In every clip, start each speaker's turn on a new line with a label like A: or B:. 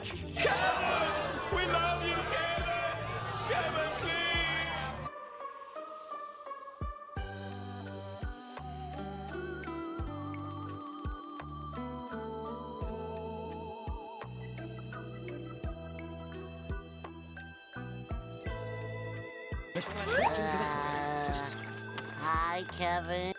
A: Kevin! We love you, Kevin! Kevin, sleep!
B: Hi, Kevin.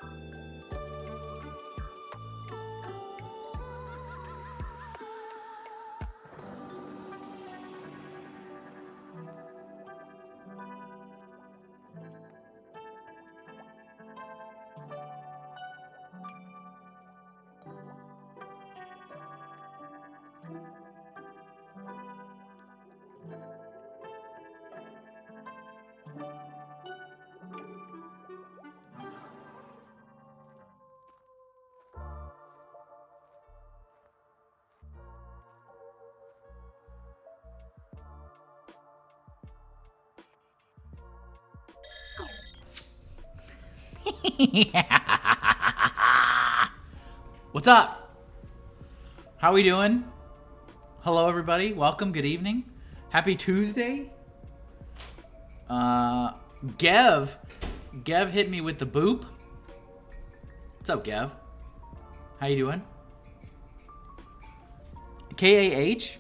C: What's up? How we doing? Hello, everybody. Welcome. Good evening. Happy Tuesday. Gev hit me with the boop. What's up, Gev? How you doing? KAH?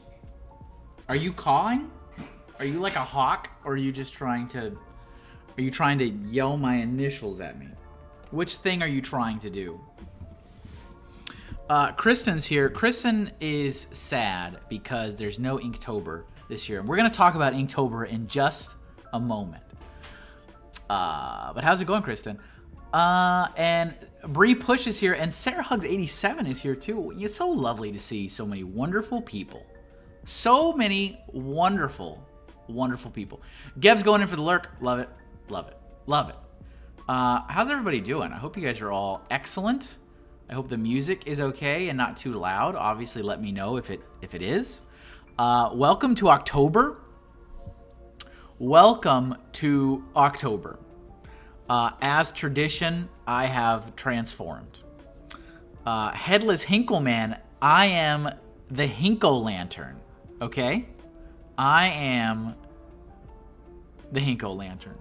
C: Are you cawing? Are you like a hawk, or are you just trying to... Are you trying to yell my initials at me? Which thing are you trying to do? Kristen's here. Kristen is sad because there's no Inktober this year. We're going to talk about Inktober in just a moment. But how's it going, Kristen? And Bree Push is here, and Sarah Hugs 87 is here too. It's so lovely to see so many wonderful people. So many wonderful, wonderful people. Gev's going in for the lurk. Love it. Love it. Love it. How's everybody doing? I hope you guys are all excellent. I hope the music is okay and not too loud. Obviously, let me know if it is. Welcome to October. Welcome to October. As tradition, I have transformed. Headless Hinkle Man, I am the Hinkle Lantern. Okay? I am the Hinkle Lantern.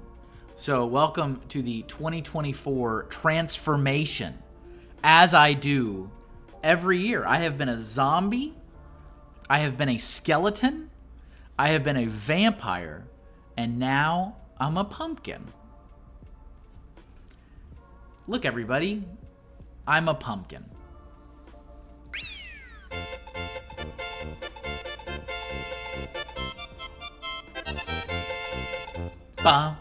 C: So welcome to the 2024 transformation. As I do every year. I have been a zombie. I have been a skeleton. I have been a vampire. And now I'm a pumpkin. Look, everybody. I'm a pumpkin. Bah.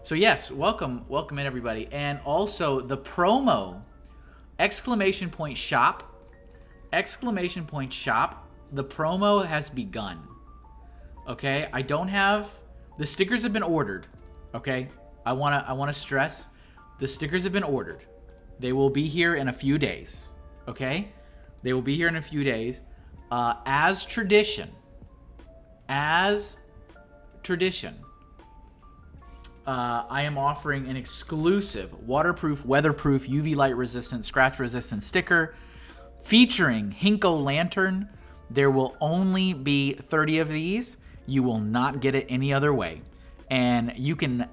C: So yes, welcome in everybody. And also the promo, !shop, !shop, the promo has begun. Okay, I don't have, the stickers have been ordered. Okay, I wanna stress, the stickers have been ordered. They will be here in a few days. Okay, they will be here in a few days. As tradition, I am offering an exclusive waterproof, weatherproof, UV light resistant, scratch resistant sticker featuring Hinkle Lantern. There will only be 30 of these. You will not get it any other way. And you can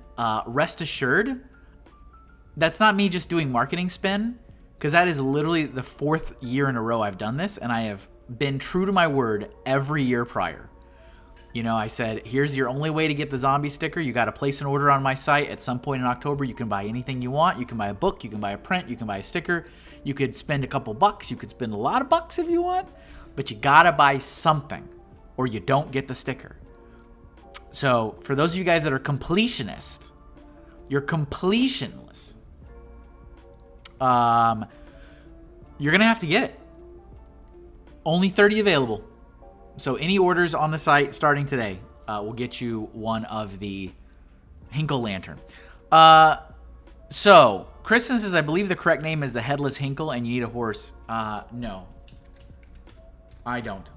C: rest assured, that's not me just doing marketing spin, because that is literally the 4th year in a row I've done this, and I have been true to my word every year prior. You know, I said, here's your only way to get the zombie sticker. You got to place an order on my site. At some point in October, you can buy anything you want. You can buy a book. You can buy a print. You can buy a sticker. You could spend a couple bucks. You could spend a lot of bucks if you want. But you got to buy something or you don't get the sticker. So for those of you guys that are completionist, you're completionless. You're going to have to get it. Only 30 available. So any orders on the site starting today will get you one of the Hinkle Lantern. So Kristen says, I believe the correct name is the Headless Hinkle and you need a horse. No, I don't.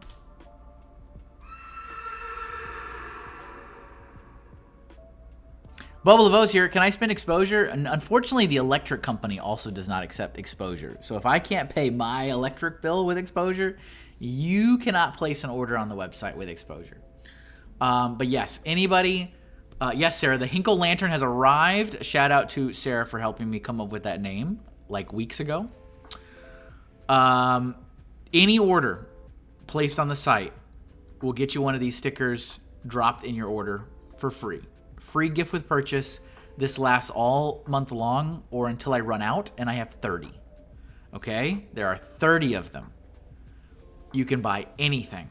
C: Bubble of O's here. Can I spend exposure? And unfortunately, the electric company also does not accept exposure. So if I can't pay my electric bill with exposure, you cannot place an order on the website with exposure. But yes, anybody, yes, Sarah, the Hinkle Lantern has arrived. Shout out to Sarah for helping me come up with that name like weeks ago. Any order placed on the site will get you one of these stickers dropped in your order for free. Free gift with purchase. This lasts all month long or until I run out, and I have 30. Okay? There are 30 of them. You can buy anything,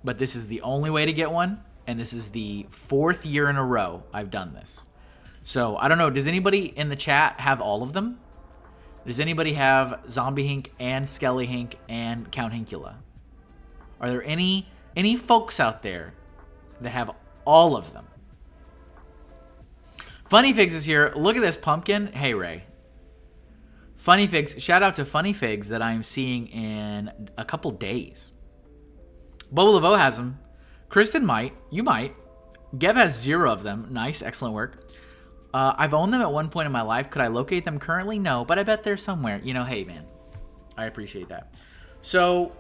C: but this is the only way to get one, and this is the 4th year in a row I've done this. So, I don't know, does anybody in the chat have all of them? Does anybody have Zombie Hink and Skelly Hink and Count Hinkula? Are there any folks out there that have all of them? Funny Figs is here. Look at this pumpkin. Hey, Ray. Funny Figs. Shout out to Funny Figs that I'm seeing in a couple days. Bubble of O has them. Kristen might. You might. Gev has 0 of them. Nice. Excellent work. I've owned them at one point in my life. Could I locate them currently? No, but I bet they're somewhere. You know, hey, man. I appreciate that. So,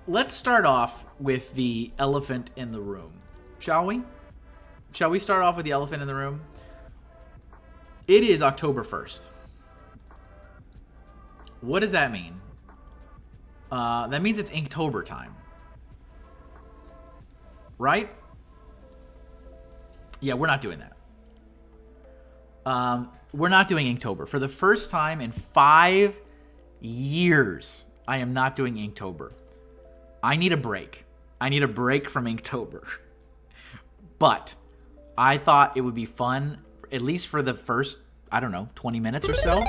C: let's start off with the elephant in the room. Shall we? Shall we start off with the elephant in the room? It is October 1st. What does that mean? That means it's Inktober time. Right? Yeah, we're not doing that. We're not doing Inktober. For the first time in 5 years, I am not doing Inktober. I need a break. I need a break from Inktober. But I thought it would be fun, at least for the first, I don't know, 20 minutes or so.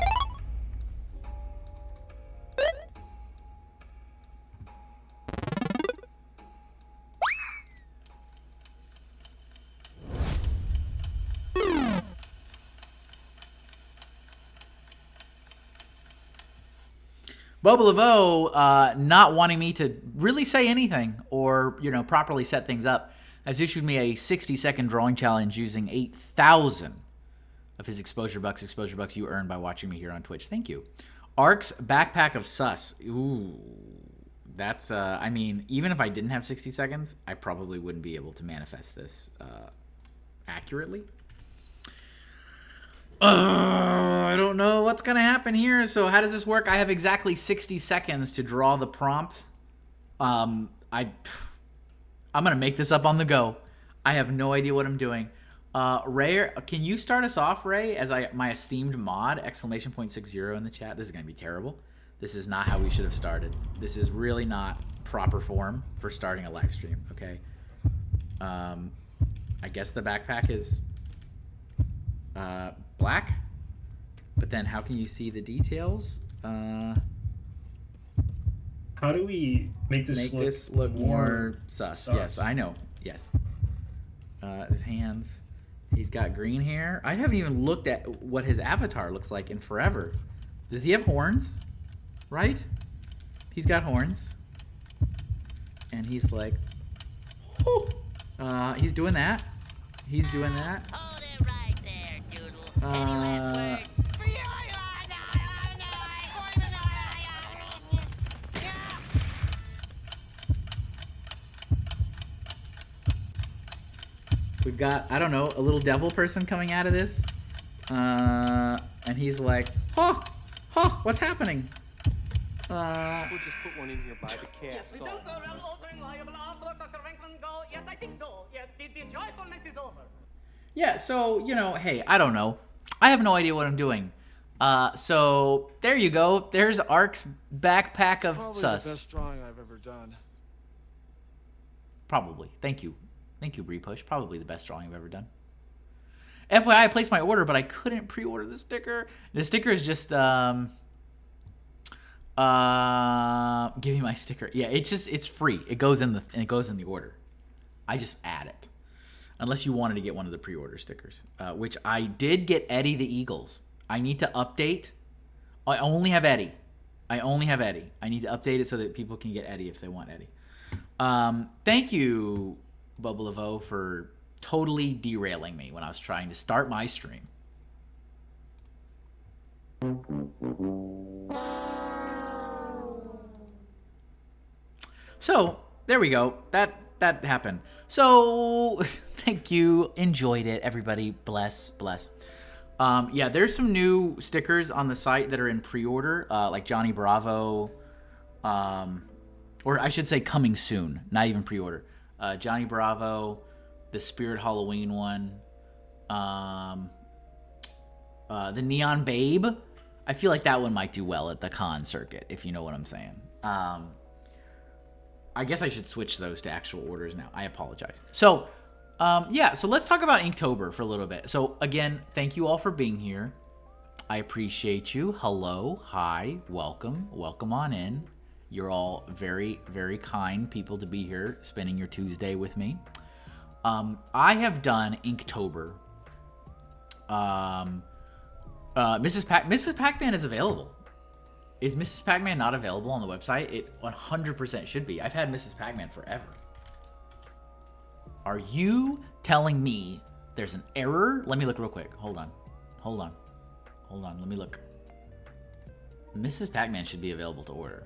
C: Bubble of O, not wanting me to really say anything or, you know, properly set things up, has issued me a 60-second drawing challenge using 8,000 of his exposure bucks you earned by watching me here on Twitch. Thank you. Ark's Backpack of Sus. Ooh, that's, I mean, even if I didn't have 60 seconds, I probably wouldn't be able to manifest this accurately. I don't know what's going to happen here. So how does this work? I have exactly 60 seconds to draw the prompt. I'm going to make this up on the go. I have no idea what I'm doing. Ray, can you start us off, Ray, as my esteemed mod, exclamation point 60 in the chat. This is going to be terrible. This is not how we should have started. This is really not proper form for starting a live stream, okay? I guess the backpack is black, but then how can you see the details?
B: How do we make this
C: look more sus? Yes, I know. Yes. His hands. He's got green hair. I haven't even looked at what his avatar looks like in forever. Does he have horns? Right? He's got horns. And he's like, oh. He's doing that. He's doing that.
D: Hold it right there, Doodle. Any last words?
C: We've got, I don't know, a little devil person coming out of this. And he's like, oh, what's happening?
E: We'll just put one in here by the castle.
C: Yeah, so, you know, hey, I don't know. I have no idea what I'm doing. So, there you go. There's Ark's Backpack of
F: Probably
C: Sus.
F: the best drawing I've ever done.
C: Probably. Thank you. Thank you, Repush. Probably the best drawing I've ever done. FYI, I placed my order, but I couldn't pre-order the sticker. The sticker is just, give me my sticker. Yeah, it's free. It goes in the order. I just add it. Unless you wanted to get one of the pre-order stickers, which I did get Eddie the Eagles. I need to update. I only have Eddie. I need to update it so that people can get Eddie if they want Eddie. Thank you, Bubble of O, for totally derailing me when I was trying to start my stream. So there we go. That happened. So thank you. Enjoyed it, everybody. Bless. Yeah, there's some new stickers on the site that are in pre-order, like Johnny Bravo, or I should say coming soon, not even pre-order. Johnny Bravo, the Spirit Halloween one, the Neon Babe. I feel like that one might do well at the con circuit, if you know what I'm saying. I guess I should switch those to actual orders now. I apologize. So, yeah, so let's talk about Inktober for a little bit. So, again, thank you all for being here. I appreciate you. Hello, hi, welcome on in. You're all very, very kind people to be here, spending your Tuesday with me. I have done Inktober. Mrs. Pac-Man is available. Is Mrs. Pac-Man not available on the website? It 100% should be. I've had Mrs. Pac-Man forever. Are you telling me there's an error? Let me look real quick. Hold on. Let me look. Mrs. Pac-Man should be available to order.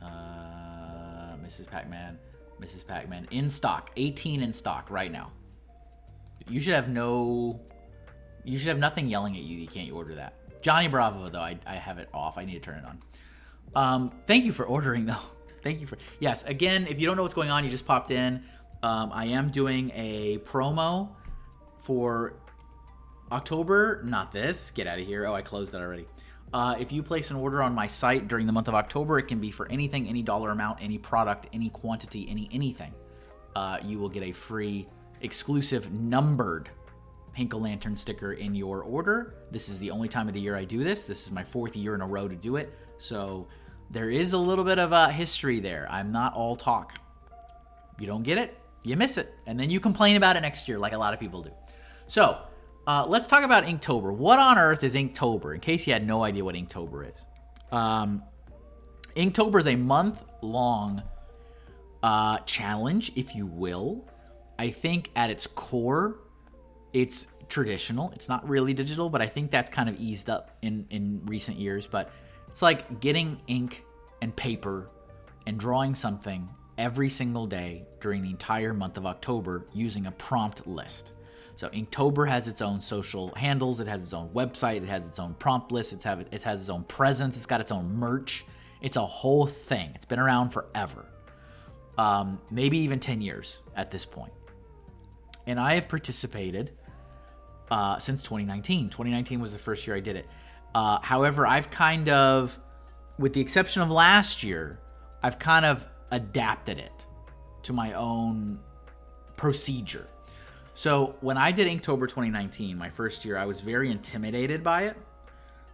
C: Mrs. Pac-Man in stock. 18 in stock right now. You should have nothing yelling at you. You can't order that. Johnny Bravo, though, I have it off. I need to turn it on. Thank you for ordering, though. Yes, again, if you don't know what's going on, you just popped in. I am doing a promo for October. Not this. Get out of here. Oh, I closed that already. If you place an order on my site during the month of October, it can be for anything, any dollar amount, any product, any quantity, anything. You will get a free, exclusive, numbered Hinkle Lantern sticker in your order. This is the only time of the year I do this. This is my 4th year in a row to do it. So there is a little bit of history there. I'm not all talk. You don't get it, you miss it. And then you complain about it next year like a lot of people do. So let's talk about Inktober. What on earth is Inktober? In case you had no idea what Inktober is. Inktober is a month-long challenge, if you will. I think at its core, it's traditional. It's not really digital, but I think that's kind of eased up in recent years. But it's like getting ink and paper and drawing something every single day during the entire month of October using a prompt list. So Inktober has its own social handles. It has its own website. It has its own prompt list. It has its own presence. It's got its own merch. It's a whole thing. It's been around forever. Maybe even 10 years at this point. And I have participated since 2019. 2019 was the first year I did it. However, I've kind of, with the exception of last year, I've kind of adapted it to my own procedure. So when I did Inktober 2019, my first year, I was very intimidated by it.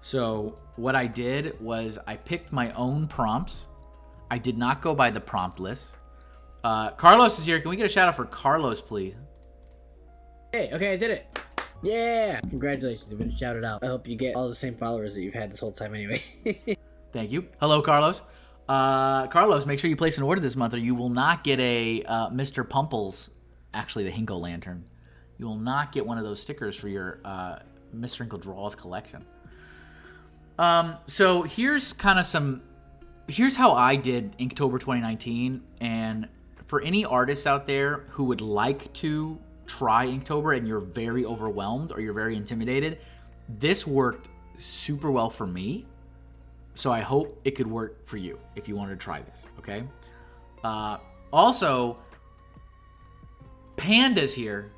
C: So what I did was I picked my own prompts. I did not go by the prompt list. Carlos is here. Can we get a shout out for Carlos, please?
F: Hey, okay, I did it. Yeah! Congratulations, you've been shouted out. I hope you get all the same followers that you've had this whole time anyway.
C: Thank you. Hello, Carlos. Carlos, make sure you place an order this month or you will not get a Mr. Pumples, actually the Hinkle Lantern. You will not get one of those stickers for your MrHinkleDraws collection. So here's how I did Inktober 2019, and for any artists out there who would like to try Inktober and you're very overwhelmed or you're very intimidated, this worked super well for me. So I hope it could work for you if you wanted to try this, okay? Also, Panda's here.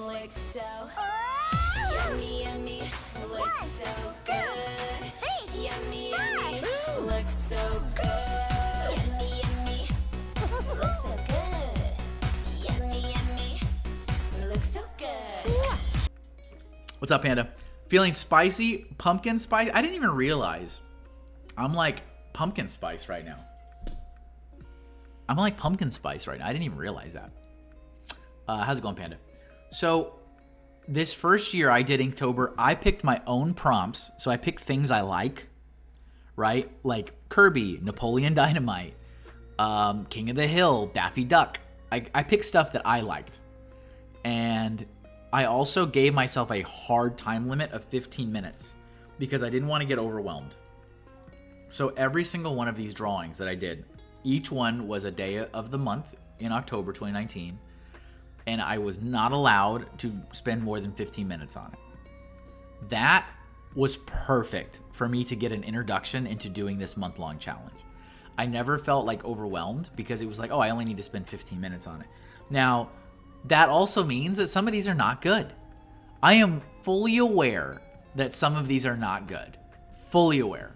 G: Looks so yummy, yummy. Looks so good. Yummy, yummy. Looks so good. Yummy, yummy. Looks so good. Yummy, yummy. Looks so good.
C: What's up, Panda? Feeling spicy? Pumpkin spice? I didn't even realize I'm like pumpkin spice right now. I didn't even realize that. How's it going, Panda? So this first year I did Inktober, I picked my own prompts. So I picked things I like, right? Like Kirby, Napoleon Dynamite, King of the Hill, Daffy Duck. I picked stuff that I liked. And I also gave myself a hard time limit of 15 minutes because I didn't want to get overwhelmed. So every single one of these drawings that I did, each one was a day of the month in October 2019, and I was not allowed to spend more than 15 minutes on it. That was perfect for me to get an introduction into doing this month-long challenge. I never felt like overwhelmed because it was like, oh, I only need to spend 15 minutes on it. Now, that also means that some of these are not good. I am fully aware that some of these are not good. Fully aware.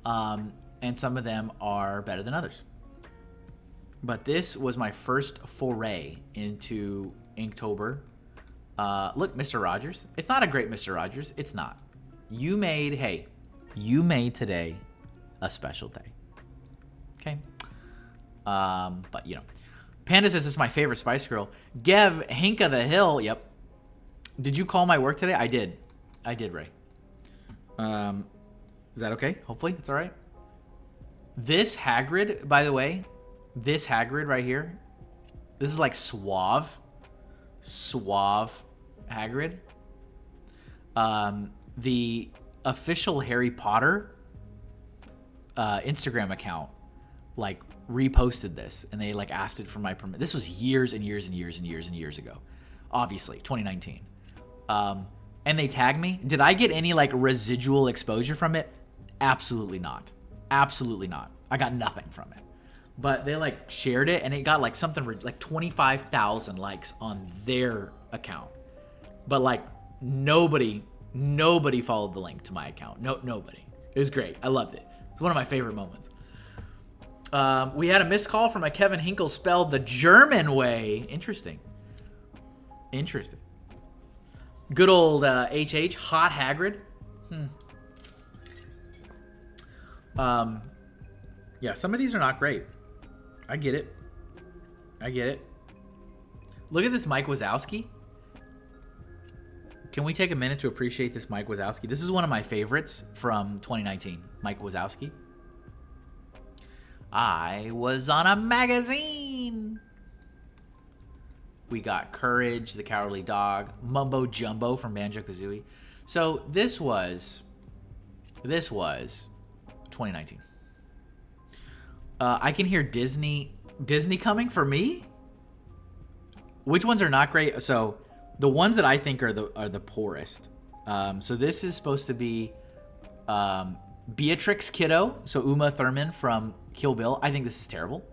C: And some of them are better than others. But this was my first foray into Inktober. Look, Mr. Rogers. It's not a great Mr. Rogers. It's not. You made today a special day. Okay. But, you know. Panda says this is my favorite Spice Girl. Gev, Hinka the Hill. Yep. Did you call my work today? I did. I did, Ray. Is that okay? Hopefully, it's all right. This Hagrid, by the way, this Hagrid right here, this is like suave Hagrid. The official Harry Potter Instagram account like reposted this, and they like asked it for my permission. This was years and years and years and years and years ago, obviously 2019. And they tagged me. Did I get any like residual exposure from it? Absolutely not. Absolutely not. I got nothing from it. But they like shared it, and it got like something like 25,000 likes on their account. But like nobody followed the link to my account. Nobody. It was great. I loved it. It's one of my favorite moments. We had a missed call from a Kevin Hinkle spelled the German way. Interesting. Good old HH, hot Hagrid. Yeah, some of these are not great. I get it. Look at this Mike Wazowski. Can we take a minute to appreciate this Mike Wazowski? This is one of my favorites from 2019. Mike Wazowski. I was on a magazine. We got Courage, the Cowardly Dog, Mumbo Jumbo from Banjo-Kazooie. So this was 2019. I can hear Disney coming for me. Which ones are not great? So the ones that I think are the poorest. So this is supposed to be Beatrix Kiddo, so Uma Thurman from Kill Bill. I think this is terrible.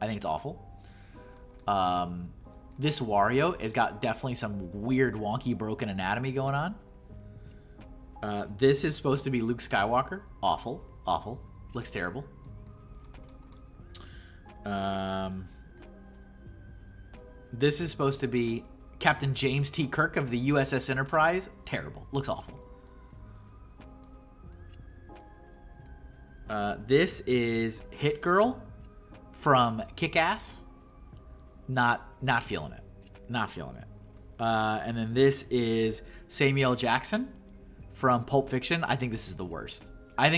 C: I think it's awful. This Wario has got definitely some weird, wonky, broken anatomy going on. This is supposed to be Luke Skywalker. Awful. Looks terrible. This is supposed to be Captain James T. Kirk of the USS Enterprise. Terrible. Looks awful. This is Hit Girl from Kick-Ass. Not feeling it. And then this is Samuel Jackson from Pulp Fiction. I think this is the worst. Out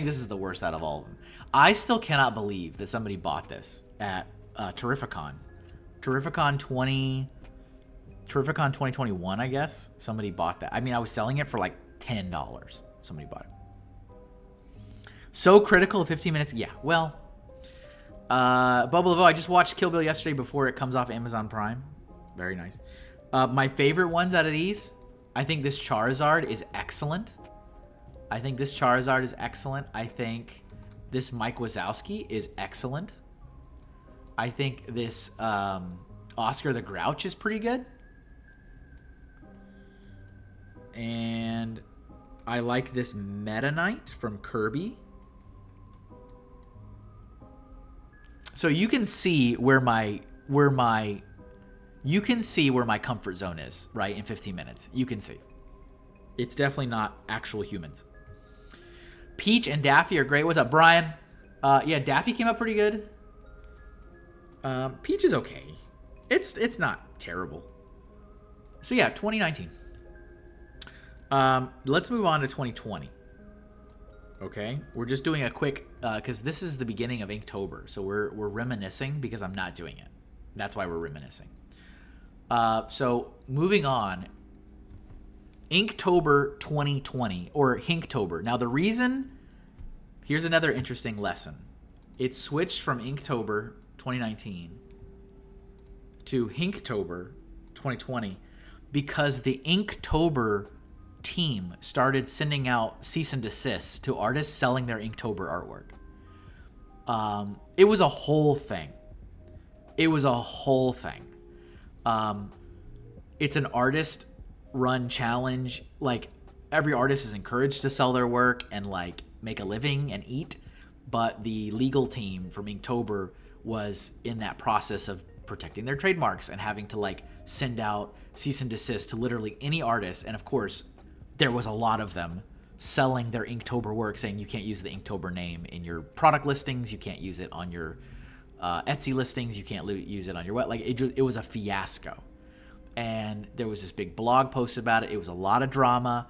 C: of all of them. I still cannot believe that somebody bought this at Terrificon. Terrificon 2021, I guess. Somebody bought that. I mean, I was selling it for like $10. Somebody bought it. So critical of 15 minutes. Yeah, well. Bubble of O, I just watched Kill Bill yesterday before it comes off Amazon Prime. Very nice. My favorite ones out of these, I think this Charizard is excellent. I think this Mike Wazowski is excellent. I think this Oscar the Grouch is pretty good. And I like this Meta Knight from Kirby. So you can see where my comfort zone is, right? In 15 minutes. You can see. It's definitely not actual humans. Peach and Daffy are great. What's up, Brian? Yeah, Daffy came up pretty good. Peach is okay. It's not terrible. So yeah, 2019. Let's move on to 2020. Okay, we're just doing a quick because this is the beginning of Inktober, so we're reminiscing because I'm not doing it. That's why we're reminiscing. So moving on, Inktober 2020 or Hinktober. Now the reason Here's another interesting lesson. It switched from Inktober 2019 to Hinktober 2020 because the Inktober team started sending out cease and desists to artists selling their Inktober artwork. It was a whole thing. It's an artist-run challenge. Like, every artist is encouraged to sell their work and, like, make a living and eat. But the legal team from Inktober was in that process of protecting their trademarks and having to, like, send out cease and desist to literally any artist. And, of course, there was a lot of them selling their Inktober work, saying you can't use the Inktober name in your product listings, you can't use it on your Etsy listings, you can't use it on your web. Like, it was a fiasco. And there was this big blog post about it. It was a lot of drama.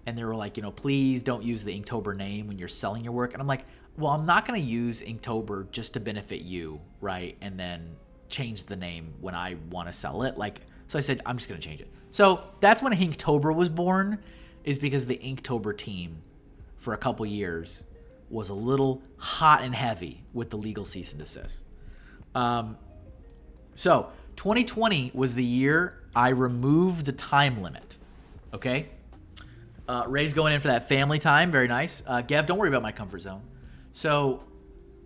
C: And they were like, you know, please don't use the Inktober name when you're selling your work. And I'm like, well, I'm not going to use Inktober just to benefit you, right? And then change the name when I want to sell it. Like, so I said, I'm just going to change it. So that's when Inktober was born, is because the Inktober team for a couple years was a little hot and heavy with the legal cease and desist. So 2020 was the year I removed the time limit. Okay? Ray's going in for that family time. Very nice. Gav, don't worry about my comfort zone. So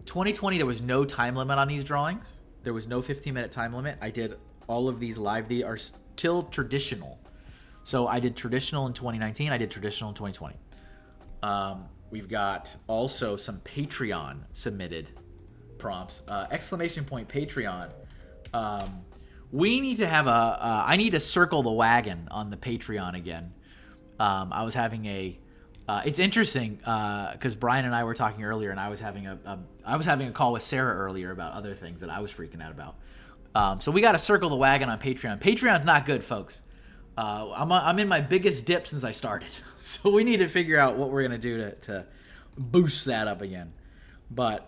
C: 2020, there was no time limit on these drawings. There was no 15-minute time limit. I did all of these live. They are still traditional. So I did traditional in 2019. I did traditional in 2020. We've got also some Patreon submitted prompts. Exclamation point Patreon. We need to have I need to circle the wagon on the Patreon again. I was having it's interesting because Brian and I were talking earlier, and I was having a call with Sarah earlier about other things that I was freaking out about. So we got to circle the wagon on Patreon. Patreon's not good, folks. I'm in my biggest dip since I started, so we need to figure out what we're gonna do to boost that up again. But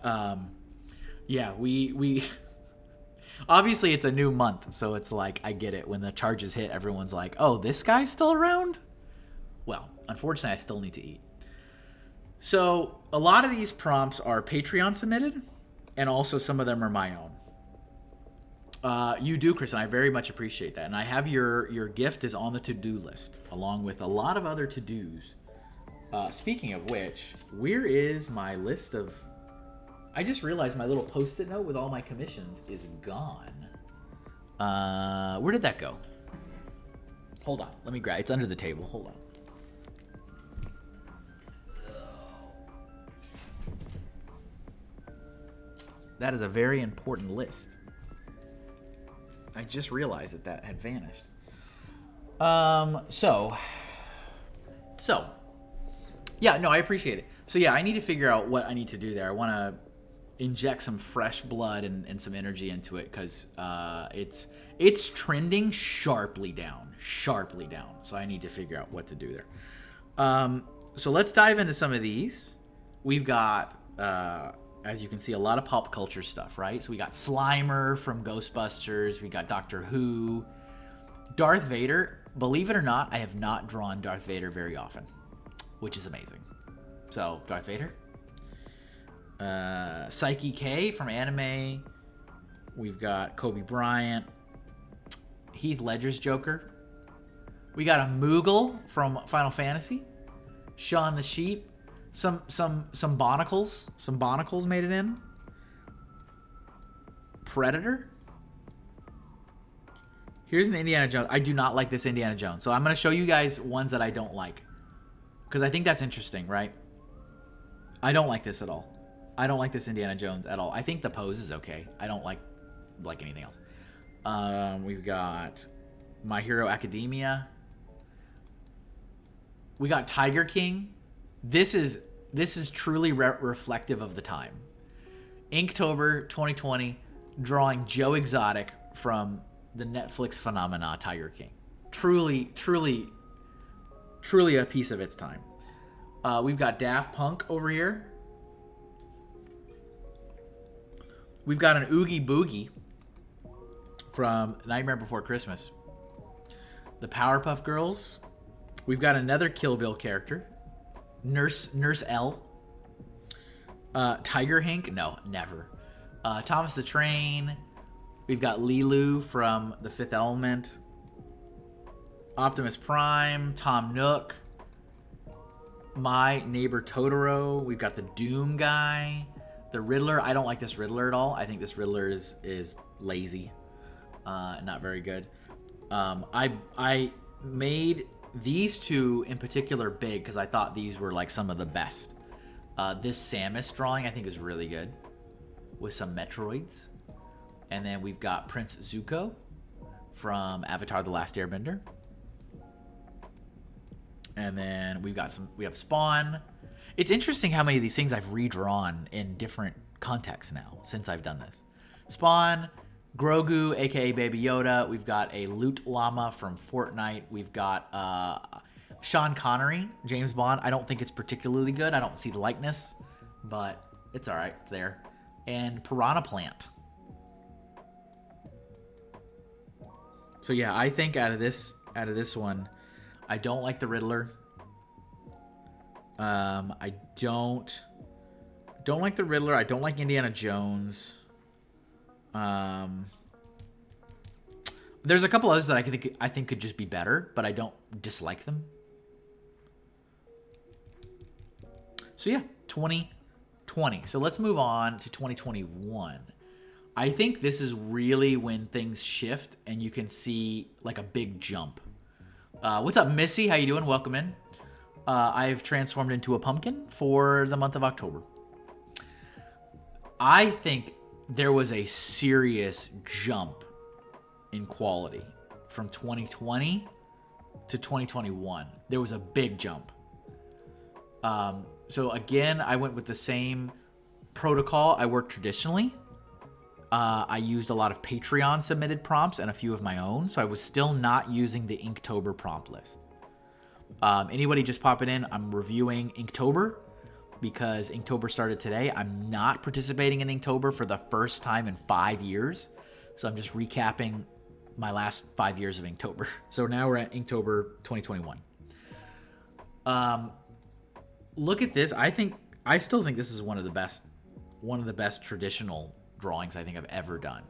C: yeah, we obviously it's a new month, so it's like I get it. When the charges hit, everyone's like, "Oh, this guy's still around?" Well, unfortunately, I still need to eat. So a lot of these prompts are Patreon submitted, and also some of them are my own. You do, Chris, and I very much appreciate that. And I have your gift is on the to-do list, along with a lot of other to-dos. Speaking of which, where is my list of... I just realized my little Post-it note with all my commissions is gone. Where did that go? Hold on. Let me grab... It's under the table. Hold on. That is a very important list. I just realized that had vanished. So, yeah, no, I appreciate it. So yeah, I need to figure out what I need to do there. I want to inject some fresh blood and some energy into it, because it's trending sharply down. So I need to figure out what to do there. So let's dive into some of these. We've got, as you can see, a lot of pop culture stuff, right? So we got Slimer from Ghostbusters. We got Doctor Who. Darth Vader. Believe it or not, I have not drawn Darth Vader very often, which is amazing. So, Darth Vader. Psyche K from anime. We've got Kobe Bryant. Heath Ledger's Joker. We got a Moogle from Final Fantasy. Shaun the Sheep. Some Bonacles. Some Bonacles made it in. Predator. Here's an Indiana Jones. I do not like this Indiana Jones. So I'm going to show you guys ones that I don't like, because I think that's interesting, right? I don't like this at all. I don't like this Indiana Jones at all. I think the pose is okay. I don't like anything else. We've got My Hero Academia. We got Tiger King. This is truly reflective of the time. Inktober 2020, drawing Joe Exotic from the Netflix phenomena Tiger King. Truly a piece of its time. We've got Daft Punk over here. We've got an Oogie Boogie from Nightmare Before Christmas. The Powerpuff Girls. We've got another Kill Bill character, Nurse L. Tiger Hink? No, never. Thomas the Train. We've got Lilu from The Fifth Element. Optimus Prime. Tom Nook. My Neighbor Totoro. We've got the Doom guy. The Riddler. I don't like this Riddler at all. I think this Riddler is lazy. Not very good. I made these two in particular big because I thought these were like some of the best. This Samus drawing I think is really good with some Metroids. And then we've got Prince Zuko from Avatar The Last Airbender. And then we have Spawn. It's interesting how many of these things I've redrawn in different contexts now since I've done this. Spawn, Grogu, aka Baby Yoda. We've got a Loot Llama from Fortnite. We've got Sean Connery, James Bond. I don't think it's particularly good. I don't see the likeness, but it's all right. It's there. And Piranha Plant. So yeah, I think out of this one, I don't like the Riddler. I don't like the Riddler. I don't like Indiana Jones. There's a couple others that I think could just be better, but I don't dislike them. So yeah, 2020. So let's move on to 2021. I think this is really when things shift and you can see like a big jump. What's up, Missy? How you doing? Welcome in. I've transformed into a pumpkin for the month of October. I think there was a serious jump in quality from 2020 to 2021. There was a big jump. So again, I went with the same protocol. I worked traditionally. I used a lot of Patreon submitted prompts and a few of my own. So I was still not using the Inktober prompt list. Anybody just popping in, I'm reviewing Inktober because Inktober started today. I'm not participating in Inktober for the first time in 5 years. So I'm just recapping my last 5 years of Inktober. So now we're at Inktober 2021. Look at this. I still think this is one of the best traditional drawings I think I've ever done.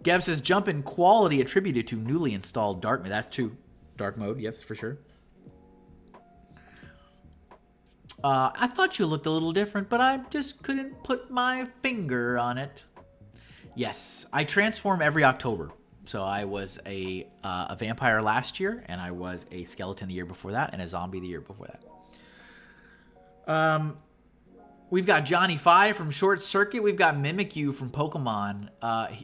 C: Gav says jump in quality attributed to newly installed dark mode. That's true. Dark mode, yes, for sure. I thought you looked a little different, but I just couldn't put my finger on it. Yes, I transform every October. So I was a vampire last year, and I was a skeleton the year before that, and a zombie the year before that. We've got Johnny Five from Short Circuit. We've got Mimikyu from Pokemon.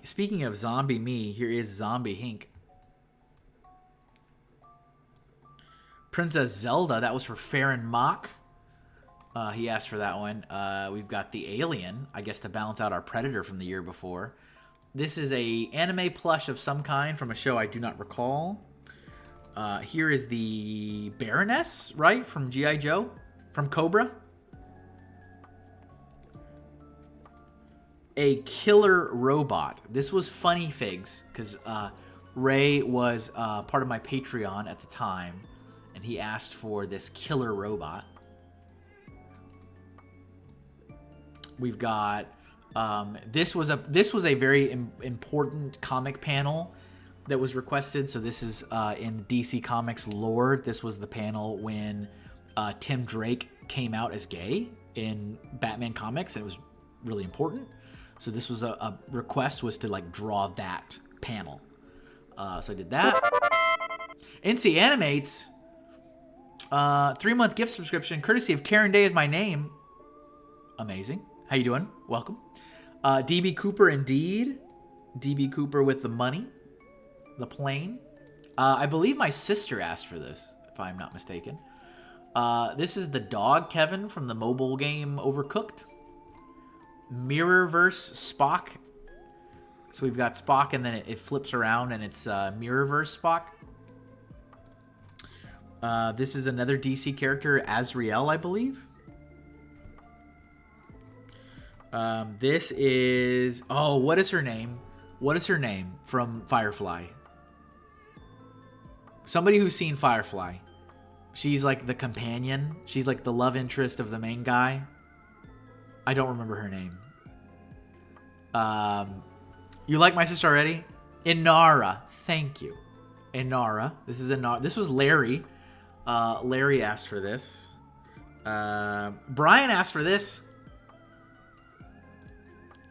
C: Speaking of zombie me, here is Zombie Hink. Princess Zelda, that was for Farron Mock. He asked for that one. We've got the Alien, I guess to balance out our Predator from the year before. This is a anime plush of some kind from a show I do not recall. Here is the Baroness, right? From G.I. Joe? From Cobra? A killer robot. This was funny figs, because Ray was part of my Patreon at the time, and he asked for this killer robot. We've got this was a very important comic panel that was requested. So this is in DC Comics lore. This was the panel when Tim Drake came out as gay in Batman comics, and it was really important. So this was a request was to like draw that panel. So I did that. NC Animates 3-month gift subscription courtesy of Karen Day is my name. Amazing. How you doing? Welcome. DB Cooper indeed. DB Cooper with the money. The plane. I believe my sister asked for this, if I'm not mistaken. This is the dog Kevin from the mobile game Overcooked. Mirrorverse Spock. So we've got Spock and then it flips around and it's Mirrorverse Spock. This is another DC character, Azrael, I believe. This is... Oh, what is her name? What is her name from Firefly? Somebody who's seen Firefly. She's like the companion. She's like the love interest of the main guy. I don't remember her name. You like my sister already? Inara. Thank you. Inara. This is Inara. This was Larry. Larry asked for this. Brian asked for this.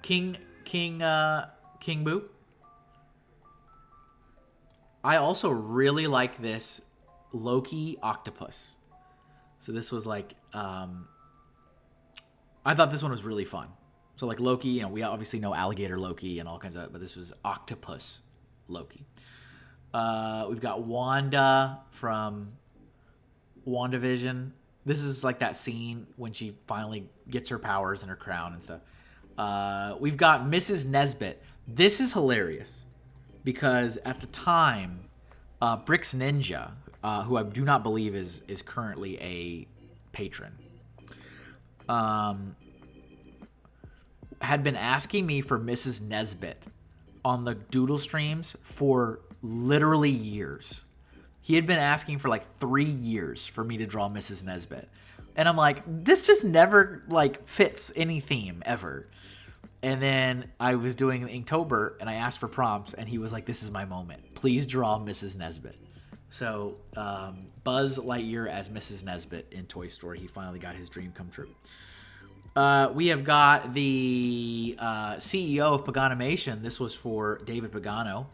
C: King Boo. I also really like this Loki octopus. So this was like, I thought this one was really fun. So like Loki, you know, we obviously know alligator Loki and all kinds of, but this was octopus Loki. We've got Wanda from WandaVision. This is like that scene when she finally gets her powers and her crown and stuff. We've got Mrs. Nesbit. This is hilarious because at the time, Brix Ninja, who I do not believe is currently a patron, had been asking me for Mrs. Nesbit on the Doodle streams for literally years. He had been asking for like 3 years for me to draw Mrs. Nesbit. And I'm like, this just never like fits any theme ever. And then I was doing Inktober and I asked for prompts and he was like, this is my moment. Please draw Mrs. Nesbit. So Buzz Lightyear as Mrs. Nesbit in Toy Story. He finally got his dream come true. We have got the CEO of Paganimation. This was for David Pagano,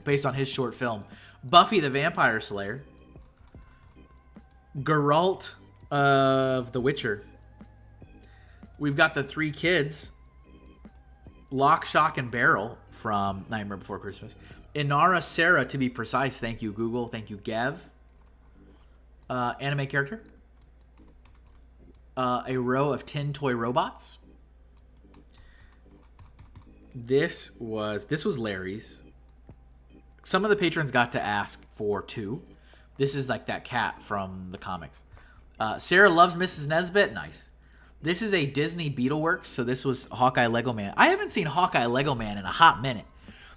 C: based on his short film. Buffy the Vampire Slayer. Geralt of The Witcher. We've got the 3 kids. Lock, Shock, and Barrel from Nightmare Before Christmas. Inara Sarah, to be precise. Thank you, Google. Thank you, Gav. Anime character. A row of 10 toy robots. This was Larry's. Some of the patrons got to ask for 2. This is like that cat from the comics. Sarah loves Mrs. Nesbit. Nice. This is a Disney Beetleworks. So this was Hawkeye Lego Man. I haven't seen Hawkeye Lego Man in a hot minute.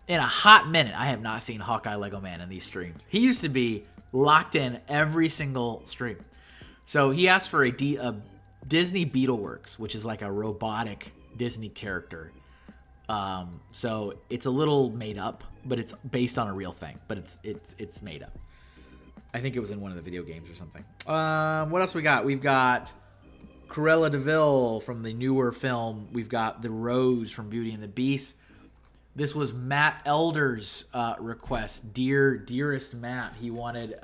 C: In a hot minute, I have not seen Hawkeye Lego Man in these streams. He used to be locked in every single stream. So he asked for a Disney Beetleworks, which is like a robotic Disney character. So it's a little made up, but it's based on a real thing. But it's made up. I think it was in one of the video games or something. What else we got? We've got Cruella de Vil from the newer film. We've got the Rose from Beauty and the Beast. This was Matt Elder's request. Dearest Matt, he wanted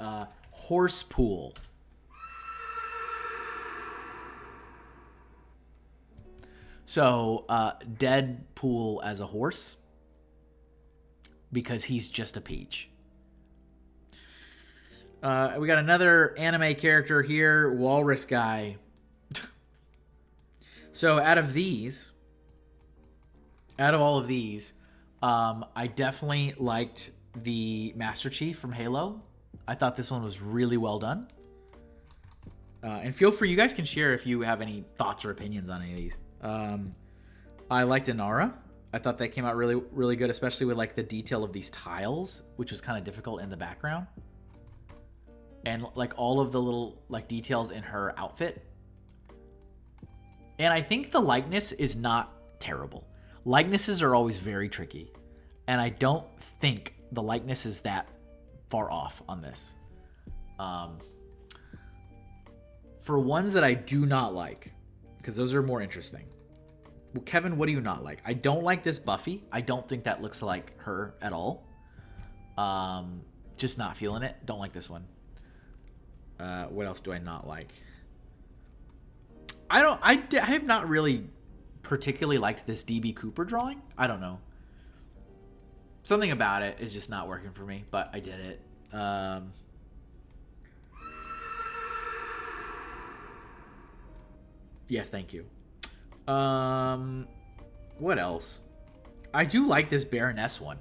C: Horse Pool. So, Deadpool as a horse, because he's just a peach. We got another anime character here, Walrus Guy. So, out of all of these, I definitely liked the Master Chief from Halo. I thought this one was really well done. And feel free, you guys can share if you have any thoughts or opinions on any of these. I liked Inara. I thought that came out really, really good, especially with like the detail of these tiles, which was kind of difficult in the background. And like all of the little like details in her outfit. And I think the likeness is not terrible. Likenesses are always very tricky. And I don't think the likeness is that far off on this. For ones that I do not like, because those are more interesting. Well, Kevin, what do you not like? I don't like this Buffy. I don't think that looks like her at all. Just not feeling it. Don't like this one. What else do I not like? I have not really particularly liked this DB Cooper drawing. I don't know. Something about it is just not working for me, but I did it. Yes, thank you. What else? I do like this Baroness one.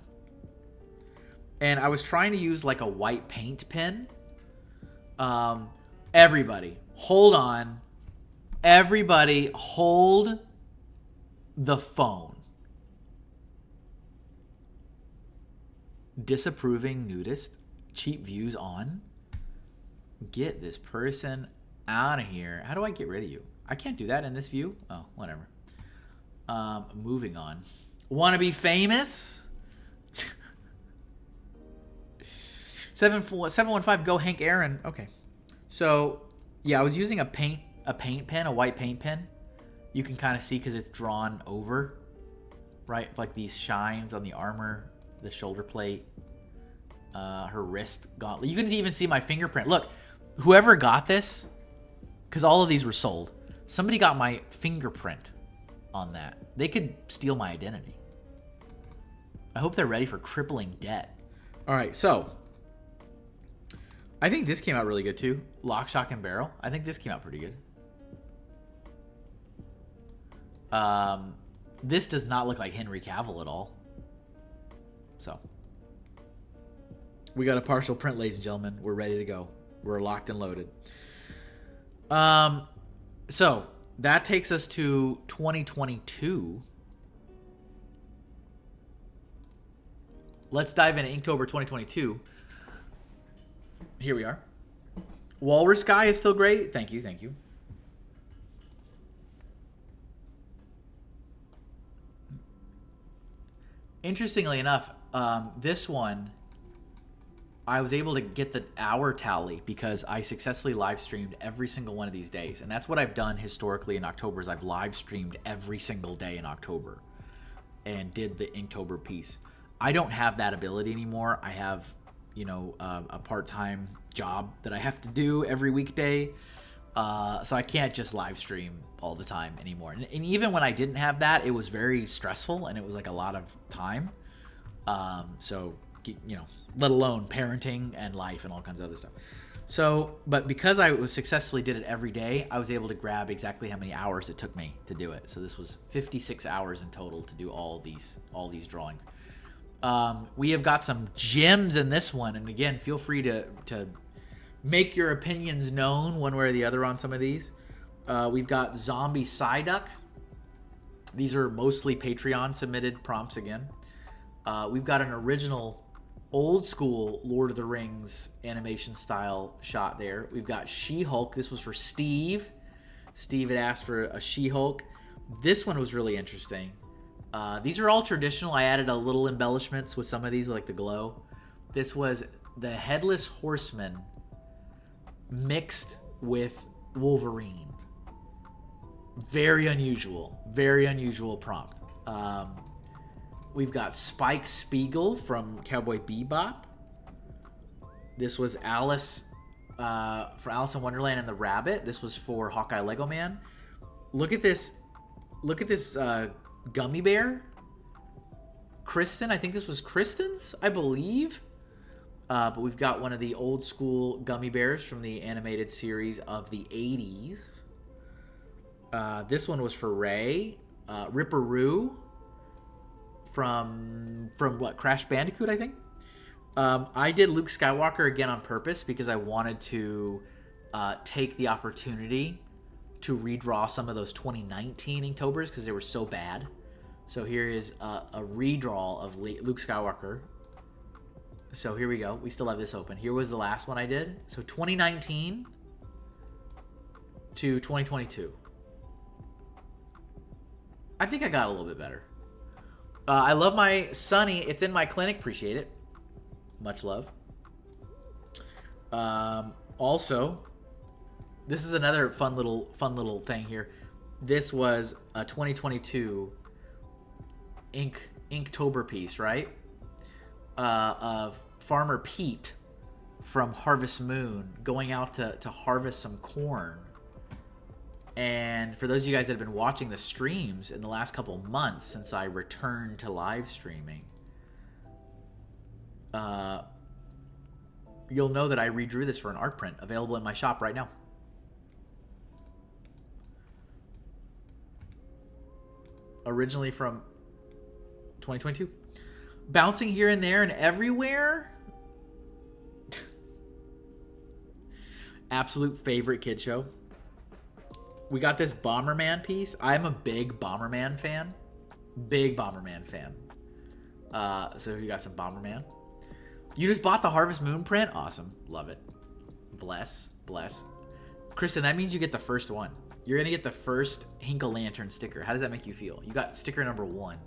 C: And I was trying to use like a white paint pen. Everybody, hold on. Everybody, hold the phone. Disapproving nudist. Cheap views on. Get this person out of here. How do I get rid of you? I can't do that in this view. Oh, whatever. Moving on. Want to be famous? 715 go Hank Aaron. Okay. So, yeah, I was using a paint pen, a white paint pen. You can kind of see because it's drawn over, right? Like these shines on the armor, the shoulder plate, her wrist gauntlet. You can even see my fingerprint. Look, whoever got this, because all of these were sold, somebody got my fingerprint on that. They could steal my identity. I hope they're ready for crippling debt. All right, so I think this came out really good too. Lock, Shock, and Barrel. I think this came out pretty good. This does not look like Henry Cavill at all. So we got a partial print, ladies and gentlemen. We're ready to go. We're locked and loaded. So that takes us to 2022. Let's dive into Inktober 2022. Here we are. Walrus Guy is still great. Thank you, thank you. Interestingly enough, this one, I was able to get the hour tally because I successfully live streamed every single one of these days. And that's what I've done historically in October is I've live streamed every single day in October and did the Inktober piece. I don't have that ability anymore. I have, you know, a part-time job that I have to do every weekday. So I can't just live stream all the time anymore. And even when I didn't have that, it was very stressful and it was like a lot of time. So, you know, let alone parenting and life and all kinds of other stuff. So, but because I was successfully did it every day, I was able to grab exactly how many hours it took me to do it. So this was 56 hours in total to do all these drawings. We have got some gems in this one. And again, feel free to make your opinions known one way or the other on some of these. We've got Zombie Psyduck. These are mostly Patreon submitted prompts again. We've got an original old school Lord of the Rings animation style shot there. We've got She-Hulk. This was for Steve. Steve had asked for a She-Hulk. This one was really interesting. These are all traditional. I added a little embellishments with some of these, like the glow. This was the Headless Horseman mixed with Wolverine. Very unusual prompt. We've got Spike Spiegel from Cowboy Bebop. This was Alice for Alice in Wonderland and the Rabbit. This was for Hawkeye Lego Man. Look at this gummy bear. Kristen, I think this was Kristen's, I believe. But we've got one of the old school gummy bears from the animated series of the 80s. This one was for Ray. Ripperoo from what, Crash Bandicoot, I think. I did Luke Skywalker again on purpose because I wanted to take the opportunity to redraw some of those 2019 Inktobers because they were so bad. So here is a redraw of Luke Skywalker. So here we go. We still have this open. Here was the last one I did. So 2019 to 2022. I think I got a little bit better. I love my Sunny. It's in my clinic. Appreciate it. Much love. Also, this is another fun little thing here. This was a 2022 Inktober piece, right? Of Farmer Pete from Harvest Moon going out to harvest some corn. And for those of you guys that have been watching the streams in the last couple of months since I returned to live streaming, you'll know that I redrew this for an art print available in my shop right now. Originally from 2022. Bouncing here and there and everywhere. Absolute favorite kid show. We got this Bomberman piece. I'm a big Bomberman fan. Big Bomberman fan. So you got some Bomberman. You just bought the Harvest Moon print? Awesome. Love it. Bless. Kristen, that means you get the first one. You're gonna get the first Hinkle Lantern sticker. How does that make you feel? You got sticker number 1.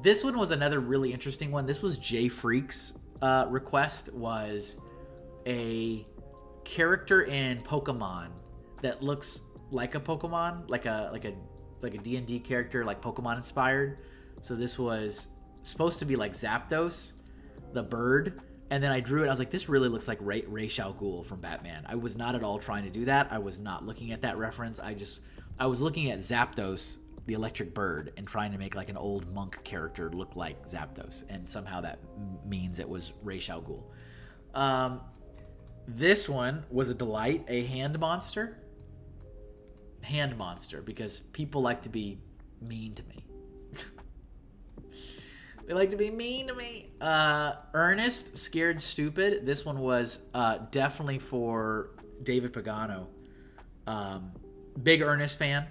C: This one was another really interesting one. This was Jay Freak's request, was a character in Pokemon that looks like a Pokemon, like a D&D character, like Pokemon inspired. So this was supposed to be like Zapdos, the bird, and then I drew it. I was like, this really looks like Ra's al Ghul from Batman. I was not at all trying to do that. I was not looking at that reference. I was looking at Zapdos, the electric bird, and trying to make like an old monk character look like Zapdos, and somehow that means it was Ra's al Ghul. This one was a delight, a hand monster. Hand monster, because people like to be mean to me. They like to be mean to me. Ernest, Scared Stupid. This one was definitely for David Pagano. Big Ernest fan.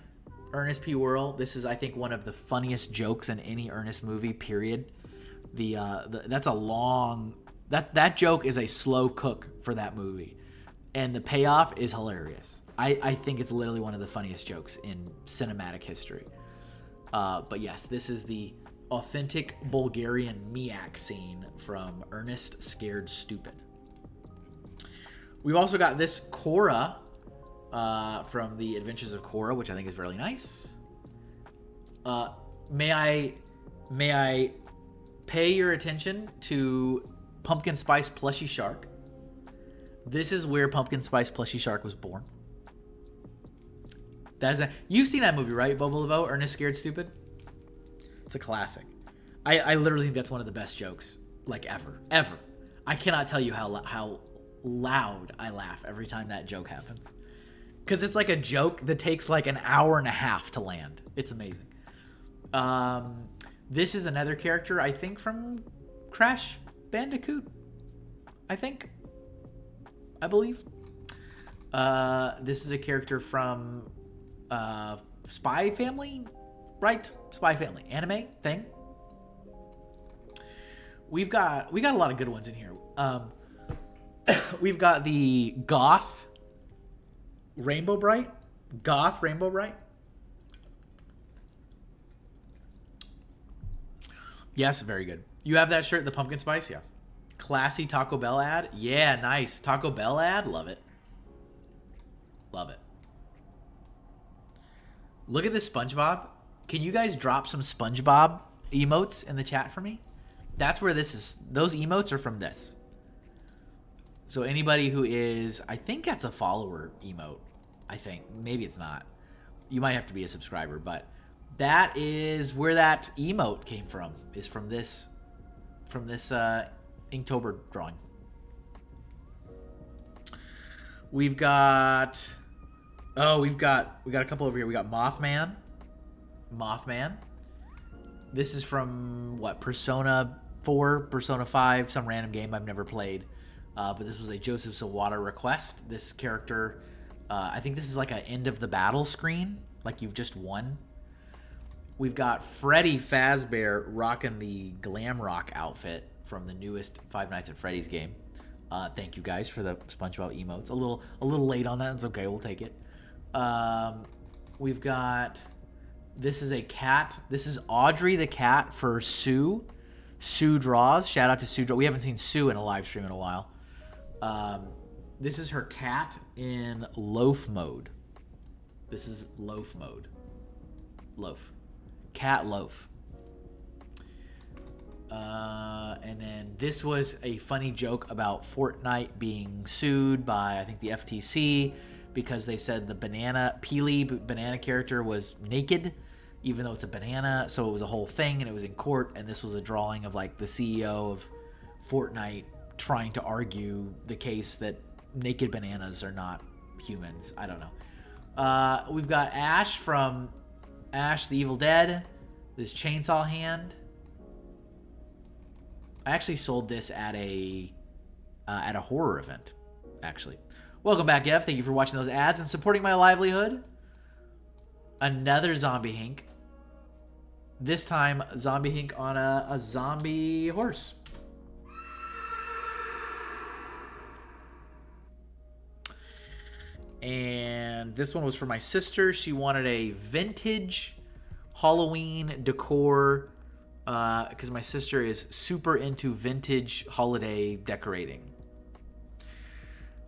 C: Ernest P. Worrell. This is, I think, one of the funniest jokes in any Ernest movie, period. That's a long... That joke is a slow cook for that movie. And the payoff is hilarious. I think it's literally one of the funniest jokes in cinematic history. But yes, this is the authentic Bulgarian Miak scene from Ernest Scared Stupid. We've also got this Cora from the Adventures of Cora, which I think is really nice. May I pay your attention to Pumpkin Spice Plushie Shark? This is where Pumpkin Spice Plushie Shark was born. You've seen that movie, right, Bobo Levo? Ernest Scared Stupid? It's a classic. I literally think that's one of the best jokes, like, ever. I cannot tell you how loud I laugh every time that joke happens. Because it's like a joke that takes like an hour and a half to land. It's amazing. This is another character, I think, from Crash Bandicoot. I believe. This is a character from Spy Family, right? Spy Family anime thing. We've got a lot of good ones in here. We've got the Goth Rainbow Bright. Yes, very good. You have that shirt, the pumpkin spice, yeah. Classy Taco Bell ad, yeah, nice. Taco Bell ad, love it. Look at this SpongeBob. Can you guys drop some SpongeBob emotes in the chat for me? That's where this is. Those emotes are from this. So anybody who is, I think that's a follower emote. I think. Maybe it's not. You might have to be a subscriber, but that is where that emote came from. Is from this Inktober drawing. We've got a couple over here. We got Mothman. This is from what? Persona 4, Persona 5, some random game I've never played. But this was a Joseph Sawada request. This character, I think this is like an end of the battle screen, like you've just won. We've got Freddy Fazbear rocking the glam rock outfit from the newest Five Nights at Freddy's game. Thank you guys for the SpongeBob emotes. A little late on that. It's okay. We'll take it. We've got, this is a cat. This is Audrey the cat for Sue. Sue Draws. Shout out to Sue Draws. We haven't seen Sue in a live stream in a while. This is her cat in loaf mode. This is loaf mode. Loaf. Cat loaf. And then this was a funny joke about Fortnite being sued by, I think, the FTC because they said the Peely banana character was naked, even though it's a banana. So it was a whole thing, and it was in court. And this was a drawing of like the CEO of Fortnite trying to argue the case that naked bananas are not humans. I don't know. We've got Ash from Ash the Evil Dead. This chainsaw hand. I actually sold this at a horror event, actually. Welcome back, Ev. Thank you for watching those ads and supporting my livelihood. Another Zombie Hink. This time, Zombie Hink on a zombie horse. And this one was for my sister. She wanted a vintage Halloween decor because my sister is super into vintage holiday decorating.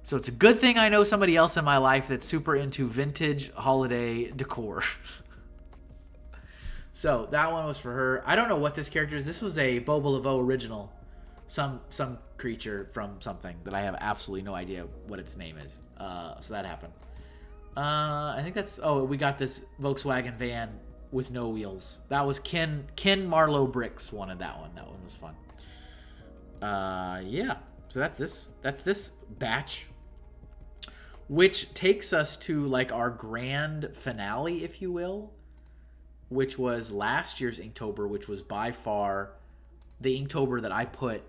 C: So it's a good thing I know somebody else in my life that's super into vintage holiday decor. So that one was for her. I don't know what this character is. This was a Bobo Laveau original. Some creature from something that I have absolutely no idea what its name is. So that happened. I think that's... Oh, we got this Volkswagen van with no wheels. That was Ken Marlowe Bricks wanted that one. That one was fun. Yeah. So that's this batch. Which takes us to like our grand finale, if you will. Which was last year's Inktober, which was by far the Inktober that I put...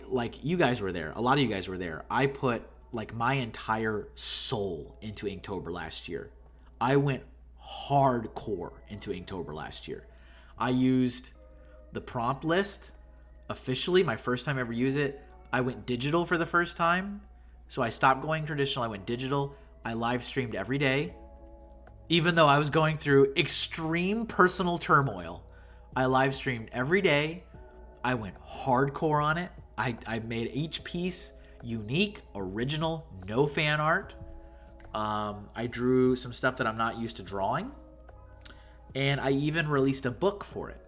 C: like, you guys were there. A lot of you guys were there. I put, like, my entire soul into Inktober last year. I went hardcore into Inktober last year. I used the prompt list officially, my first time ever use it. I went digital for the first time. So I stopped going traditional. I went digital. I live streamed every day. Even though I was going through extreme personal turmoil, I live streamed every day. I went hardcore on it. I made each piece unique, original, no fan art. I drew some stuff that I'm not used to drawing. And I even released a book for it.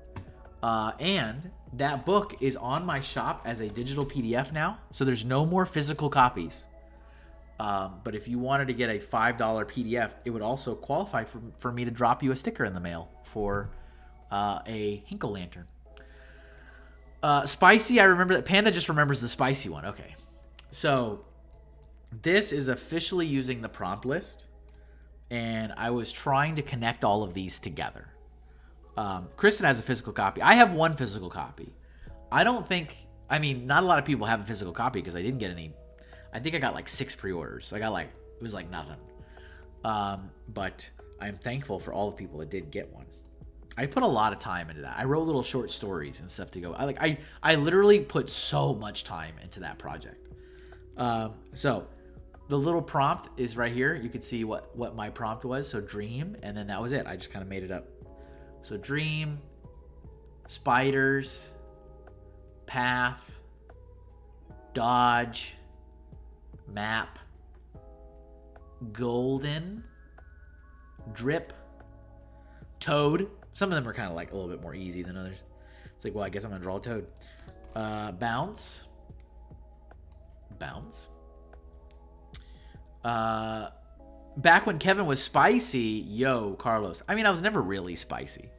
C: And that book is on my shop as a digital PDF now. So there's no more physical copies. But if you wanted to get a $5 PDF, it would also qualify for me to drop you a sticker in the mail for a Hinkle Lantern. Spicy, I remember that. Panda just remembers the spicy one. Okay. So this is officially using the prompt list. And I was trying to connect all of these together. Kristen has a physical copy. I have one physical copy. I don't think... I mean, not a lot of people have a physical copy because I didn't get any... I think I got like 6 pre-orders. So I got like... It was like nothing. But I'm thankful for all the people that did get one. I put a lot of time into that. I wrote little short stories and stuff to go. I literally put so much time into that project. So the little prompt is right here. You can see what my prompt was. So dream, and then that was it. I just kind of made it up. So dream, spiders, path, dodge, map, golden, drip, toad. Some of them are kind of like a little bit more easy than others. It's like, well, I guess I'm going to draw a toad. Bounce. Back when Kevin was spicy, yo, Carlos. I mean, I was never really spicy.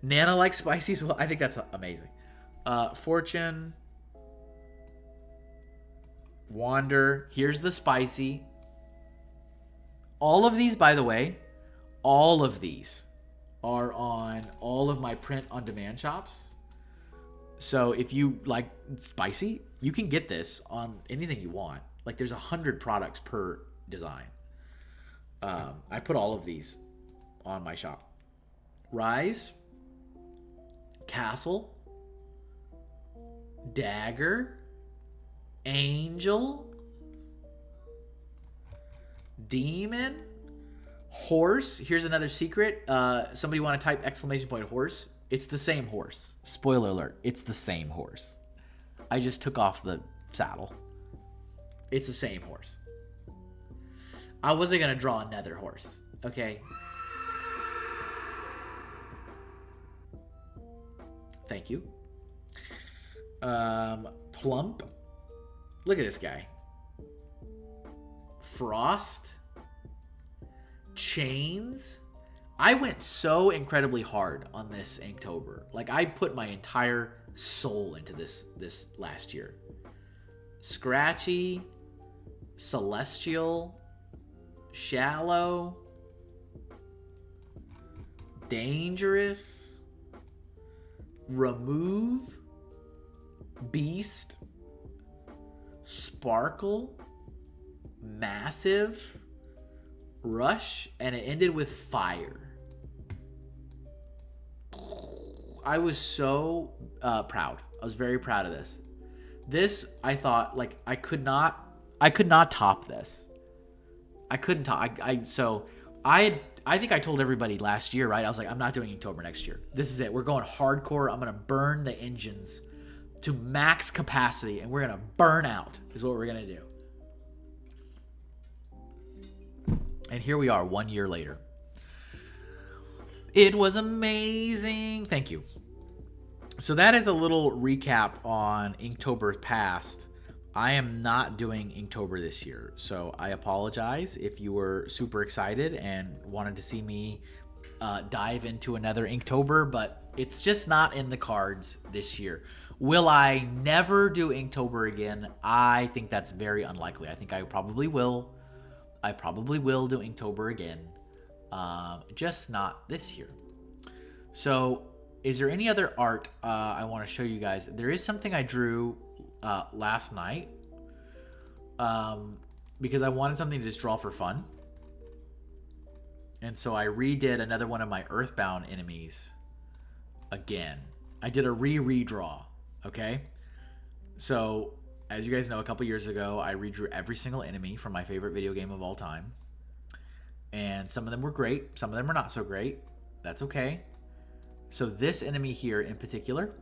C: Nana likes spicy, so I think that's amazing. Fortune. Wander. Here's the spicy. All of these, by the way, all of these are on all of my print on demand shops. So if you like spicy, you can get this on anything you want. Like there's 100 products per design. I put all of these on my shop. Rise, Castle, Dagger, Angel, Demon, Horse. Here's another secret. Somebody want to type exclamation point horse? It's the same horse. Spoiler alert. It's the same horse. I just took off the saddle. It's the same horse. I wasn't going to draw another horse. Okay. Thank you. Plump. Look at this guy. Frost. Chains. I went so incredibly hard on this Inktober. Like I put my entire soul into this last year. Scratchy, Celestial, Shallow, Dangerous, Remove, Beast, Sparkle, Massive, Rush, and it ended with Fire. I was so proud. I was very proud of this. This, I thought, like, I could not top this. I couldn't talk. I think I told everybody last year, right? I was like, I'm not doing Inktober next year. This is it. We're going hardcore. I'm going to burn the engines to max capacity, and we're going to burn out is what we're going to do. And here we are 1 year later. It was amazing. Thank you. So that is a little recap on Inktober past. I am not doing Inktober this year, so I apologize if you were super excited and wanted to see me dive into another Inktober, but it's just not in the cards this year. Will I never do Inktober again? I think that's very unlikely. I think I probably will. I probably will do Inktober again, just not this year. So is there any other art I want to show you guys? There is something I drew last night because I wanted something to just draw for fun. And so I redid another one of my Earthbound enemies again. I did a redraw, okay? So as you guys know, a couple years ago, I redrew every single enemy from my favorite video game of all time. And some of them were great. Some of them were not so great. That's okay. So this enemy here in particular,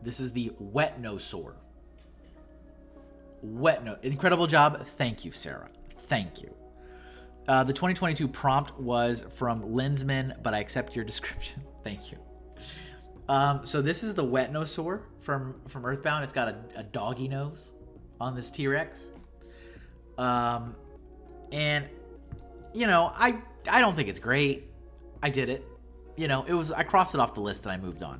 C: this is the Wetnosaur. Incredible job. Thank you, Sarah. Thank you. The 2022 prompt was from Lensman, but I accept your description. Thank you. So this is the Wetnosaur from Earthbound. It's got a doggy nose on this T-Rex. And, you know, I don't think it's great. I did it. You know, I crossed it off the list and I moved on.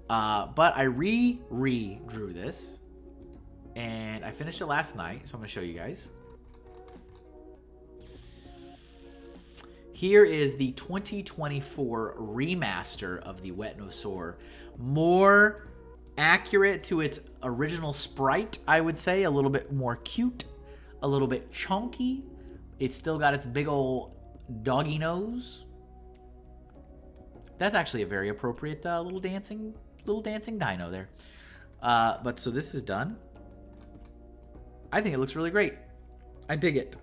C: But I re-drew this. And I finished it last night, so I'm going to show you guys. Here is the 2024 remaster of the Wetnosaur. More accurate to its original sprite, I would say. A little bit more cute. A little bit chunky. It's still got its big old doggy nose. That's actually a very appropriate little dancing dino there. But so this is done. I think it looks really great. I dig it.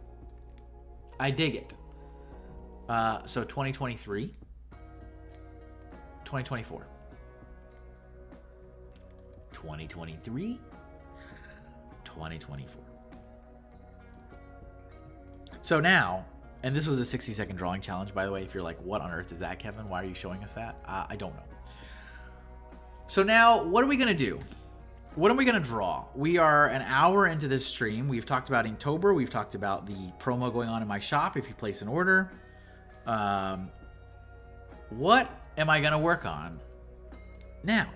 C: I dig it. So 2023, 2024, 2023, 2024. So now, and this was a 60-second drawing challenge, by the way. If you're like, what on earth is that, Kevin? Why are you showing us that? I don't know. So now, what are we going to do? What are we going to draw? We are an hour into this stream. We've talked about Inktober. We've talked about the promo going on in my shop if you place an order. What am I going to work on now?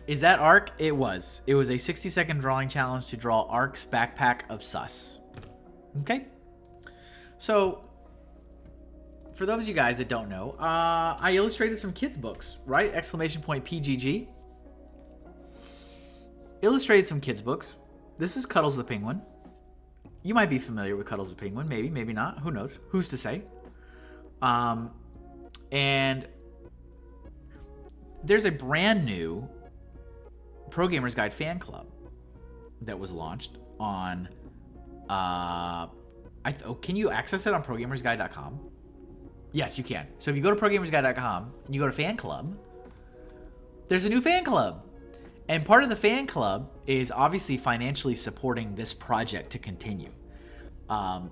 C: Is that Ark? It was. It was a 60-second drawing challenge to draw Ark's Backpack of Sus. Okay? So, for those of you guys that don't know, I illustrated some kids' books, right? Exclamation point PGG. Illustrated some kids' books. This is Cuddles the Penguin. You might be familiar with Cuddles the Penguin. Maybe, maybe not. Who knows? Who's to say? And there's a brand new Pro Gamers Guide fan club that was launched on... can you access it on ProGamersGuide.com? Yes, you can. So if you go to ProGamersGuide.com and you go to fan club, there's a new fan club. And part of the fan club is obviously financially supporting this project to continue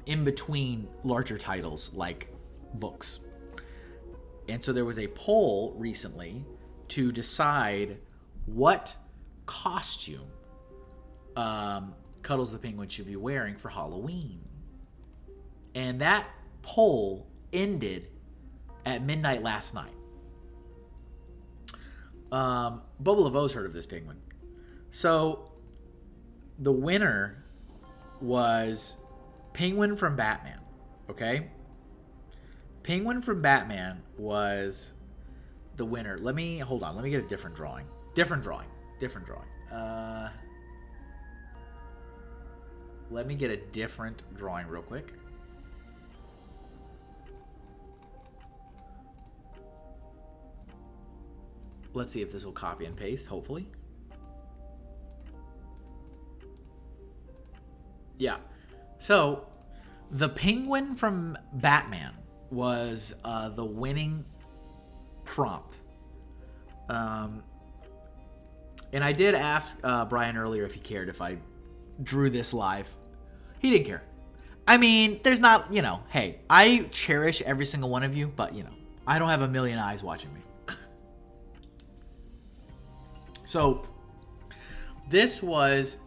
C: in between larger titles like books. And so there was a poll recently to decide what costume Cuddles the Penguin should be wearing for Halloween. And that poll ended at midnight last night. Bubba LeVoe's heard of this penguin. So the winner was Penguin from Batman. Okay? Penguin from Batman was the winner. Hold on. Let me get a different drawing. Different drawing. Let me get a different drawing real quick. Let's see if this will copy and paste, hopefully. Yeah. So, The Penguin from Batman was the winning prompt. And I did ask Brian earlier if he cared if I drew this live. He didn't care. I mean, there's not, you know, hey, I cherish every single one of you, but, you know, I don't have a million eyes watching me. So, this was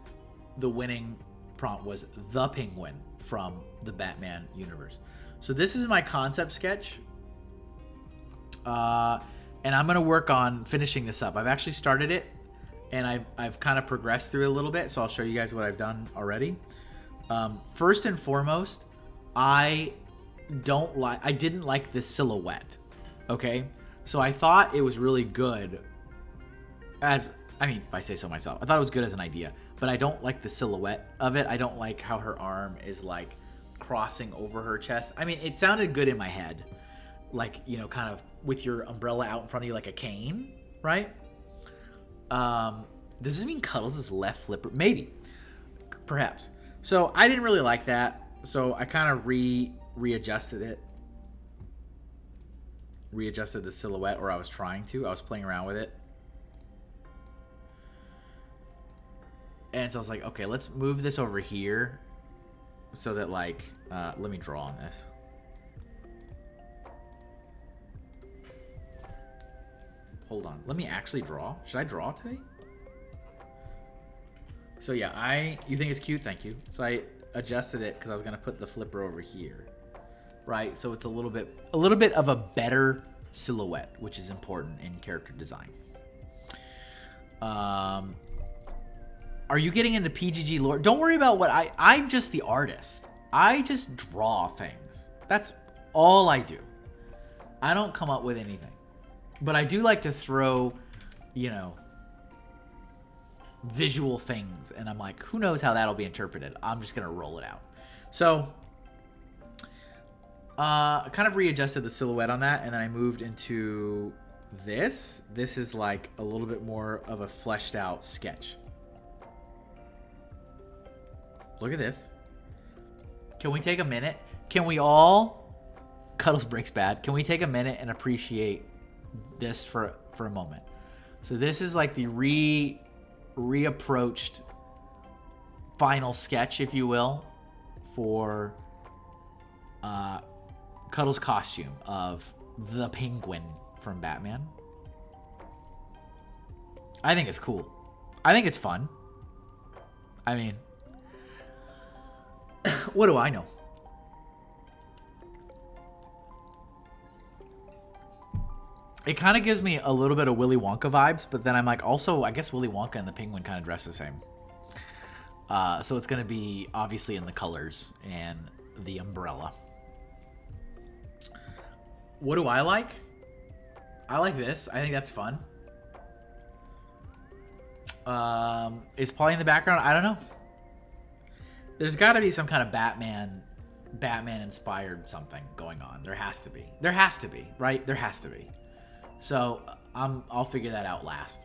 C: the winning prompt, was the Penguin from the Batman universe. So this is my concept sketch. And I'm going to work on finishing this up. I've actually started it, and I've kind of progressed through it a little bit, so I'll show you guys what I've done already. First and foremost, I didn't like this silhouette, okay? So I thought it was really good if I say so myself. I thought it was good as an idea, but I don't like the silhouette of it. I don't like how her arm is like crossing over her chest. I mean, it sounded good in my head, like, you know, kind of with your umbrella out in front of you like a cane, right? Does this mean Cuddles is left flipper? Maybe, perhaps. So I didn't really like that, so I kind of readjusted it. Readjusted the silhouette, or I was trying to. I was playing around with it. And so I was like, okay, let's move this over here so that, like, let me draw on this. Hold on. Let me actually draw. Should I draw today? So yeah, you think it's cute? Thank you. So I adjusted it because I was going to put the flipper over here. Right? So it's a little bit of a better silhouette, which is important in character design. Are you getting into PGG lore? Don't worry about what I'm just the artist. I just draw things. That's all I do. I don't come up with anything. But I do like to throw, you know, visual things. And I'm like, who knows how that'll be interpreted? I'm just going to roll it out. So, I kind of readjusted the silhouette on that. And then I moved into this. This is like a little bit more of a fleshed out sketch. Look at this. Can we take a minute? Can we all... Cuddles breaks bad. Can we take a minute and appreciate this for a moment? So this is like the reapproached final sketch, if you will, for Cuddles' costume of the Penguin from Batman. I think it's cool. I think it's fun. I mean... what do I know? It kind of gives me a little bit of Willy Wonka vibes, but then I'm like, also, I guess Willy Wonka and the Penguin kind of dress the same. So it's going to be obviously in the colors and the umbrella. What do I like? I like this. I think that's fun. Is Polly in the background? I don't know. There's got to be some kind of Batman-inspired something going on. There has to be. There has to be, right? There has to be. So I'll figure that out last.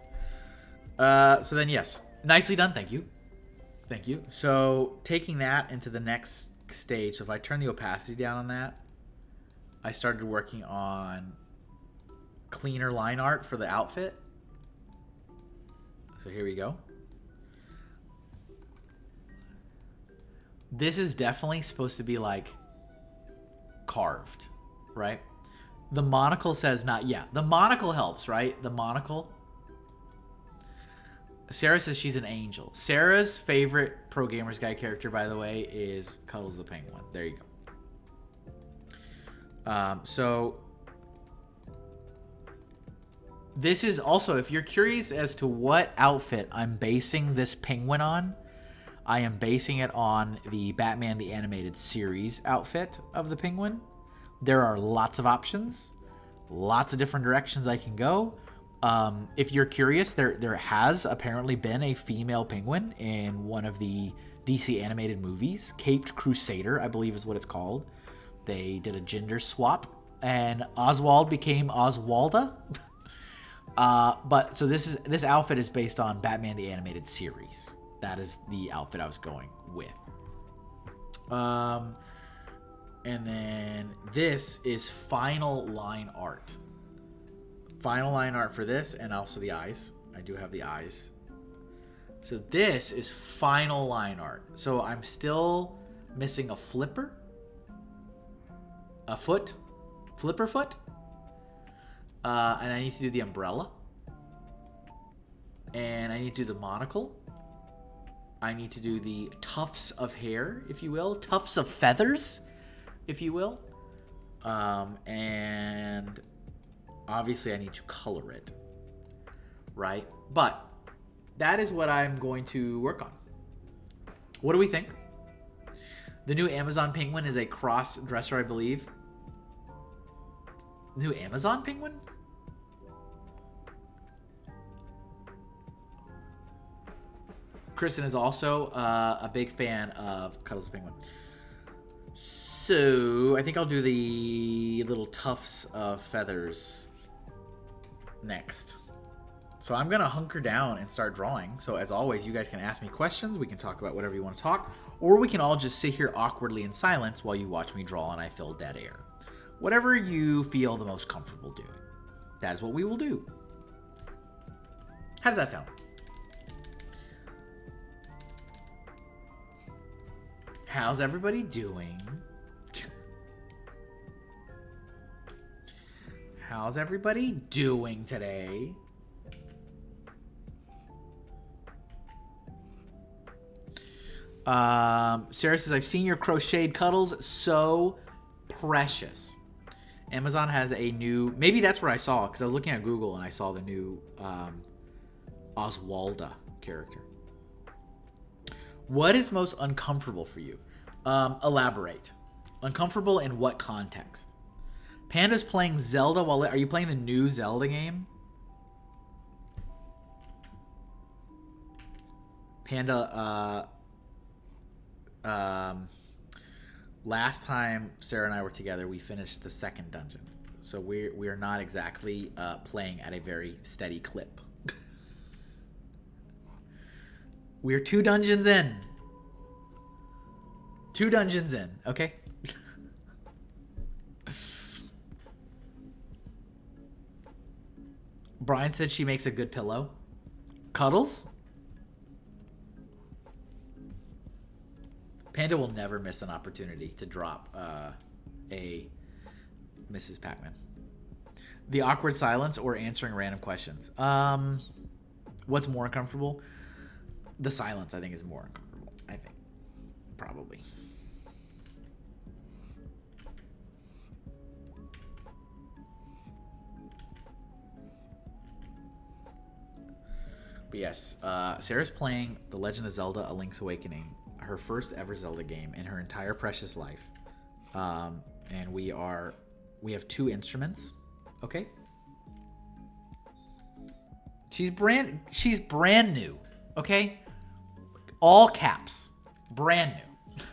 C: So then, yes, nicely done. Thank you. Thank you. So taking that into the next stage. So if I turn the opacity down on that, I started working on cleaner line art for the outfit. So here we go. This is definitely supposed to be like carved, right? The monocle says not. Yeah, the monocle helps, right? The monocle. Sarah says she's an angel. Sarah's favorite Pro Gamers Guide character, by the way, is Cuddles the Penguin. There you go. So this is also, if you're curious as to what outfit I'm basing this penguin on, I am basing it on the Batman the Animated Series outfit of the Penguin. There are lots of options, lots of different directions I can go. If you're curious, there has apparently been a female penguin in one of the DC animated movies. Caped Crusader, I believe is what it's called. They did a gender swap, and Oswald became Oswalda. But so this outfit is based on Batman the Animated Series. That is the outfit I was going with. And then this is final line art. Final line art for this, and also the eyes. I do have the eyes. So this is final line art. So I'm still missing a flipper. A foot. Flipper foot. And I need to do the umbrella. And I need to do the monocle. I need to do the tufts of hair, if you will. Tufts of feathers, if you will. And obviously I need to color it. Right? But that is what I'm going to work on. What do we think? The new Amazon penguin is a cross-dresser, I believe. New Amazon penguin? Kristen is also a big fan of Cuddles the penguin. So I think I'll do the little tufts of feathers next. So I'm going to hunker down and start drawing. So as always, you guys can ask me questions. We can talk about whatever you want to talk. Or we can all just sit here awkwardly in silence while you watch me draw and I fill dead air. Whatever you feel the most comfortable doing. That is what we will do. How does that sound? How's everybody doing? How's everybody doing today? Sarah says, I've seen your crocheted Cuddles. So precious. Amazon has a new... Maybe that's where I saw it, because I was looking at Google and I saw the new Oswalda character. What is most uncomfortable for you? Elaborate. Uncomfortable in what context? Panda's playing Zelda while... Are you playing the new Zelda game? Panda, last time Sarah and I were together, we finished the second dungeon. So we are not exactly playing at a very steady clip. We're 2 dungeons in. 2 dungeons in, okay? Brian said she makes a good pillow. Cuddles? Panda will never miss an opportunity to drop a Mrs. Pac-Man. The awkward silence or answering random questions. What's more uncomfortable? The silence, I think, is more uncomfortable. I think. Probably. But yes, Sarah's playing The Legend of Zelda: A Link's Awakening, her first ever Zelda game in her entire precious life. And we have 2 instruments, okay? She's brand new, okay? All caps, brand new.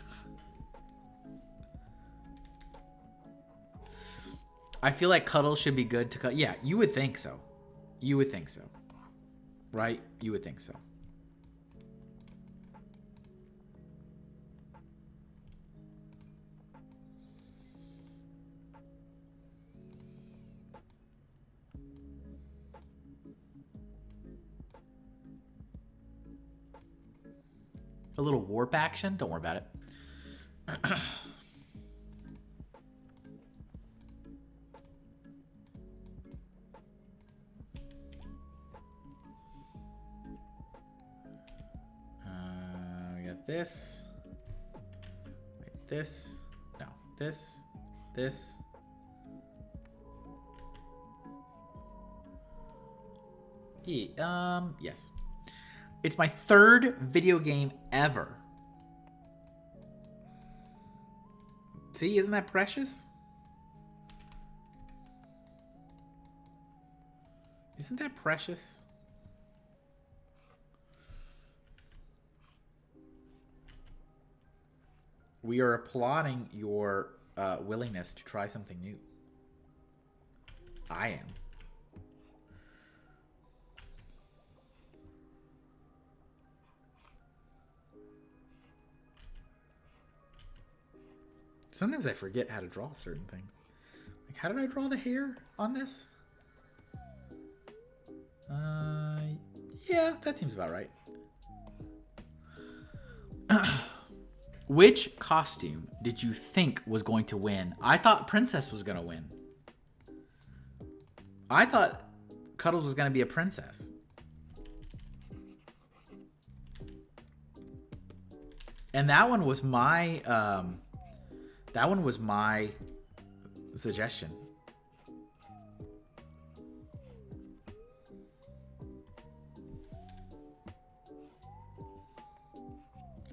C: I feel like Cuddles should be good to cut. Yeah, you would think so. You would think so. Right? You would think so. A little warp action? Don't worry about it. We got this. Wait, this. No, this. This. Yes. It's my 3rd video game ever. See, isn't that precious? Isn't that precious? We are applauding your willingness to try something new. I am. Sometimes I forget how to draw certain things. Like, how did I draw the hair on this? Yeah, that seems about right. Which costume did you think was going to win? I thought Princess was going to win. I thought Cuddles was going to be a princess. And that one was my suggestion.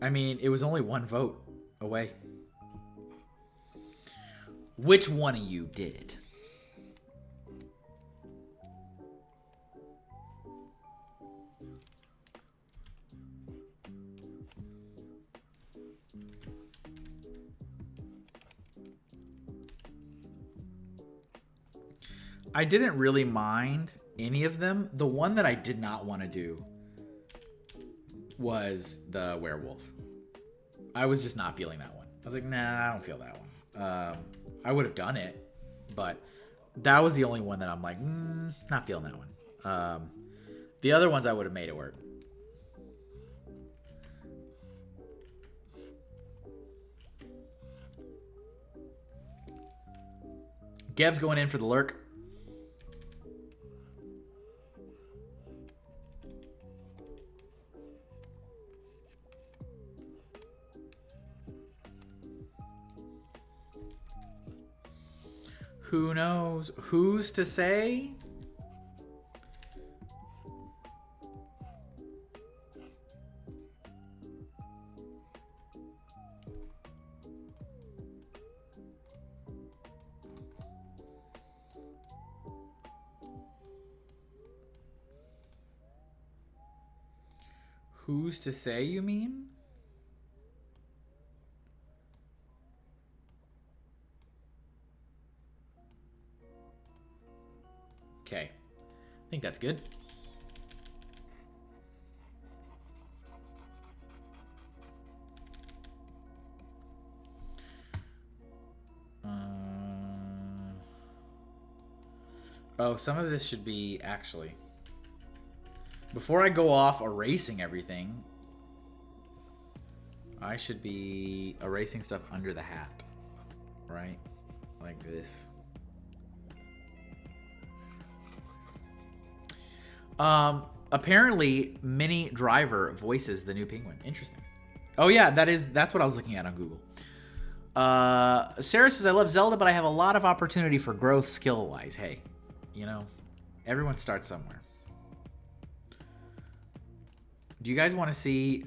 C: I mean, it was only one vote away. Which one of you did it? I didn't really mind any of them. The one that I did not want to do was the werewolf. I was just not feeling that one. I was like, nah, I don't feel that one. I would have done it, but that was the only one that I'm like, not feeling that one. The other ones I would have made it work. Gev's going in for the lurk. Who knows? Who's to say? Who's to say, you mean? Okay. I think that's good. Oh, some of this should be actually. Before I go off erasing everything, I should be erasing stuff under the hat, right? Like this. Apparently Minnie Driver voices the new Penguin. Interesting. Oh yeah, that's what I was looking at on Google. Sarah says, I love Zelda, but I have a lot of opportunity for growth skill-wise. Hey, you know, everyone starts somewhere. Do you guys want to see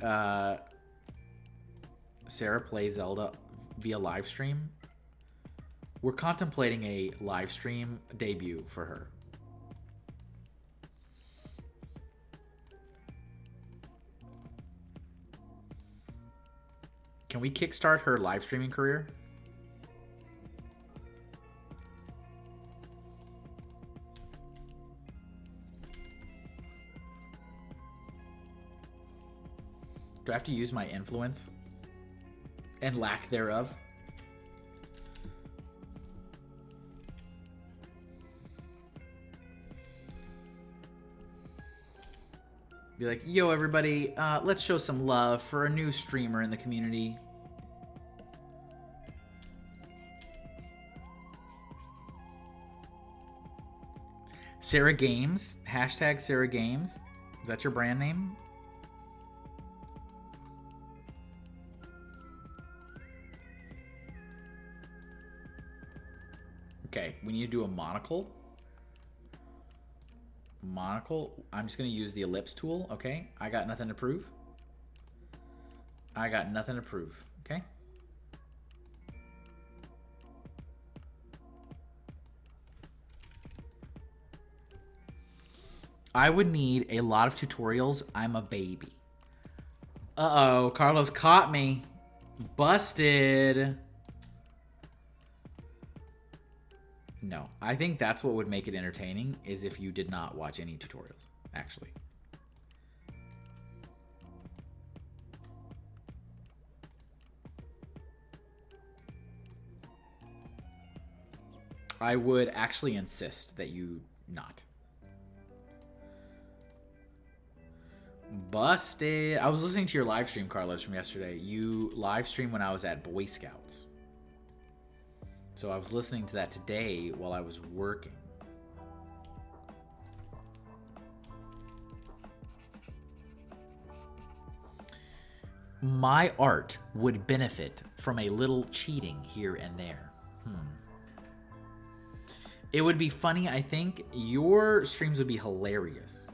C: Sarah play Zelda via live stream? We're contemplating a live stream debut for her. Can we kickstart her live streaming career? Do I have to use my influence and lack thereof? Be like, yo, everybody, let's show some love for a new streamer in the community. Sarah Games. Hashtag Sarah Games. Is that your brand name? Okay, we need to do a monocle. Monocle. I'm just going to use the ellipse tool. Okay, I got nothing to prove. I got nothing to prove. Okay. I would need a lot of tutorials. I'm a baby. Uh-oh, Carlos caught me. Busted. No, I think that's what would make it entertaining, is if you did not watch any tutorials, actually. I would actually insist that you not. Busted. I was listening to your live stream, Carlos, from yesterday. You live streamed when I was at Boy Scouts. So I was listening to that today while I was working. My art would benefit from a little cheating here and there. It would be funny, I think. Your streams would be hilarious.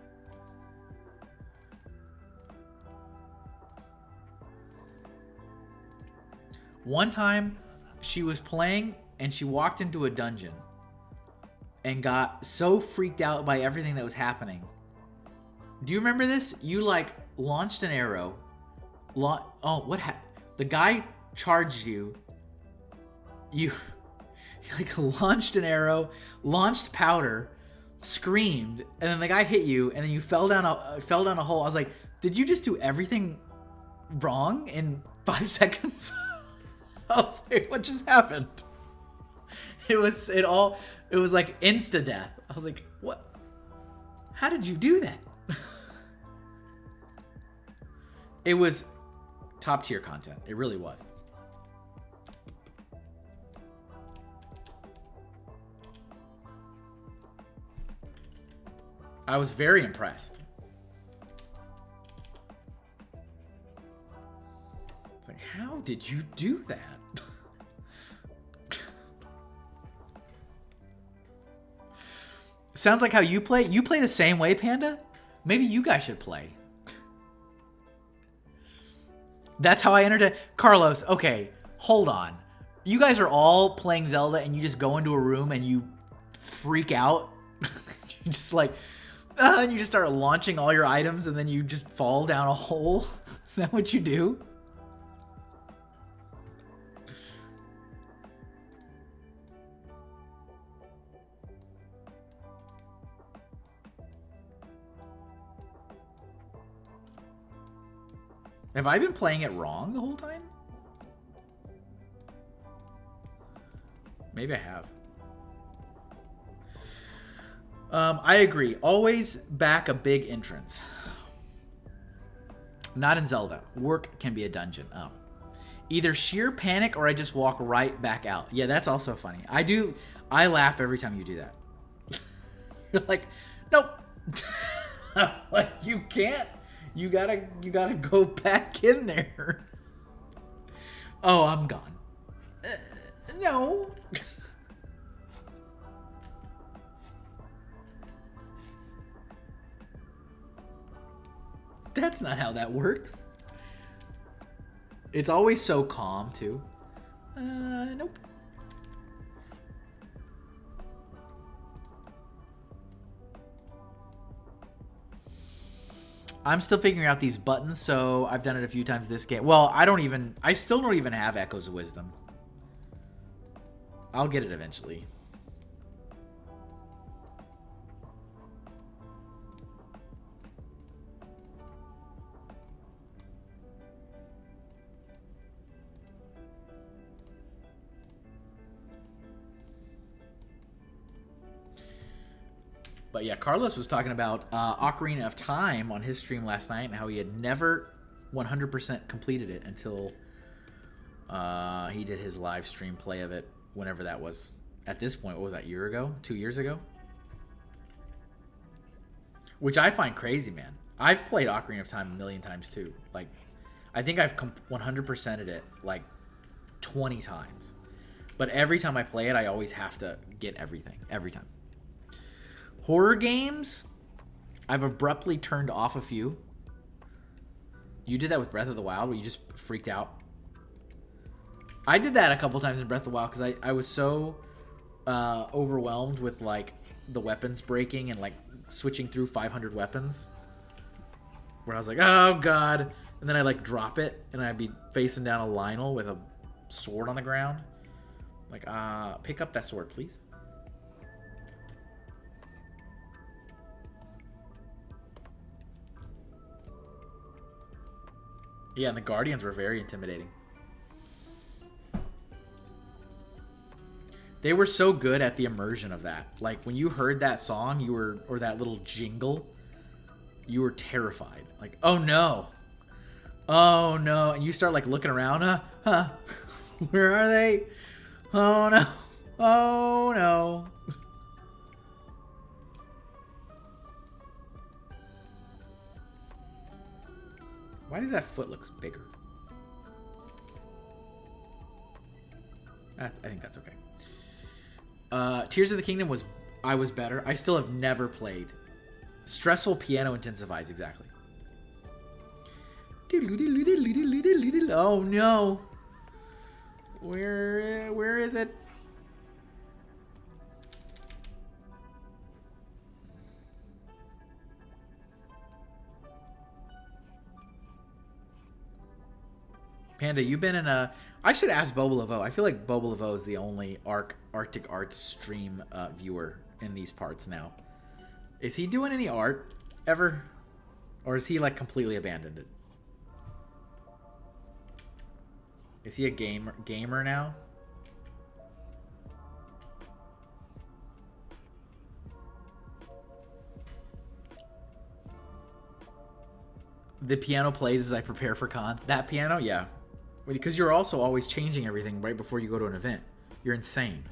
C: One time, she was playing and she walked into a dungeon and got so freaked out by everything that was happening. Do you remember this? You like launched an arrow. The guy charged you. You like launched an arrow, launched powder, screamed, and then the guy hit you, and then you fell down a hole. I was like, did you just do everything wrong in 5 seconds? I was like, what just happened? It was like insta death. I was like, what? How did you do that? It was top tier content. It really was. I was very impressed. It's like, how did you do that? Sounds like how you play. You play the same way, Panda? Maybe you guys should play. That's how I entered it. Carlos, okay, hold on. You guys are all playing Zelda and you just go into a room and you freak out. You just like, and you just start launching all your items and then you just fall down a hole. Is that what you do? Have I been playing it wrong the whole time? Maybe I have. I agree. Always back a big entrance. Not in Zelda. Work can be a dungeon. Oh. Either sheer panic or I just walk right back out. Yeah, that's also funny. I laugh every time you do that. You're like, nope. Like, you can't. You gotta go back in there. Oh, I'm gone. No. That's not how that works. It's always so calm, too. Nope. I'm still figuring out these buttons, so I've done it a few times this game. Well, I still don't even have Echoes of Wisdom. I'll get it eventually. But yeah, Carlos was talking about Ocarina of Time on his stream last night and how he had never 100% completed it until he did his live stream play of it, whenever that was. At this point, what was that, a year ago? 2 years ago? Which I find crazy, man. I've played Ocarina of Time a million times too. Like, I think I've 100%ed it like 20 times. But every time I play it, I always have to get everything. Every time. Horror games, I've abruptly turned off a few. You did that with Breath of the Wild, where you just freaked out. I did that a couple times in Breath of the Wild because I was so overwhelmed with like the weapons breaking and like switching through 500 weapons, where I was like, oh god, and then I like drop it and I'd be facing down a Lionel with a sword on the ground. Like, pick up that sword, please. Yeah, and the Guardians were very intimidating. They were so good at the immersion of that. Like when you heard that song, or that little jingle, you were terrified. Like, oh no. Oh no. And you start like looking around, where are they? Oh no. Oh no. Why does that foot look bigger? I think that's okay. Tears of the Kingdom was better. I still have never played. Stressful piano intensifies, exactly. Oh no. Where is it? Panda, you've been in a... I should ask Boba Laveau. I feel like Boba Laveau is the only Arctic Arts stream viewer in these parts now. Is he doing any art ever? Or is he like completely abandoned it? Is he a gamer now? The piano plays as I prepare for cons. That piano? Yeah. Because you're also always changing everything right before you go to an event. You're insane.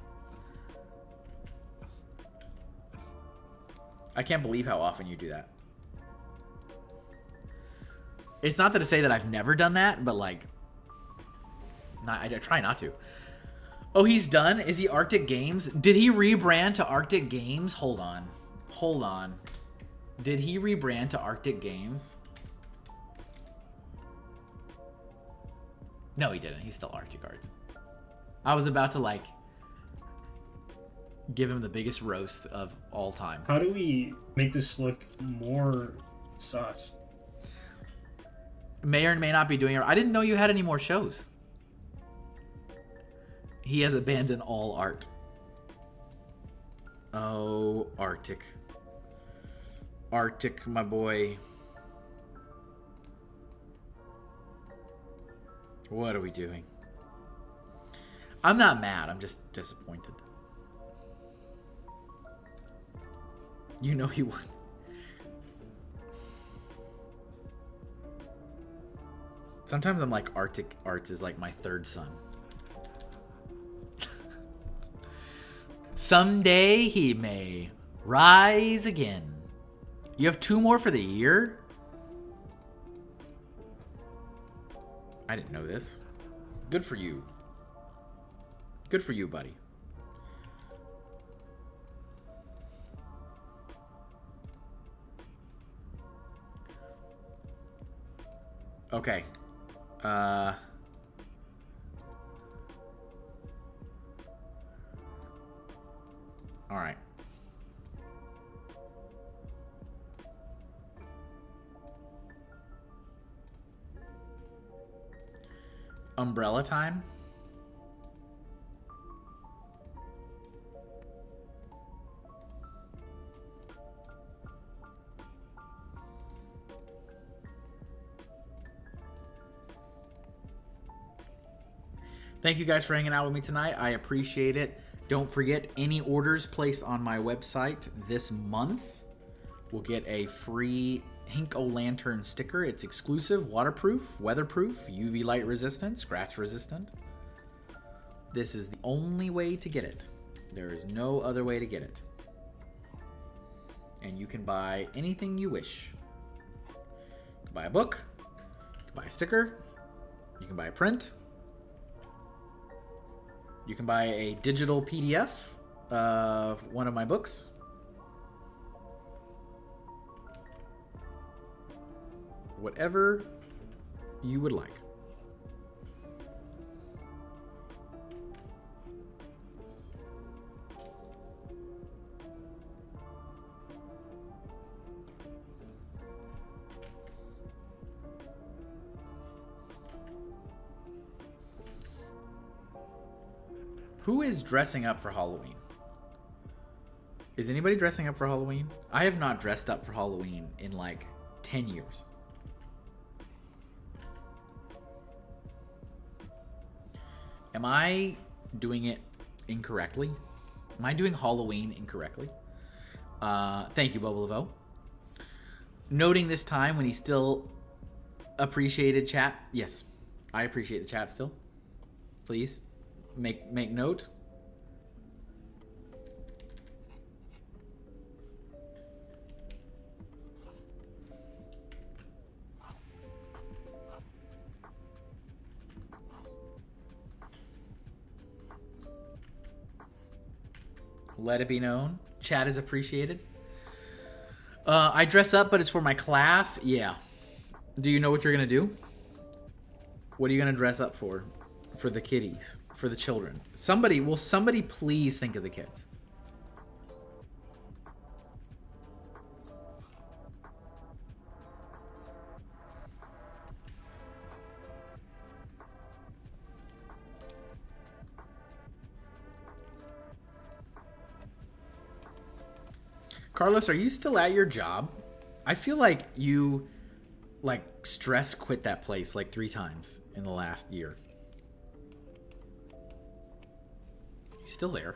C: I can't believe how often you do that. It's not to say that I've never done that, but like... I try not to. Oh, he's done? Is he Arctic Games? Did he rebrand to Arctic Games? Hold on. Hold on. Did he rebrand to Arctic Games? No, he didn't. He's still Arctic Arts. I was about to, like, give him the biggest roast of all time.
B: How do we make this look more sus?
C: May or may not be doing it. I didn't know you had any more shows. He has abandoned all art. Oh, Arctic. Arctic, my boy. What are we doing? I'm not mad. I'm just disappointed. You know he would. Sometimes I'm like Arctic Arts is like my third son. Someday he may rise again. You have 2 more for the year? I didn't know this. Good for you. Good for you, buddy. Okay. All right. Umbrella time. Thank you guys for hanging out with me tonight. I appreciate it. Don't forget, any orders placed on my website this month will get a free Hink-O-Lantern sticker. It's exclusive, waterproof, weatherproof, UV light resistant, scratch resistant. This is the only way to get it. There is no other way to get it. And you can buy anything you wish. You can buy a book, you can buy a sticker, you can buy a print, you can buy a digital PDF of one of my books. Whatever you would like. Who is dressing up for Halloween? Is anybody dressing up for Halloween? I have not dressed up for Halloween in like 10 years. Am I doing it incorrectly? Am I doing Halloween incorrectly? Thank you, Bubble Levo. Noting this time when he still appreciated chat. Yes, I appreciate the chat still. Please make note. Let it be known. Chat is appreciated. I dress up, but it's for my class. Yeah. Do you know what you're going to do? What are you going to dress up for? For the kiddies. For the children. Will somebody please think of the kids? Carlos, are you still at your job? I feel like you, stress quit that place 3 times in the last year. You still there?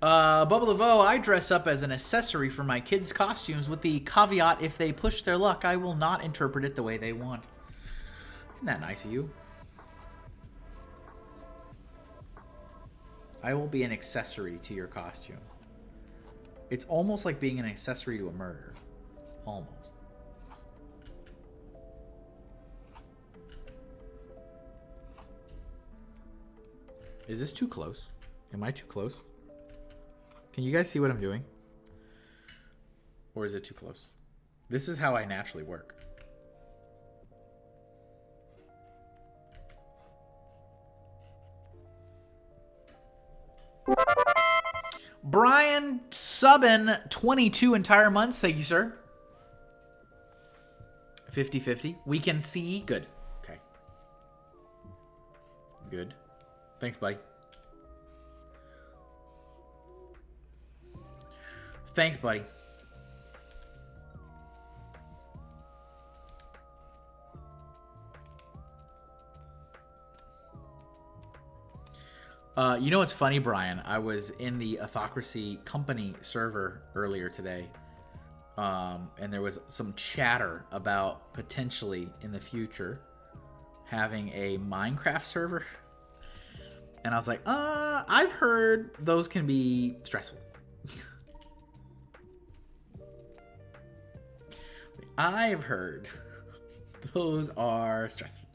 C: Bubble of O, I dress up as an accessory for my kids' costumes with the caveat, if they push their luck, I will not interpret it the way they want. Isn't that nice of you? I will be an accessory to your costume. It's almost like being an accessory to a murder. Almost. Is this too close? Am I too close? Can you guys see what I'm doing? Or is it too close? This is how I naturally work. Brian subbing 22 entire months. Thank you, sir. 50-50. We can see. Good. Okay. Good. Thanks, buddy. Thanks, buddy. You know what's funny, Brian? I was in the Authocracy company server earlier today, and there was some chatter about potentially in the future having a Minecraft server. And I was like, I've heard those can be stressful. I've heard those are stressful.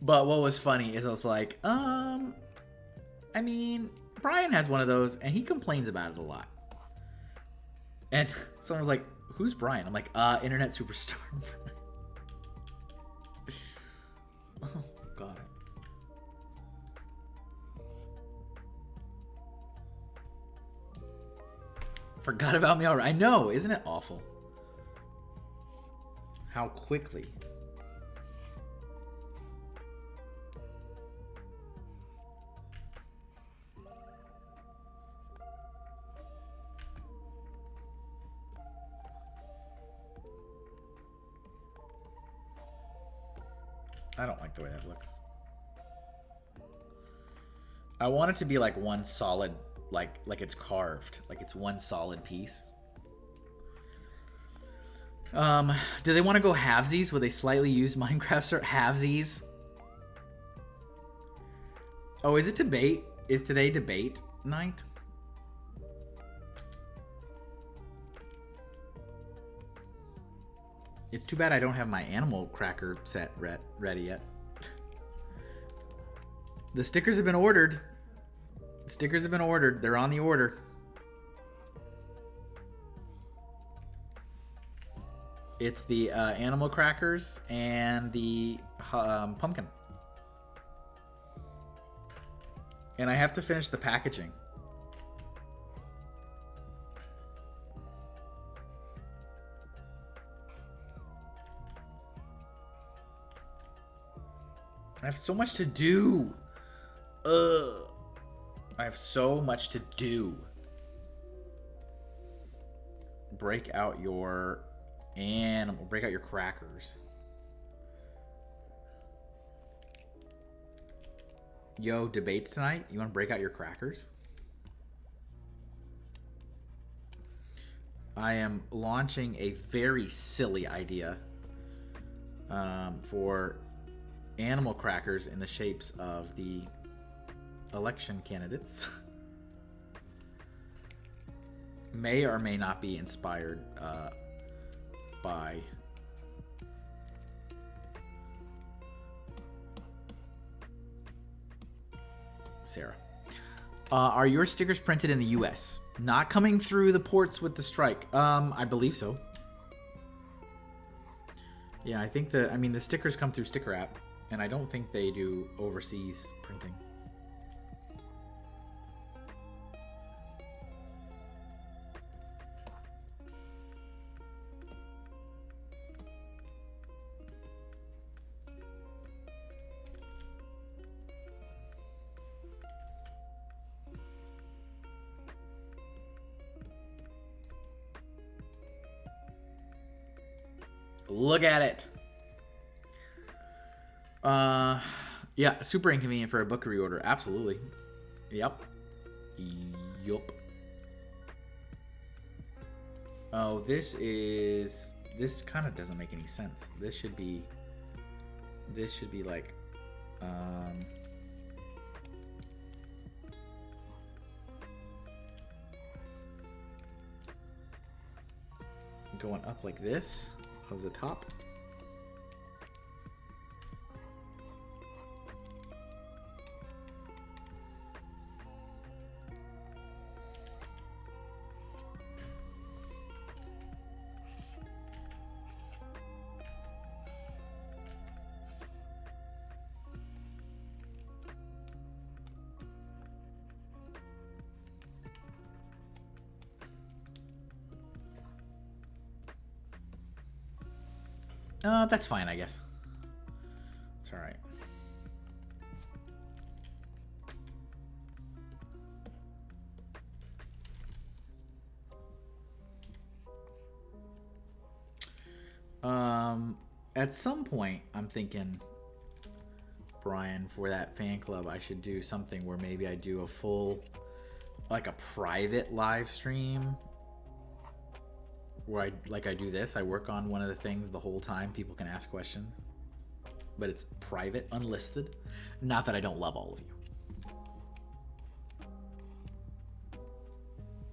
C: But what was funny is I was like, I mean, Brian has one of those and he complains about it a lot. And someone was like, who's Brian? I'm like, internet superstar. Oh, God. Forgot about me already. I know, isn't it awful? How quickly. I don't like the way that looks. I want it to be like one solid, like it's carved, like it's one solid piece. Do they want to go halvesies with a slightly used Minecraft server? Halvesies? Oh, is it debate? Is today debate night? It's too bad I don't have my animal cracker set ready yet. The stickers have been ordered. Stickers have been ordered. They're on the order. It's the animal crackers and the pumpkin. And I have to finish the packaging. have so much to do. Ugh. I have so much to do. Break out your animal. Break out your crackers. Yo, debates tonight? You want to break out your crackers? I am launching a very silly idea for animal crackers in the shapes of the election candidates. May or may not be inspired by Sarah. Are your stickers printed in the US? Not coming through the ports with the strike. I believe so. Yeah, I think the stickers come through Sticker App, and I don't think they do overseas printing. Look at it. Yeah, super inconvenient for a book reorder. Absolutely. Yep. Yup. Oh, this kind of doesn't make any sense. This should be like, going up like this of the top. That's fine, I guess. It's all right. At some point, I'm thinking, Brian, for that fan club, I should do something where maybe I do a full, like a private live stream where I do this. I work on one of the things the whole time. People can ask questions, but it's private, unlisted. Not that I don't love all of you.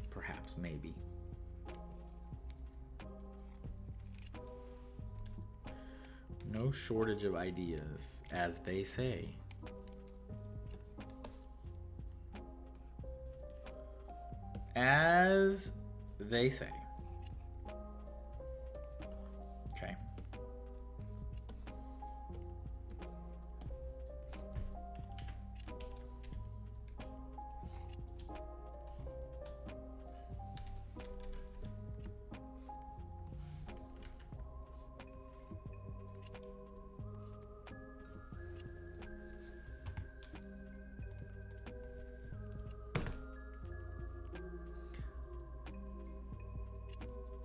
C: Perhaps, maybe. No shortage of ideas, as they say. As they say. Okay.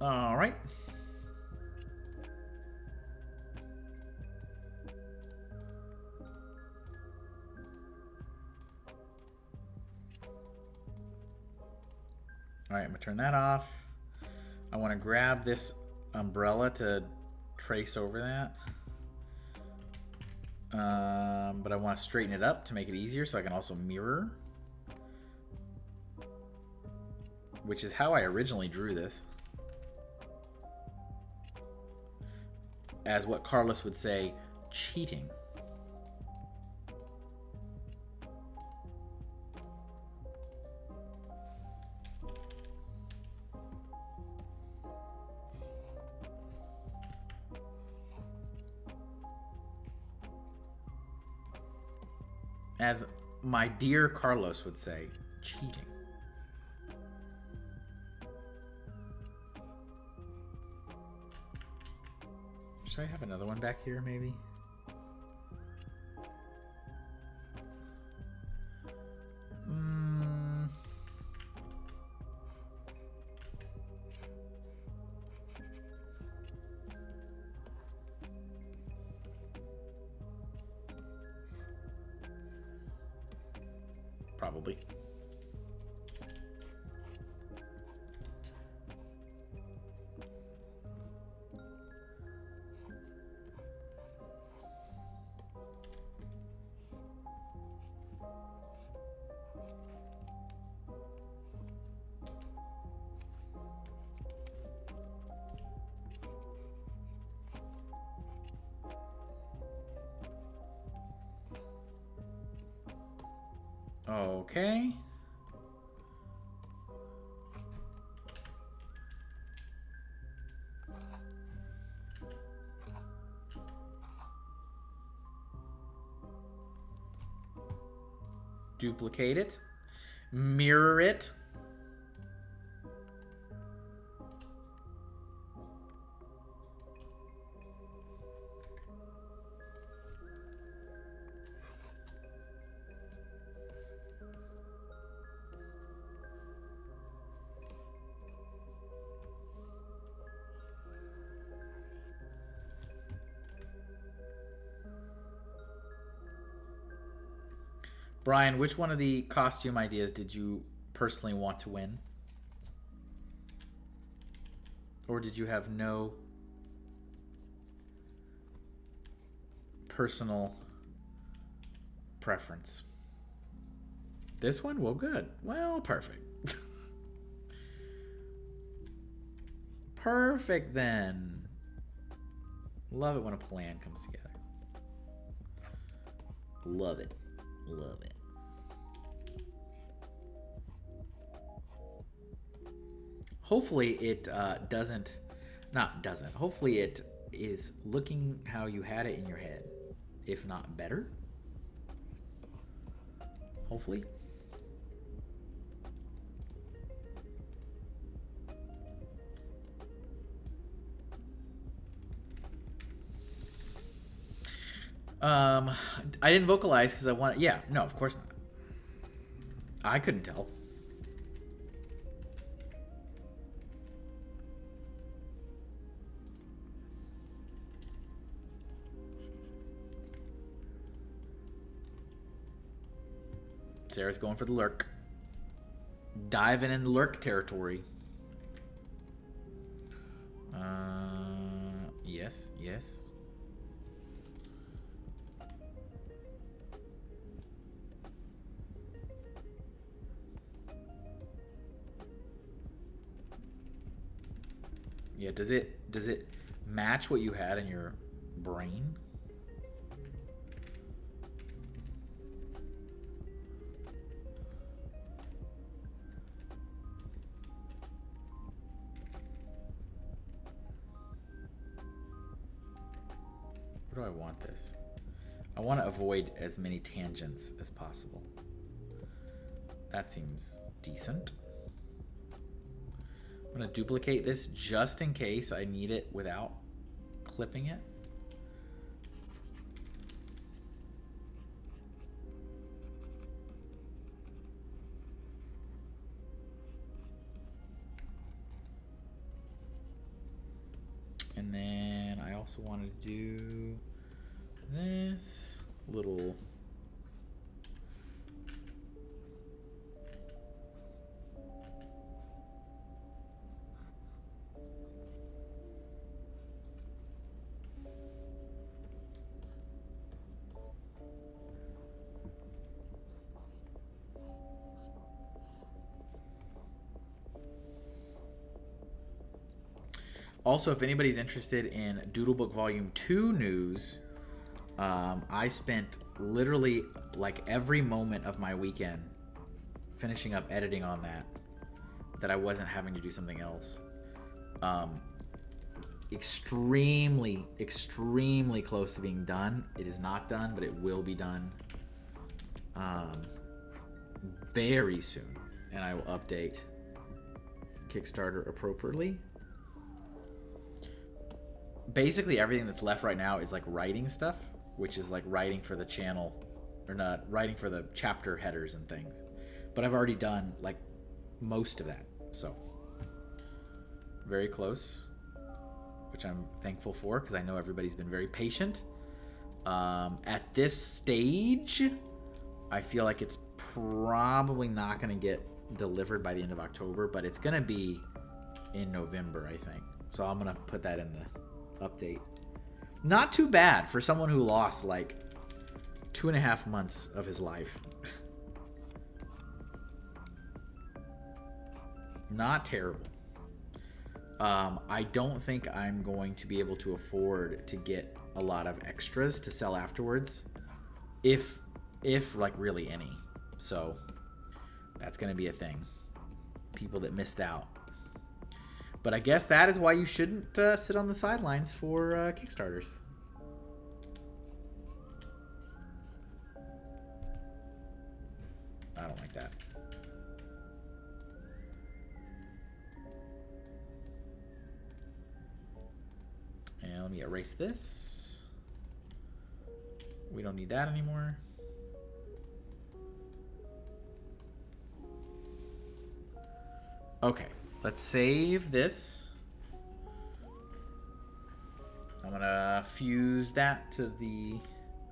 C: All right. All right, I'm gonna turn that off. I want to grab this umbrella to trace over that. But I want to straighten it up to make it easier so I can also mirror. Which is how I originally drew this. As what Carlos would say, cheating. As my dear Carlos would say, cheating. Should I have another one back here, maybe? probably. Okay. Duplicate it. Mirror it. Brian, which one of the costume ideas did you personally want to win? Or did you have no personal preference? This one? Well, good. Well, perfect. Perfect then. Love it when a plan comes together. Love it. Love it. Hopefully it hopefully it is looking how you had it in your head, if not better. Hopefully. I didn't vocalize because I want. Yeah, no, of course not. I couldn't tell. Sarah's going for the lurk. Diving in lurk territory. Yes, yes. Yeah, does it match what you had in your brain? Where do I want this? I want to avoid as many tangents as possible. That seems decent. I'm going to duplicate this just in case I need it without clipping it. And then I also want to do this little Also, if anybody's interested in Doodlebook Volume 2 news, I spent literally like every moment of my weekend finishing up editing on that I wasn't having to do something else. Extremely, extremely close to being done. It is not done, but it will be done very soon, and I will update Kickstarter appropriately. Basically everything that's left right now is like writing stuff, which is like writing for the channel, or not writing for the chapter headers and things, but I've already done like most of that, so very close, which I'm thankful for because I know everybody's been very patient. At this stage I feel like it's probably not going to get delivered by the end of October, but it's going to be in November, I think. So I'm going to put that in the update. Not too bad for someone who lost like 2.5 months of his life. Not terrible. I don't think I'm going to be able to afford to get a lot of extras to sell afterwards. If like really any. So that's going to be a thing. People that missed out. But I guess that is why you shouldn't sit on the sidelines for Kickstarters. I don't like that. And let me erase this. We don't need that anymore. Okay, let's save this. I'm gonna fuse that to the,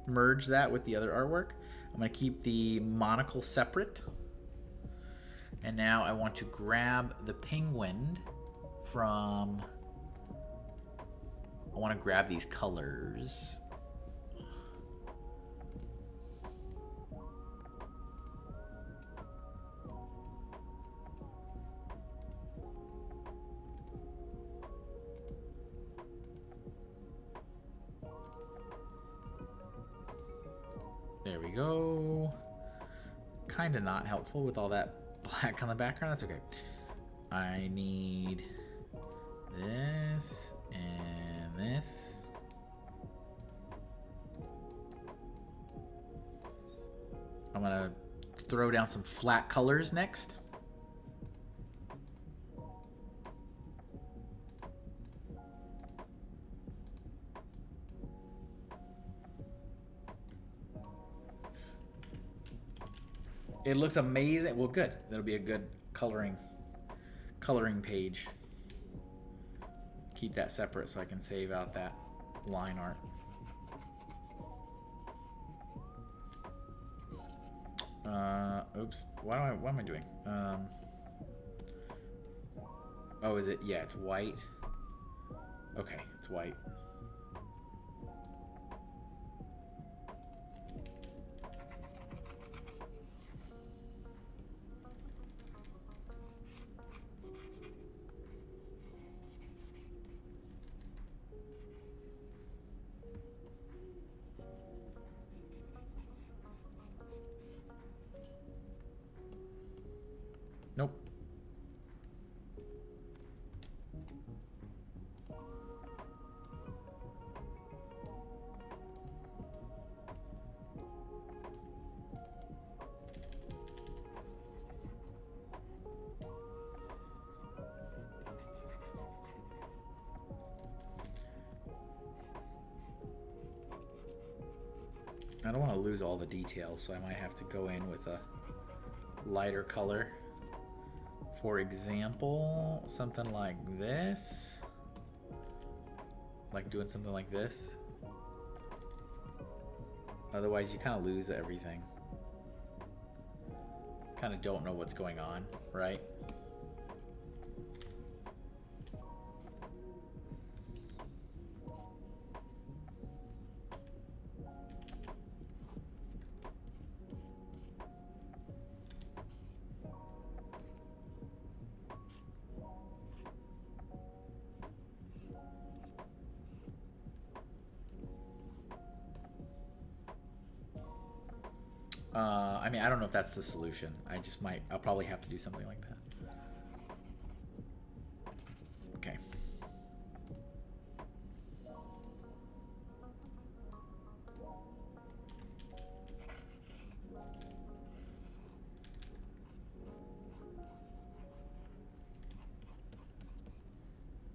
C: merge that with the other artwork. I'm gonna keep the monocle separate. And now I want to grab the penguin from, I want to grab these colors. There we go. Kind of not helpful with all that black on the background. That's okay. I need this and this. I'm gonna throw down some flat colors next. It looks amazing. Well, good. That'll be a good coloring page. Keep that separate so I can save out that line art. Oops. What am I doing? Oh, is it? Yeah, it's white. Okay, it's white. Nope. I don't want to lose all the details, so I might have to go in with a lighter color. For example, something like this. Like doing something like this. Otherwise, you kind of lose everything. Kind of don't know what's going on, right? I mean, I don't know if that's the solution. I'll probably have to do something like that. Okay.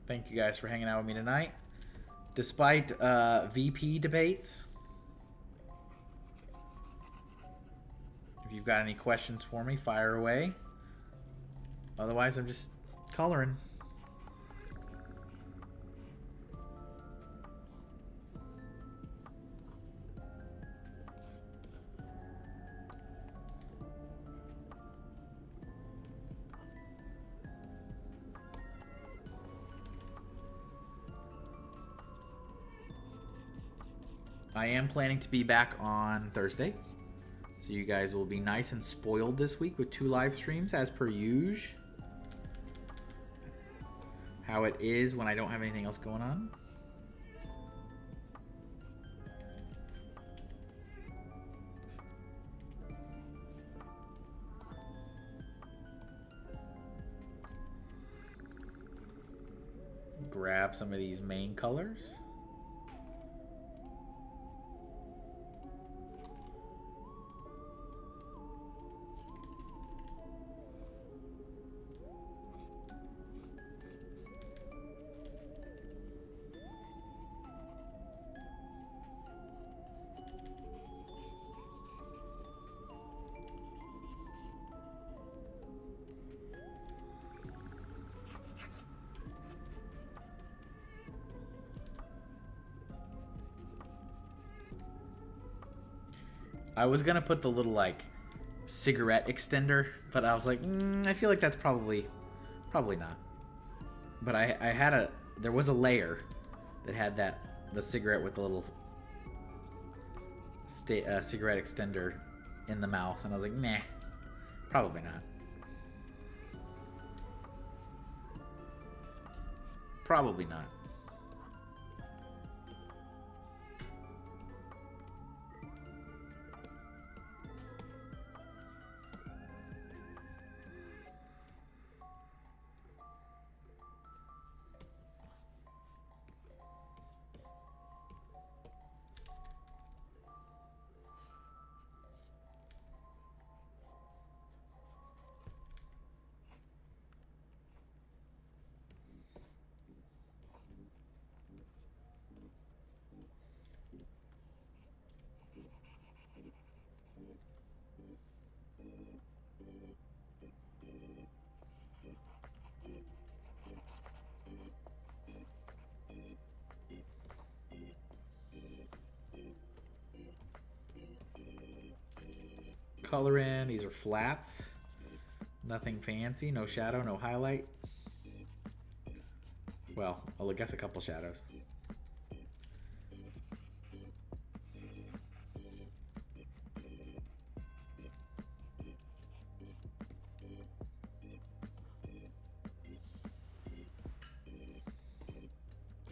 C: Thank you guys for hanging out with me tonight. Despite VP debates, if you've got any questions for me, fire away. Otherwise, I'm just coloring. I am planning to be back on Thursday. So you guys will be nice and spoiled this week with 2 live streams as per usual. How it is when I don't have anything else going on. Grab some of these main colors. I was gonna put the little like cigarette extender, but I was like, I feel like that's probably not. But I had there was a layer that had the cigarette with the little cigarette extender in the mouth, and I was like, nah, probably not. Probably not. Color in. These are flats. Nothing fancy. No shadow, no highlight. Well, I guess a couple shadows.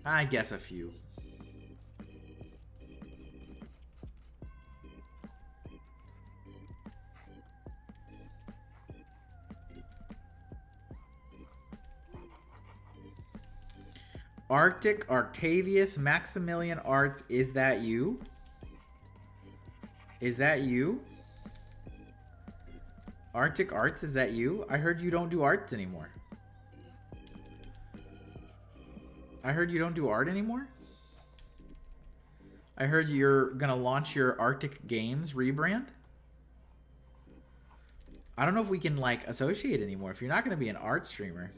C: I guess a few. Arctic Octavius Maximilian Arts, is that you? Is that you? Arctic Arts, is that you? I heard you don't do art anymore. I heard you don't do art anymore? I heard you're gonna launch your Arctic Games rebrand? I don't know if we can like associate anymore if you're not gonna be an art streamer.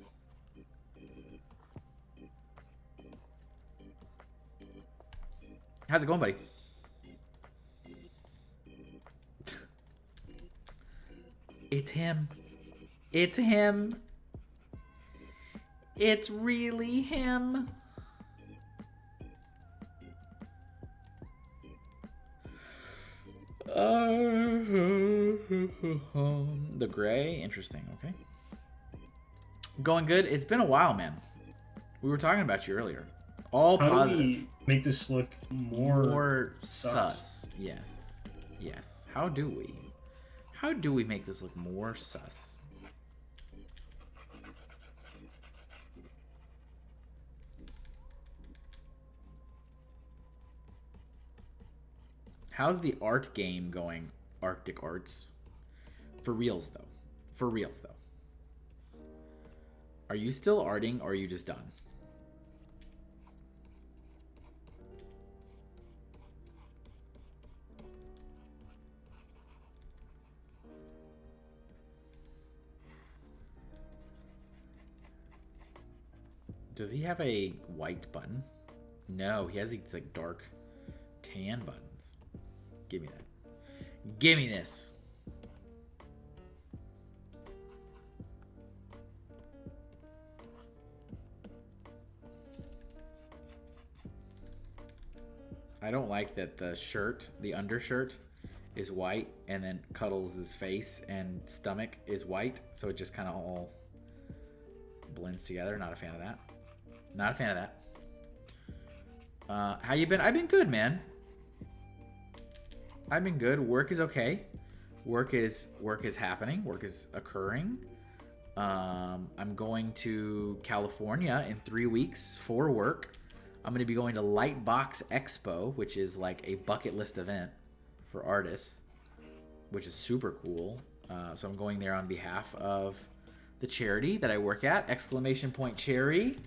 C: How's it going, buddy? It's him. It's him. It's really him. The gray, interesting. Okay. Going good. It's been a while, man. We were talking about you earlier. All
B: How
C: positive.
B: do we make this look more
C: sus? Yes. Yes. How do we? How do we make this look more sus? How's the art game going, Arctic Arts? For reals, though. For reals, though. Are you still arting, or are you just done? Does he have a white button? No, he has these like dark tan buttons. Give me that. Give me this. I don't like that the shirt, the undershirt, is white, and then Cuddles' face and stomach is white, so it just kind of all blends together. Not a fan of that. Not a fan of that. How you been? I've been good, man. I've been good. Work is okay. Work is happening. Work is occurring. I'm going to California in 3 weeks for work. I'm going to be going to Lightbox Expo, which is like a bucket list event for artists, which is super cool. So I'm going there on behalf of the charity that I work at, !Cherry.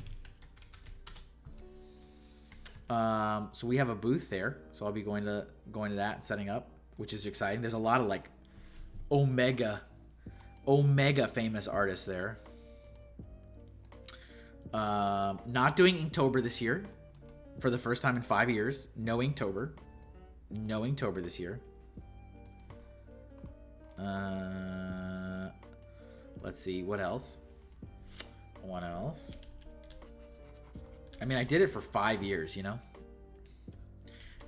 C: So we have a booth there, so I'll be going to that and setting up, which is exciting. There's a lot of like omega famous artists there. Not doing Inktober this year for the first time in 5 years. No Inktober this year. Let's see what else. What else? I mean, I did it for 5 years, you know?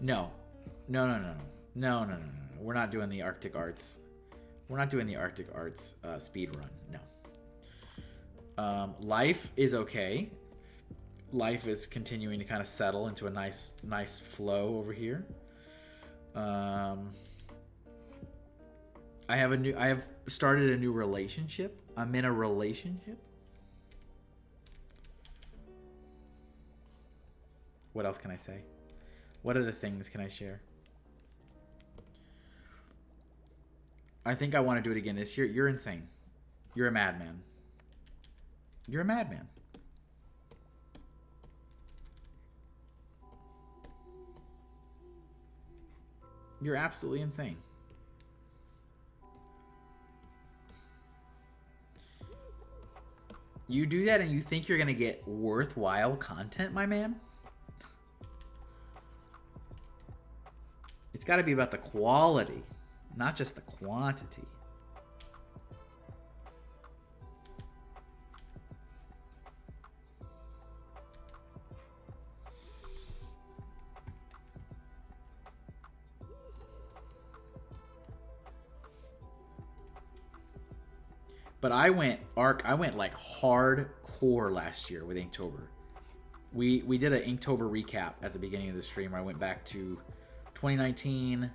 C: No. We're not doing the Arctic Arts. We're not doing the Arctic Arts speed run. No. Life is okay. Life is continuing to kind of settle into a nice flow over here. I have started a new relationship. I'm in a relationship. What else can I say? What other things can I share? I think I want to do it again this year. You're insane. You're a madman. You're a madman. You're absolutely insane. You do that and you think you're going to get worthwhile content, my man? It's got to be about the quality, not just the quantity. But I went like hardcore last year with Inktober. We did an Inktober recap at the beginning of the stream where I went back to 2019,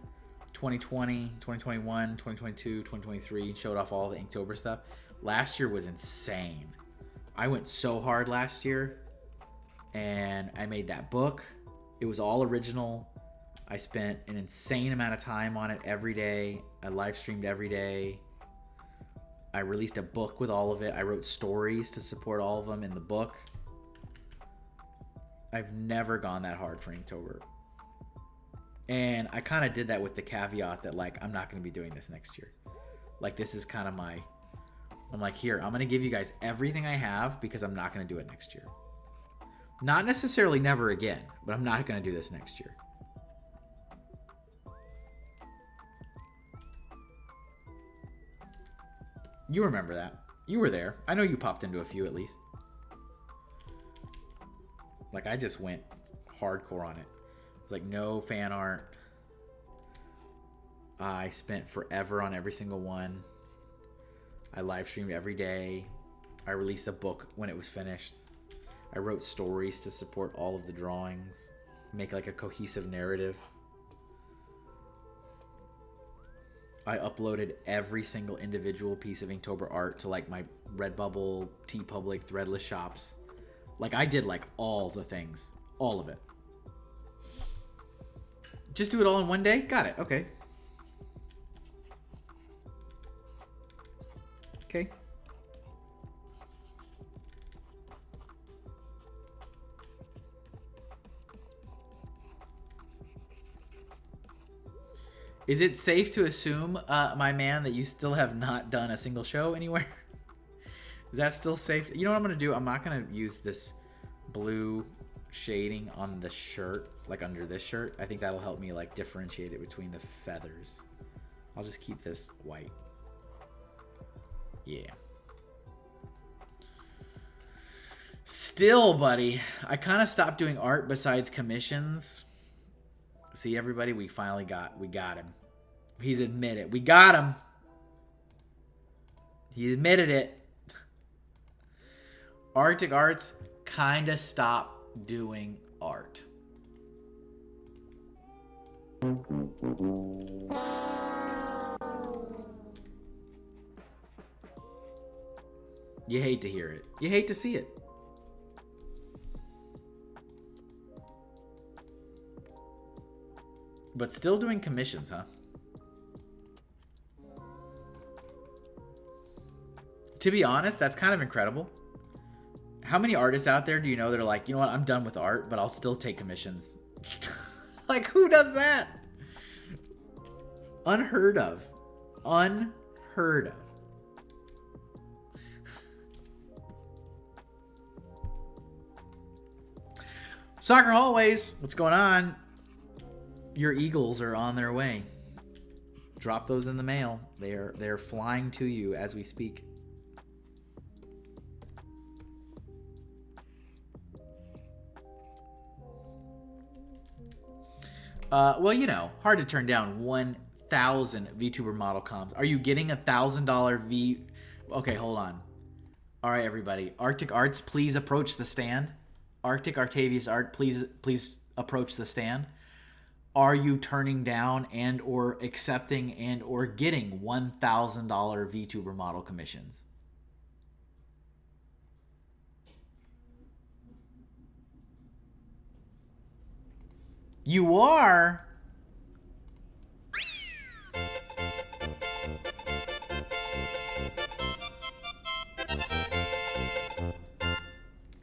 C: 2020, 2021, 2022, 2023, and showed off all the Inktober stuff. Last year was insane. I went so hard last year, and I made that book. It was all original. I spent an insane amount of time on it every day. I live streamed every day. I released a book with all of it. I wrote stories to support all of them in the book. I've never gone that hard for Inktober. And I kind of did that with the caveat that, like, I'm not going to be doing this next year. Like, this is kind of my... I'm like, here, I'm going to give you guys everything I have because I'm not going to do it next year. Not necessarily never again, but I'm not going to do this next year. You remember that. You were there. I know you popped into a few at least. Like, I just went hardcore on it. It's like no fan art. I spent forever on every single one. I live streamed every day. I released a book when it was finished. I wrote stories to support all of the drawings. Make like a cohesive narrative. I uploaded every single individual piece of Inktober art to like my Redbubble, TeePublic, Threadless shops. Like I did like all the things. All of it. Just do it all in one day? Got it. Okay. Okay. Is it safe to assume, my man, that you still have not done a single show anywhere? Is that still safe? You know what I'm going to do? I'm not going to use this blue shading on the shirt, like under this shirt. I think that'll help me like differentiate it between the feathers. I'll just keep this white. Yeah. Still, buddy, I kind of stopped doing art besides commissions See, everybody, we got him. He's admitted. We got him. He admitted it. Arctic Arts kind of stopped doing art. You hate to hear it. You hate to see it. But still doing commissions, huh? To be honest, that's kind of incredible. How many artists out there do you know that are like, you know what, I'm done with art, but I'll still take commissions? Like, who does that? Unheard of. Unheard of. Soccer Hallways, what's going on? Your Eagles are on their way. Drop those in the mail. They're flying to you as we speak. Well, you know, hard to turn down 1,000 VTuber model comms. Are you getting $1,000 V? Okay, hold on. All right, everybody. Arctic Arts, please approach the stand. Arctic Artavius Art, please approach the stand. Are you turning down and or accepting and or getting $1,000 VTuber model commissions? You are?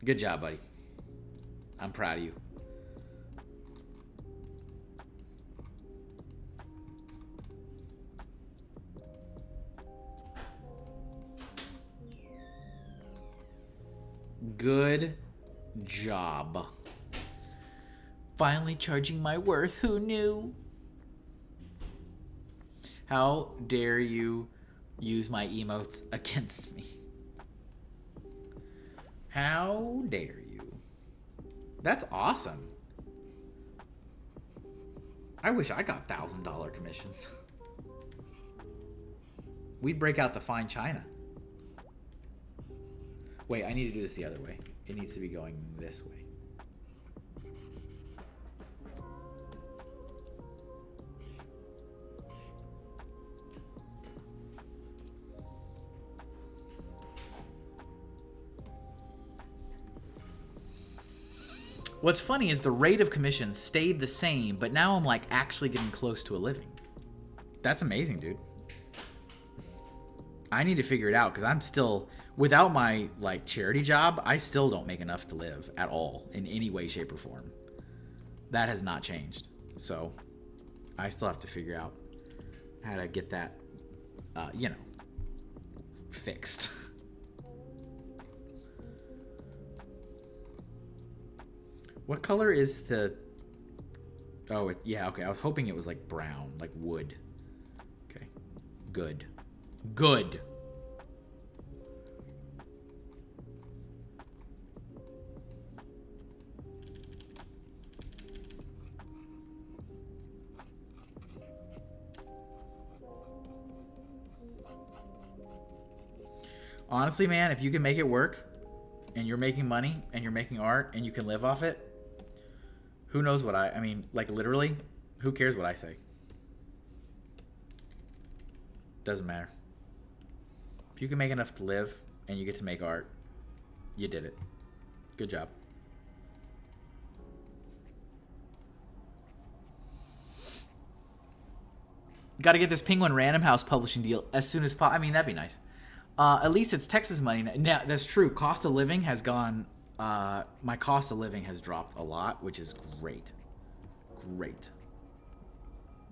C: Good job, buddy. I'm proud of you. Good job. Finally charging my worth. Who knew? How dare you use my emotes against me? How dare you? That's awesome. I wish I got $1,000 commissions. We'd break out the fine china. Wait, I need to do this the other way. It needs to be going this way. What's funny is the rate of commissions stayed the same, but now I'm like actually getting close to a living. That's amazing, dude. I need to figure it out because I'm still, without my like charity job, I still don't make enough to live at all in any way, shape, or form. That has not changed. So I still have to figure out how to get that, you know, fixed. What color is the... Oh, yeah, okay. I was hoping it was like brown, like wood. Okay. Good. Good. Honestly, man, if you can make it work and you're making money and you're making art and you can live off it, who knows what I mean, like literally, who cares what I say? Doesn't matter. If you can make enough to live and you get to make art, you did it. Good job. Got to get this Penguin Random House publishing deal as soon as possible. I mean, that'd be nice. At least it's Texas money. Now, that's true. Cost of living has gone... my cost of living has dropped a lot, which is great. Great.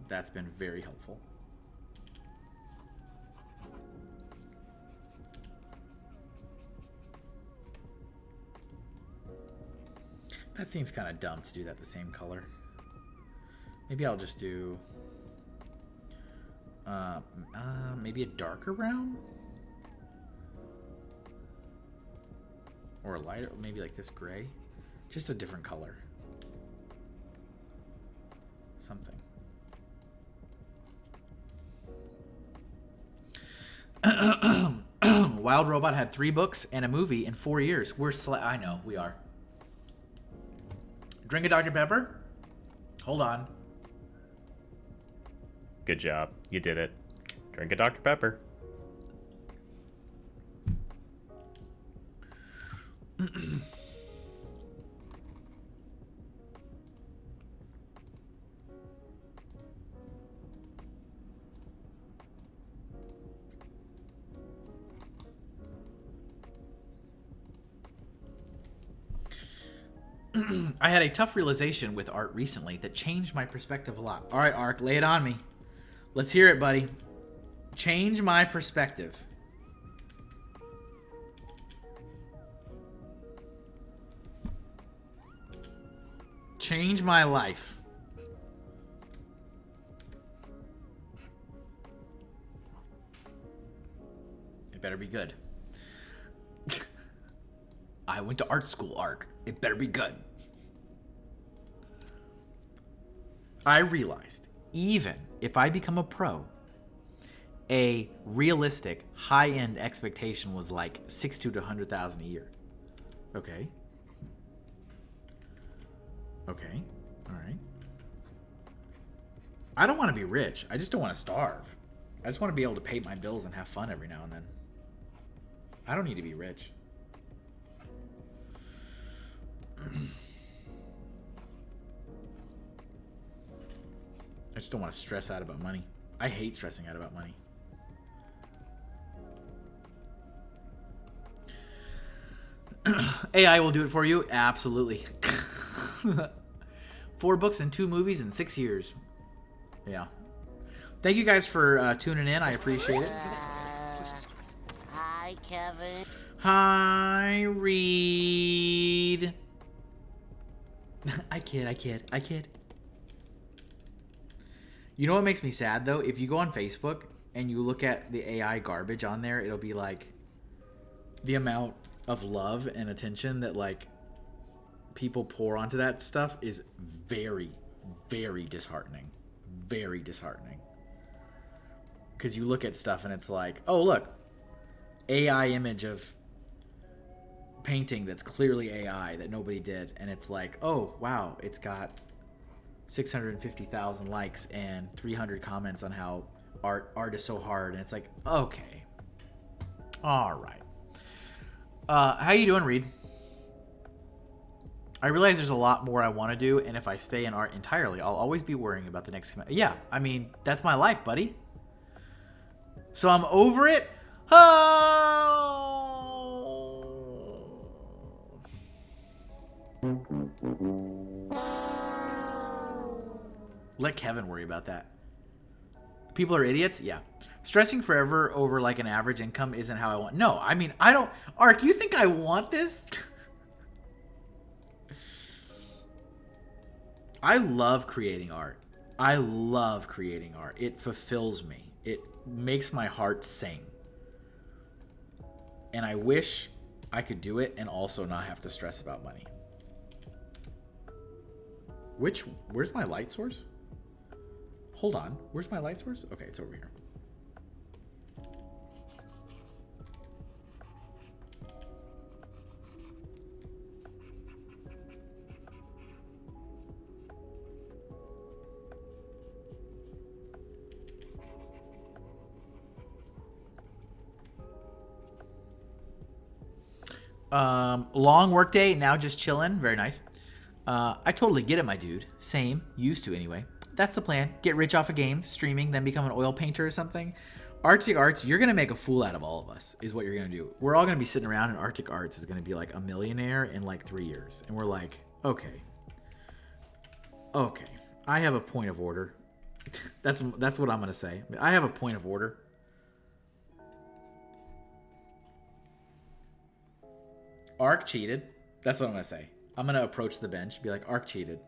C: That's been very helpful. That seems kind of dumb to do that the same color. Maybe I'll just do... maybe a darker brown? Or a lighter, maybe like this gray. Just a different color. something. Wild Robot had 3 books and a movie in 4 years. I know, we are. Drink a Dr. Pepper? Hold on.
H: Good job. You did it. Drink a Dr. Pepper.
C: I had a tough realization with art recently that changed my perspective a lot. All right, Ark, lay it on me. Let's hear it, buddy. Change my perspective. Change my life. It better be good. I went to art school, Ark. It better be good. I realized, even if I become a pro, a realistic high-end expectation was like $60,000 to $100,000 a year. Okay. Okay. All right. I don't want to be rich. I just don't want to starve. I just want to be able to pay my bills and have fun every now and then. I don't need to be rich. I just don't want to stress out about money. I hate stressing out about money. AI will do it for you? Absolutely. 4 books and 2 movies in 6 years. Yeah. Thank you guys for tuning in. I appreciate it.
D: Hi, Kevin.
C: Hi, Reed. I kid. You know what makes me sad, though? If you go on Facebook and you look at the AI garbage on there, it'll be like the amount of love and attention that like people pour onto that stuff is very, very disheartening. Very disheartening. Because you look at stuff and it's like, oh, look, AI image of painting that's clearly AI that nobody did. And it's like, oh, wow, it's got 650,000 likes and 300 comments on how art is so hard. And it's like, okay. All right. How you doing, Reed? I realize there's a lot more I want to do, and if I stay in art entirely, I'll always be worrying about the next... Yeah, I mean, that's my life, buddy. So I'm over it. Oh! Let Kevin worry about that. People are idiots? Yeah. Stressing forever over like an average income isn't how I want. No, I mean, I don't... Ark, you think I want this? I love creating art. I love creating art. It fulfills me. It makes my heart sing. And I wish I could do it and also not have to stress about money. Where's my light source? Hold on. Where's my light source? Okay, it's over here. Long workday, now just chilling. Very nice. I totally get it, my dude. Same. Used to, anyway. That's the plan. Get rich off of games, streaming, then become an oil painter or something. Arctic Arts, you're going to make a fool out of all of us, is what you're going to do. We're all going to be sitting around, and Arctic Arts is going to be like a millionaire in like 3 years. And we're like, okay. Okay. I have a point of order. That's what I'm going to say. I have a point of order. Ark cheated. That's what I'm going to say. I'm going to approach the bench, be like, Ark cheated.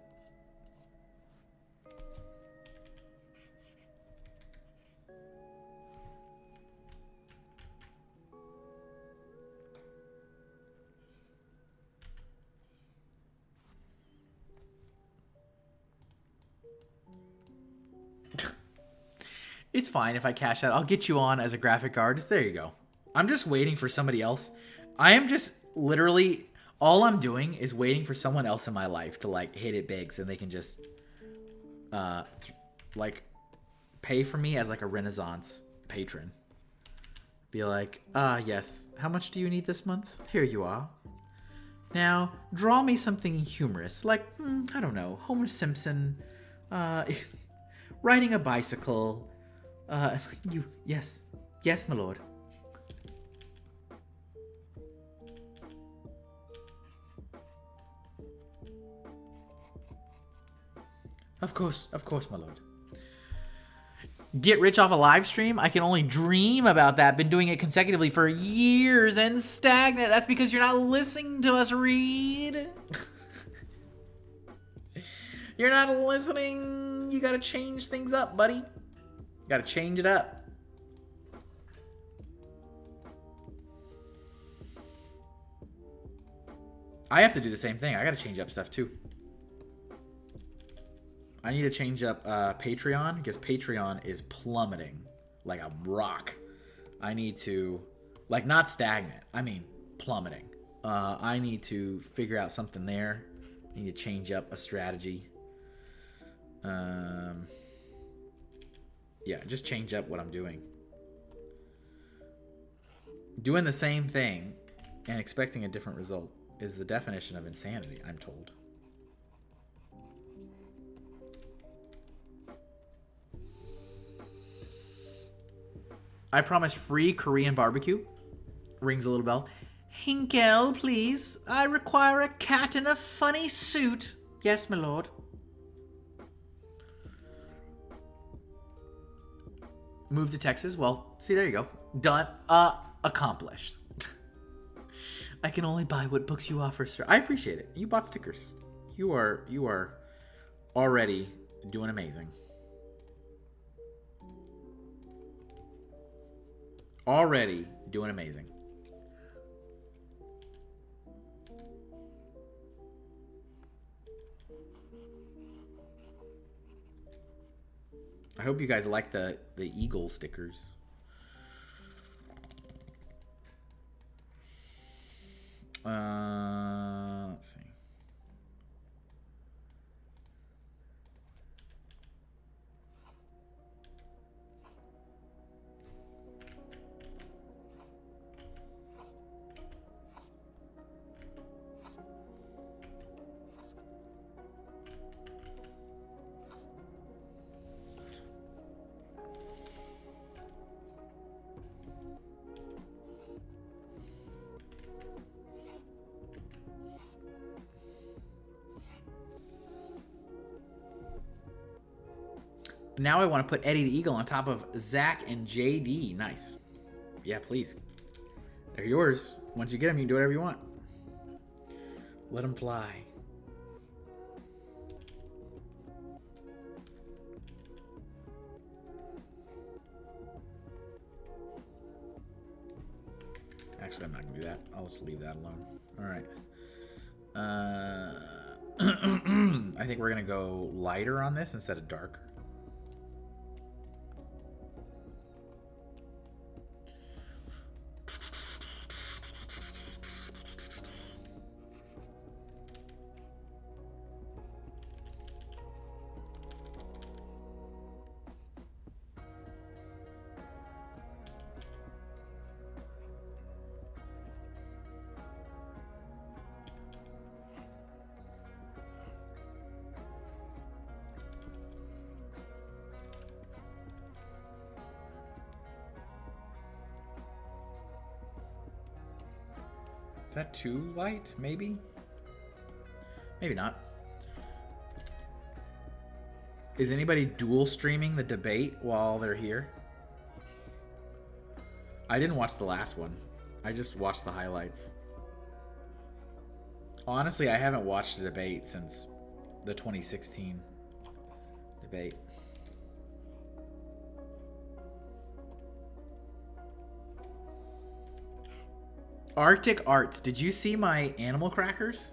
C: It's fine if I cash out. I'll get you on as a graphic artist. There you go. I'm just waiting for somebody else. I am just literally, all I'm doing is waiting for someone else in my life to like hit it big so they can just like pay for me as like a Renaissance patron. Be like, yes, how much do you need this month? Here you are. Now, draw me something humorous, like, I don't know, Homer Simpson, riding a bicycle, yes, my lord. Of course, my lord. Get rich off a live stream? I can only dream about that. Been doing it consecutively for years and stagnant. That's because you're not listening to us, Reed. You're not listening. You gotta change things up, buddy. You gotta change it up. I have to do the same thing. I gotta change up stuff too. I need to change up Patreon because Patreon is plummeting like a rock. I need to, like, not stagnant. I mean, plummeting. I need to figure out something there. I need to change up a strategy. Yeah, just change up what I'm doing. Doing the same thing and expecting a different result is the definition of insanity, I'm told. I promise free Korean barbecue. Rings a little bell. Hinkle, please. I require a cat in a funny suit. Yes, my lord. Move to Texas. Well, see, there you go. Done. Accomplished. I can only buy what books you offer, sir. I appreciate it. You bought stickers. You are already doing amazing. Already doing amazing. I hope you guys like the eagle stickers. Let's see. Now I want to put Eddie the Eagle on top of Zach and JD. Nice. Yeah, please. They're yours. Once you get them, you can do whatever you want. Let them fly. Actually, I'm not going to do that. I'll just leave that alone. All right. I think we're going to go lighter on this instead of darker. Is that too light? Maybe? Maybe not. Is anybody dual streaming the debate while they're here? I didn't watch the last one. I just watched the highlights. Honestly, I haven't watched a debate since the 2016 debate. Arctic Arts, did you see my animal crackers?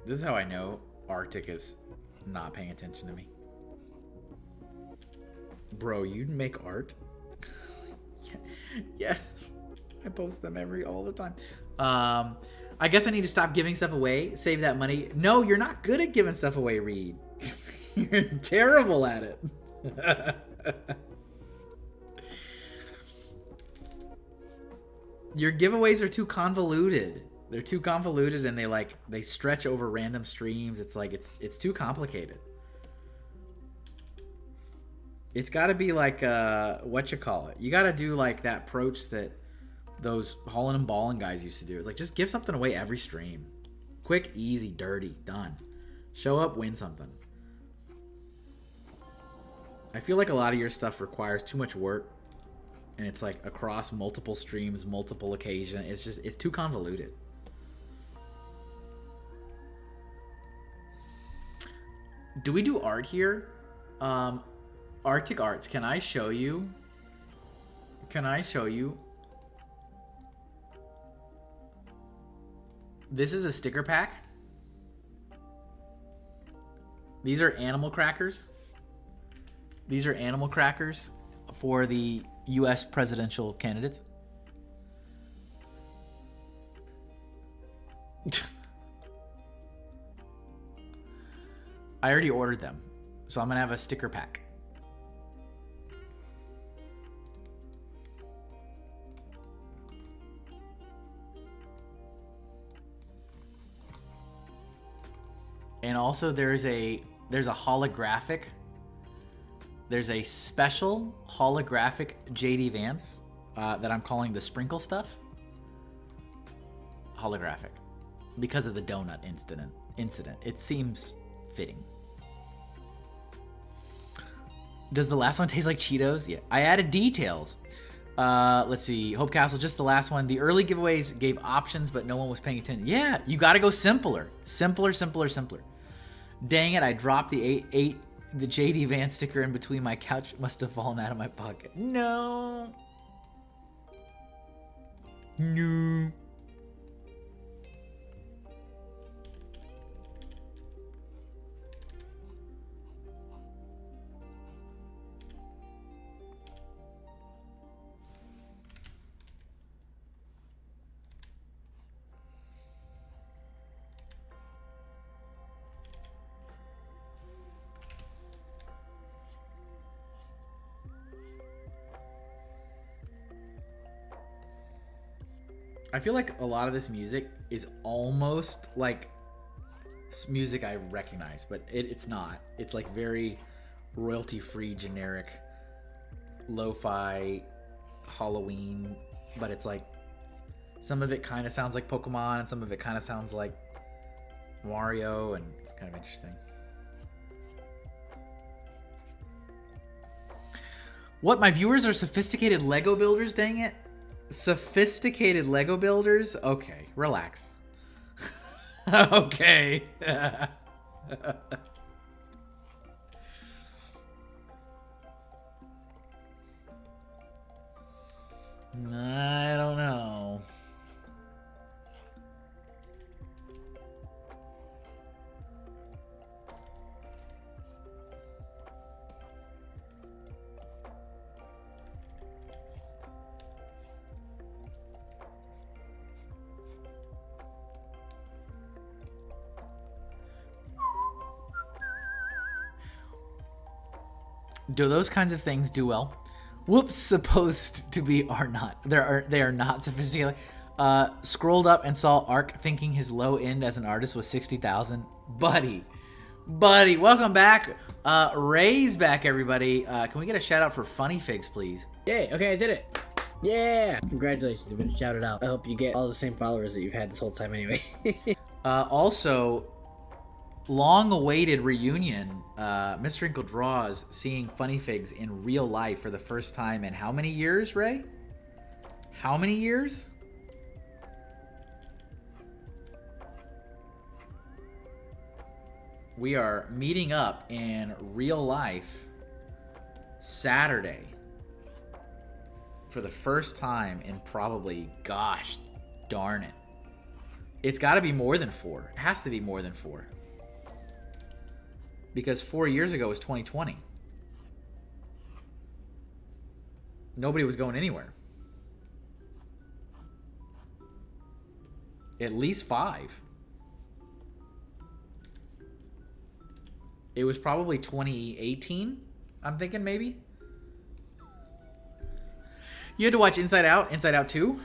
C: This is how I know Arctic is not paying attention to me. Bro, you make art? Yes. I post them all the time. I guess I need to stop giving stuff away. Save that money. No, you're not good at giving stuff away, Reed. You're terrible at it. Your giveaways are too convoluted. They're too convoluted and they stretch over random streams. It's like it's too complicated. It's got to be like what you call it. You got to do like that approach that those hauling and balling guys used to do. It's like just give something away every stream. Quick, easy, dirty, done. Show up, win something. I feel like a lot of your stuff requires too much work, and it's like across multiple streams, multiple occasions. It's too convoluted. Do we do art here? Arctic Arts, can I show you? Can I show you? This is a sticker pack. These are animal crackers. These are animal crackers for the US presidential candidates. I already ordered them, so I'm gonna have a sticker pack. And also there's a holographic. There's a special holographic JD Vance that I'm calling the sprinkle stuff. Holographic. Because of the donut incident. It seems fitting. Does the last one taste like Cheetos? Yeah. I added details. Let's see. Hope Castle, just the last one. The early giveaways gave options, but no one was paying attention. Yeah, you got to go simpler. Simpler. Dang it, I dropped the JD Vance sticker in between my couch. Must have fallen out of my pocket. No. I feel like a lot of this music is almost like music I recognize, but it's not. It's like very royalty-free, generic, lo-fi Halloween, but it's like some of it kind of sounds like Pokemon and some of it kind of sounds like Mario, and it's kind of interesting. What? My viewers are sophisticated Lego builders, dang it. Sophisticated Lego builders? Okay, relax. Okay. I don't know. Do those kinds of things do well? Whoops, supposed to be are not. They are not sophisticated. Scrolled up and saw Ark thinking his low end as an artist was 60,000. Buddy, welcome back. Ray's back, everybody. Can we get a shout out for Funny Figs, please?
F: Yay, okay, I did it. Yeah! Congratulations, you've been shouted out. I hope you get all the same followers that you've had this whole time anyway.
C: Also, long-awaited reunion. MrHinkleDraws seeing Funny Figs in real life for the first time in how many years, Ray? How many years? We are meeting up in real life Saturday for the first time in probably, gosh darn it, It's got to be more than 4. It has to be more than 4. Because 4 years ago was 2020. Nobody was going anywhere. At least 5. It was probably 2018, I'm thinking maybe. You had to watch Inside Out 2.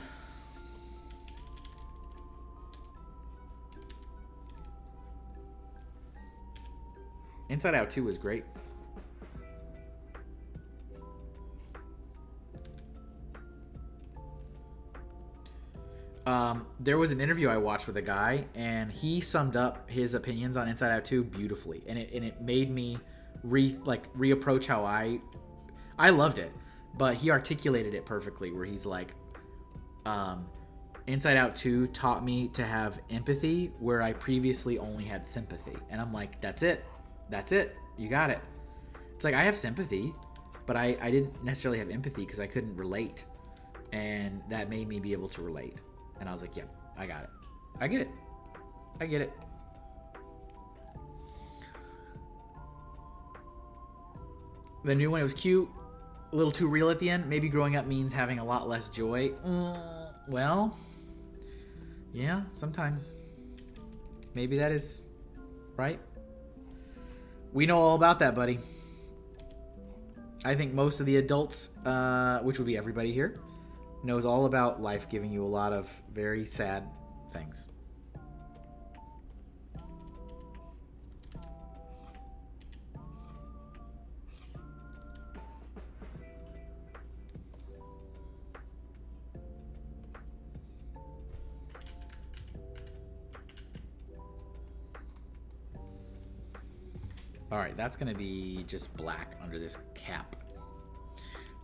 C: Inside Out 2 was great. There was an interview I watched with a guy, and he summed up his opinions on Inside Out 2 beautifully, and it made me reapproach how I loved it, but he articulated it perfectly, where he's like, Inside Out 2 taught me to have empathy where I previously only had sympathy, and I'm like, that's it, you got it. It's like I have sympathy, but I didn't necessarily have empathy because I couldn't relate, and that made me be able to relate. And I was like, yeah, I got it. I get it. The new one, it was cute. A little too real at the end. Maybe growing up means having a lot less joy. Well, yeah, sometimes. Maybe that is right. We know all about that, buddy. I think most of the adults, which would be everybody here, knows all about life giving you a lot of very sad things. All right, that's going to be just black under this cap.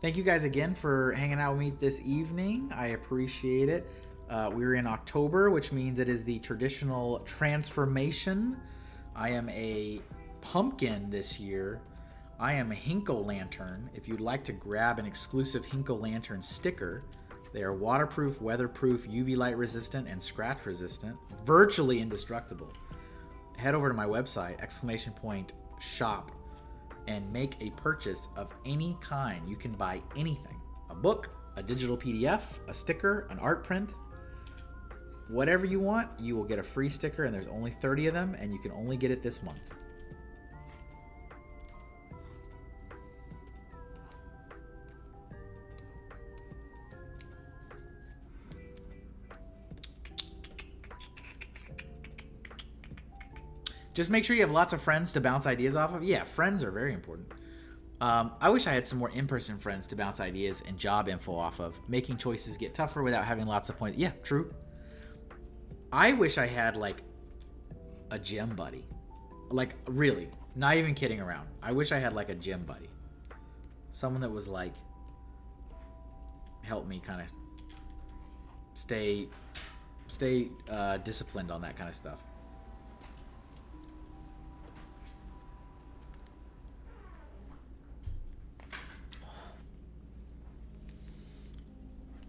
C: Thank you guys again for hanging out with me this evening. I appreciate it. We're in October, which means it is the traditional transformation. I am a pumpkin this year. I am a Hinkle-Lantern. If you'd like to grab an exclusive Hinkle-Lantern sticker, they are waterproof, weatherproof, UV light resistant, and scratch resistant. Virtually indestructible. Head over to my website, !shop, and make a purchase of any kind. You can buy anything. A book, a digital PDF, a sticker, an art print. Whatever you want, you will get a free sticker, and there's only 30 of them, and you can only get it this month. Just make sure you have lots of friends to bounce ideas off of. Yeah, friends are very important. I wish I had some more in-person friends to bounce ideas and job info off of. Making choices get tougher without having lots of points. Yeah, true. I wish I had, like, a gym buddy. Like, really. Not even kidding around. I wish I had, like, a gym buddy. Someone that was, like, help me kind of stay disciplined on that kind of stuff.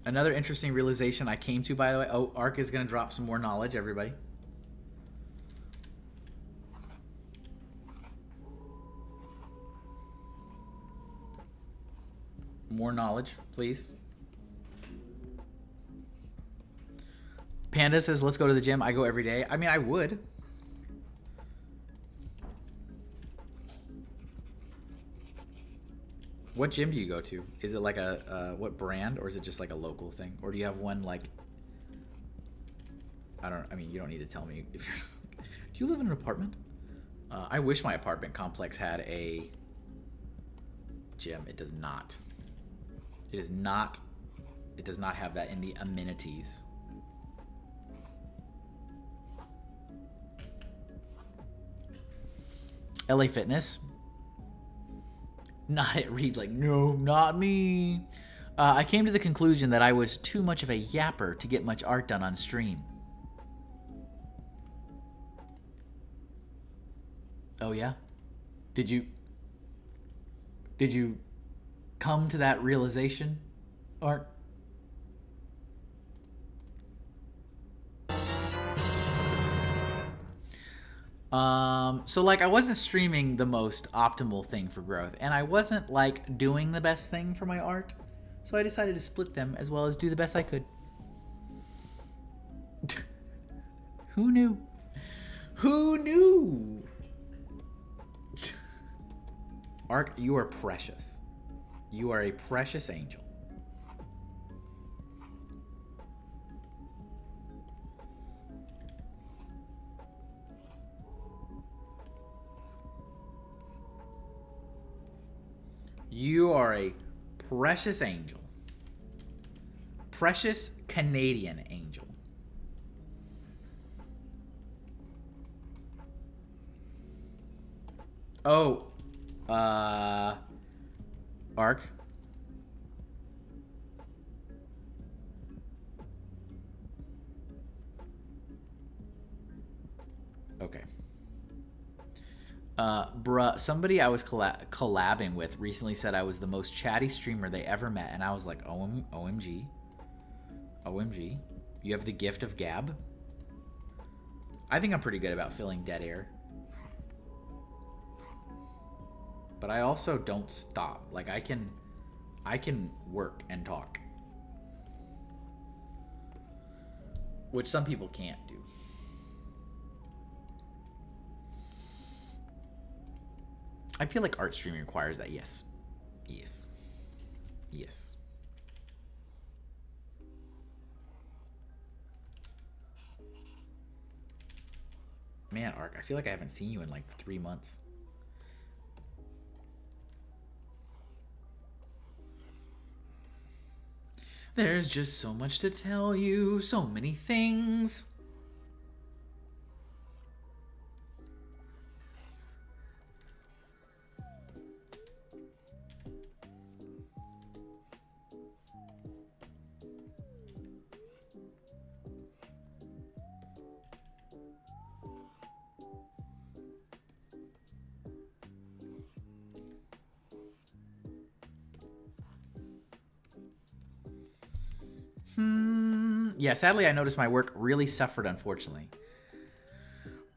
C: Another interesting realization I came to, by the way. Oh, Ark is going to drop some more knowledge, everybody. More knowledge, please. Panda says, let's go to the gym. I go every day. I mean, I would. What gym do you go to? Is it like a, what brand, or is it just like a local thing? Or do you have one like, I mean, you don't need to tell me if you're, do you live in an apartment? I wish my apartment complex had a gym. It does not. It is not, it does not have that in the amenities. LA Fitness. Not it reads like, no, not me. I came to the conclusion that I was too much of a yapper to get much art done on stream. Oh yeah? Did you come to that realization, Art? So like I wasn't streaming the most optimal thing for growth, and I wasn't like doing the best thing for my art. So I decided to split them as well as do the best I could. Who knew? Who knew? Ark, you are precious. You are a precious angel. You are a precious angel. Precious Canadian angel. Oh, Ark. Okay. Bruh, somebody I was collabing with recently said I was the most chatty streamer they ever met, and I was like, OMG. OMG. You have the gift of gab? I think I'm pretty good about filling dead air. But I also don't stop. Like, I can work and talk. Which some people can't do. I feel like art streaming requires that, yes. Yes. Yes. Man, Ark, I feel like I haven't seen you in like 3 months. There's just so much to tell you, so many things. Yeah, sadly, I noticed my work really suffered, unfortunately.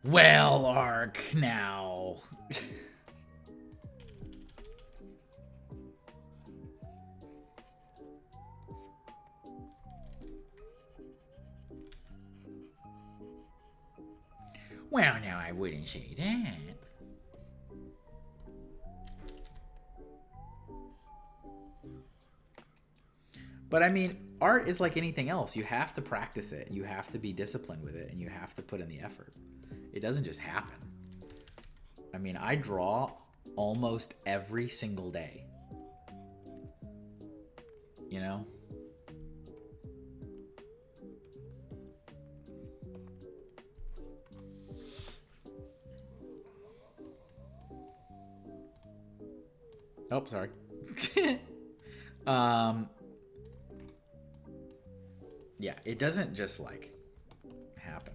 C: Well, Ark, now. Well, now, I wouldn't say that. But I mean, art is like anything else. You have to practice it. You have to be disciplined with it, and you have to put in the effort. It doesn't just happen. I mean, I draw almost every single day. You know? Oh, sorry. Yeah, it doesn't just like happen.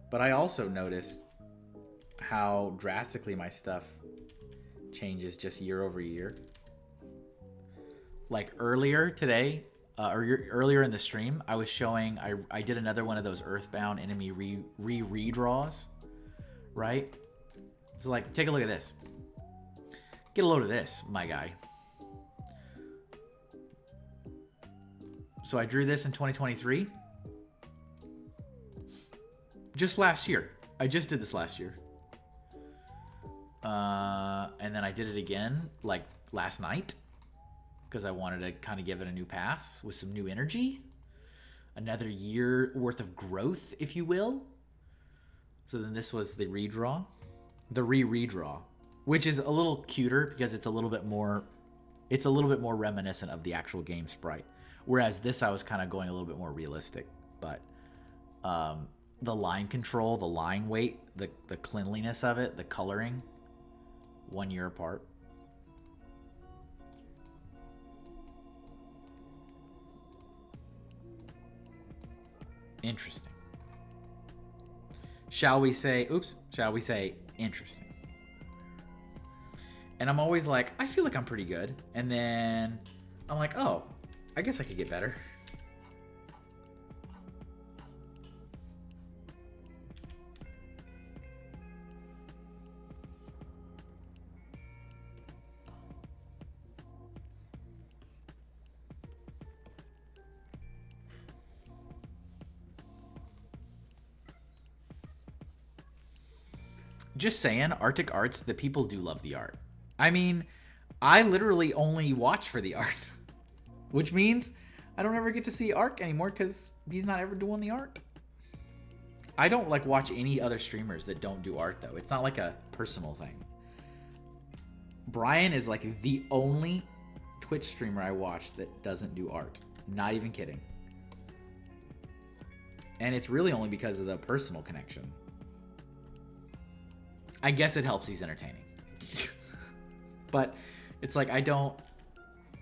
C: But I also noticed how drastically my stuff changes just year over year. Like earlier today, earlier in the stream, I was showing, I did another one of those Earthbound enemy redraws, right? So like, take a look at this. Get a load of this, my guy. So I drew this in 2023. Just last year. I just did this last year. And then I did it again, like, last night. Because I wanted to kind of give it a new pass with some new energy. Another year worth of growth, if you will. So then this was the redraw. The redraw. Which is a little cuter because it's a little bit more reminiscent of the actual game sprite. Whereas this, I was kind of going a little bit more realistic. But the line control, the line weight, the cleanliness of it, the coloring, 1 year apart. Interesting. Shall we say interesting? And I'm always like, I feel like I'm pretty good. And then I'm like, oh, I guess I could get better. Just saying, Arctic Arts, the people do love the art. I mean, I literally only watch for the art, which means I don't ever get to see Ark anymore because he's not ever doing the art. I don't like watch any other streamers that don't do art though. It's not like a personal thing. Brian is like the only Twitch streamer I watch that doesn't do art. Not even kidding. And it's really only because of the personal connection. I guess it helps he's entertaining. But it's like I don't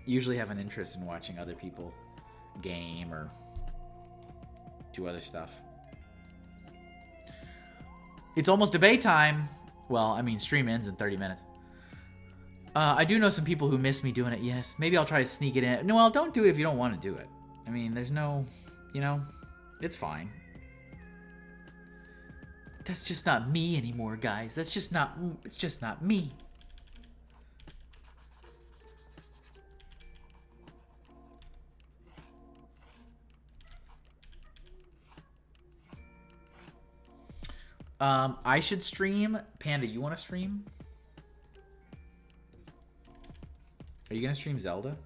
C: usually have an interest in watching other people game or do other stuff. It's almost debate time. Well, I mean, stream ends in 30 minutes. I do know some people who miss me doing it, yes. Maybe I'll try to sneak it in. No, well, don't do it if you don't want to do it. I mean, there's no, you know, it's fine. That's just not me anymore, guys. That's just not, it's just not me. I should stream. Panda, you want to stream? Are you going to stream Zelda?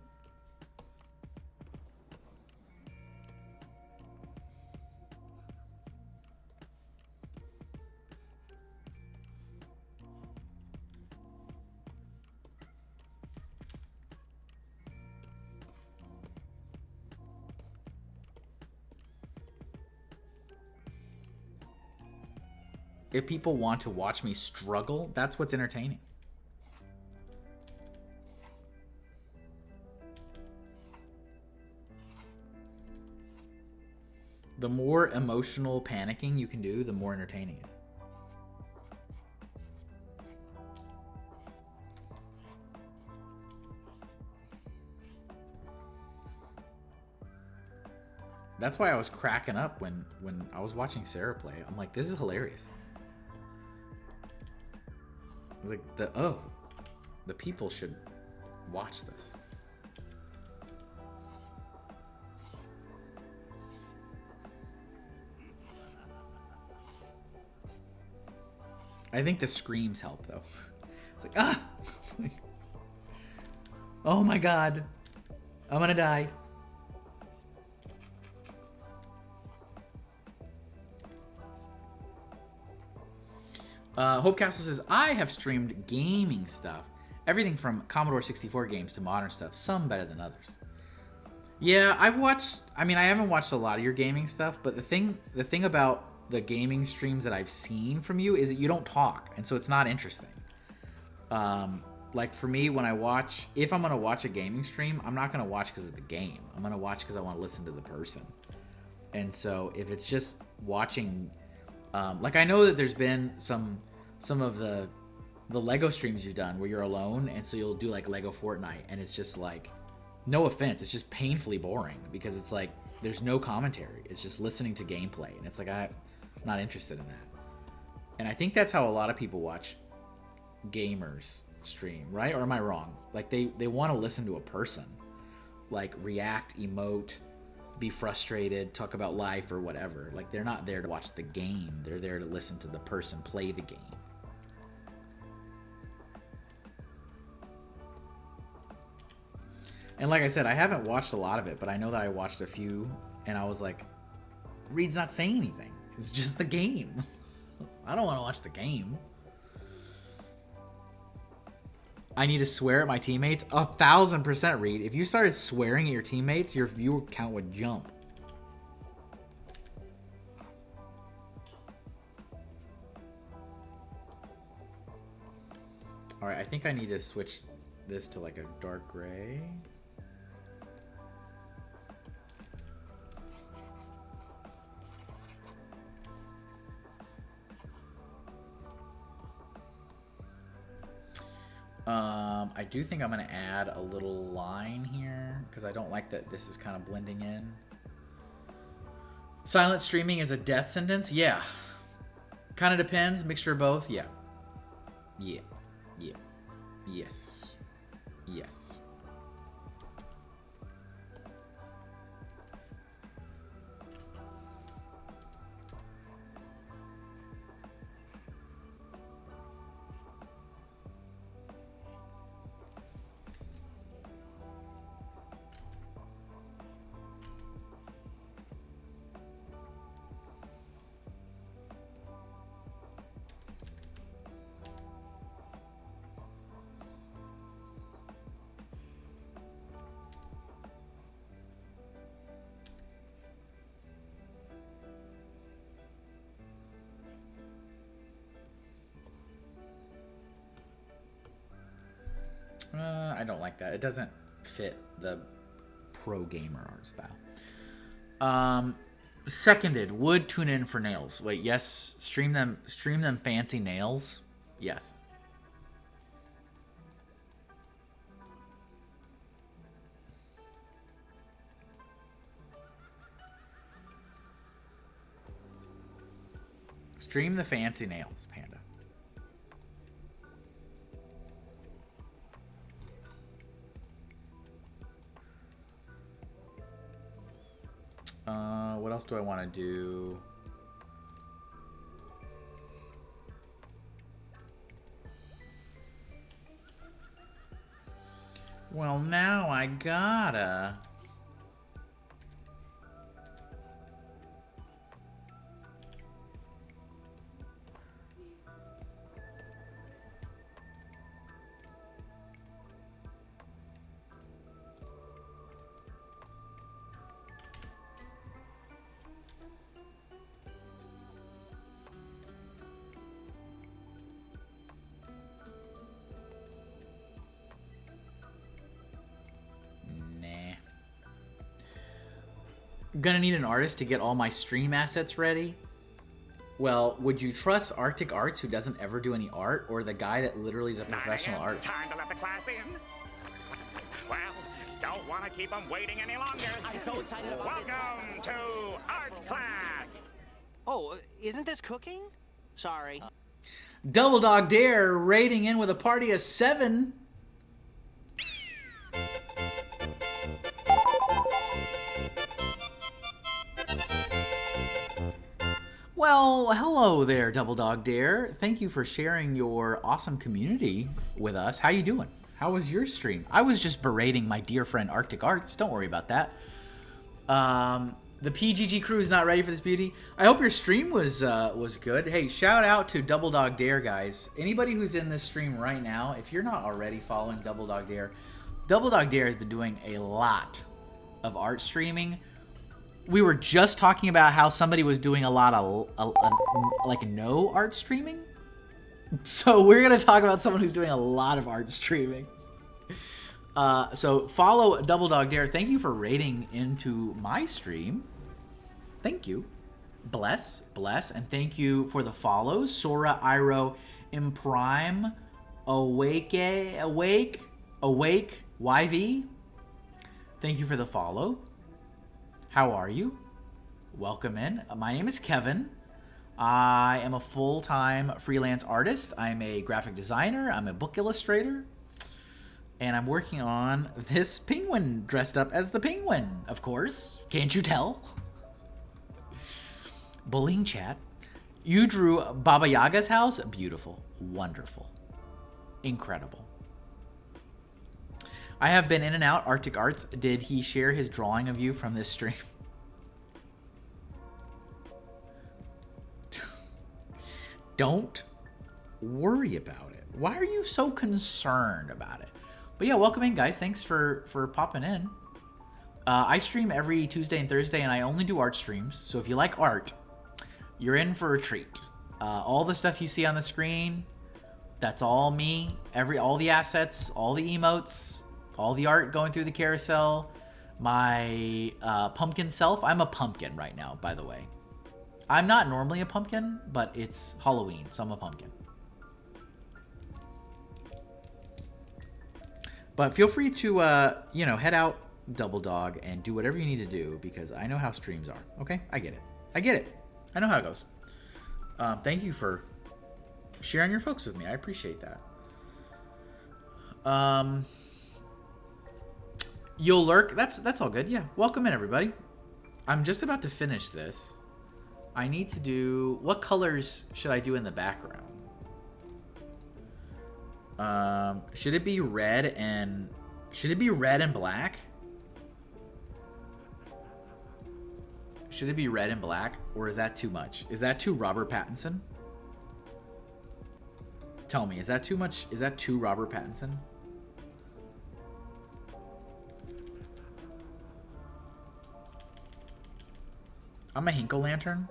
C: If people want to watch me struggle, that's what's entertaining. The more emotional panicking you can do, the more entertaining it is. That's why I was cracking up when I was watching Sarah play. I'm like, this is hilarious. I was like, the people should watch this. I think the screams help though. It's like, ah! Oh my god. I'm gonna die. Hope Castle says, I have streamed gaming stuff. Everything from Commodore 64 games to modern stuff. Some better than others. Yeah, I haven't watched a lot of your gaming stuff, but the thing about the gaming streams that I've seen from you is that you don't talk, and so it's not interesting. Like for me, when I watch, if I'm going to watch a gaming stream, I'm not going to watch because of the game. I'm going to watch because I want to listen to the person. And so if it's just watching, like I know that there's been some of the Lego streams you've done where you're alone, and so you'll do like Lego Fortnite, and it's just like, no offense, it's just painfully boring because it's like there's no commentary. It's just listening to gameplay, and it's like I'm not interested in that. And I think that's how a lot of people watch gamers stream, right? Or am I wrong? Like they want to listen to a person, like react, emote, be frustrated, talk about life or whatever. Like they're not there to watch the game. They're there to listen to the person play the game. And like I said, I haven't watched a lot of it, but I know that I watched a few, and I was like, Reed's not saying anything. It's just the game. I don't want to watch the game. I need to swear at my teammates? 1000%, Reed. If you started swearing at your teammates, your viewer count would jump. Alright, I think I need to switch this to like a dark gray. I do think I'm going to add a little line here because I don't like that this is kind of blending in. Silent streaming is a death sentence? Yeah. Kind of depends. Mixture of both? Yeah. Yeah. Yeah. Yes. Yes. I don't like that. It doesn't fit the pro gamer art style. Seconded. Would tune in for nails. Wait, yes. Stream them fancy nails. Yes. Stream the fancy nails, Panda. What else do I want to do? Well, now I gotta... Gonna need an artist to get all my stream assets ready. Well, would you trust Arctic Arts, who doesn't ever do any art, or the guy that literally is a professional artist?
A: Time to let the class in. Well, don't want to keep them waiting any longer. I'm so excited. Welcome to art class.
I: Oh, isn't this cooking? Sorry.
C: Double Dog Dare raiding in with a party of 7. Well, hello there, Double Dog Dare. Thank you for sharing your awesome community with us. How you doing? How was your stream? I was just berating my dear friend Arctic Arts. Don't worry about that. The PGG crew is not ready for this beauty. I hope your stream was good. Hey, shout out to Double Dog Dare, guys. Anybody who's in this stream right now, if you're not already following Double Dog Dare has been doing a lot of art streaming. We were just talking about how somebody was doing a lot of like no art streaming. So we're going to talk about someone who's doing a lot of art streaming. So follow Double Dog Dare. Thank you for raiding into my stream. Thank you. Bless. And thank you for the follows. Sora, Iro, Imprime, Awake, YV. Thank you for the follow. How are you? Welcome in. My name is Kevin. I am a full-time freelance artist. I'm a graphic designer. I'm a book illustrator. And I'm working on this penguin dressed up as the penguin, of course. Can't you tell? Bullying chat. You drew Baba Yaga's house? Beautiful. Wonderful. Incredible. I have been in and out. Arctic Arts, did he share his drawing of you from this stream? Don't worry about it. Why are you so concerned about it? But yeah, welcome in, guys. Thanks for popping in. I stream every Tuesday and Thursday, and I only do art streams. So if you like art, you're in for a treat. All the stuff you see on the screen, that's all me. All the assets, all the emotes, all the art going through the carousel. My pumpkin self. I'm a pumpkin right now, by the way. I'm not normally a pumpkin, but it's Halloween, so I'm a pumpkin. But feel free to, head out, Double Dog, and do whatever you need to do, because I know how streams are, okay? I get it. I know how it goes. Thank you for sharing your folks with me. I appreciate that. You'll lurk. That's all good. Yeah. Welcome in, everybody. I'm just about to finish this. I need to do... What colors should I do in the background? Should it be red and... Should it be red and black? Should it be red and black? Or is that too much? Is that too Robert Pattinson? Tell me, is that too much? Is that too Robert Pattinson? I'm a Hinkle Lantern.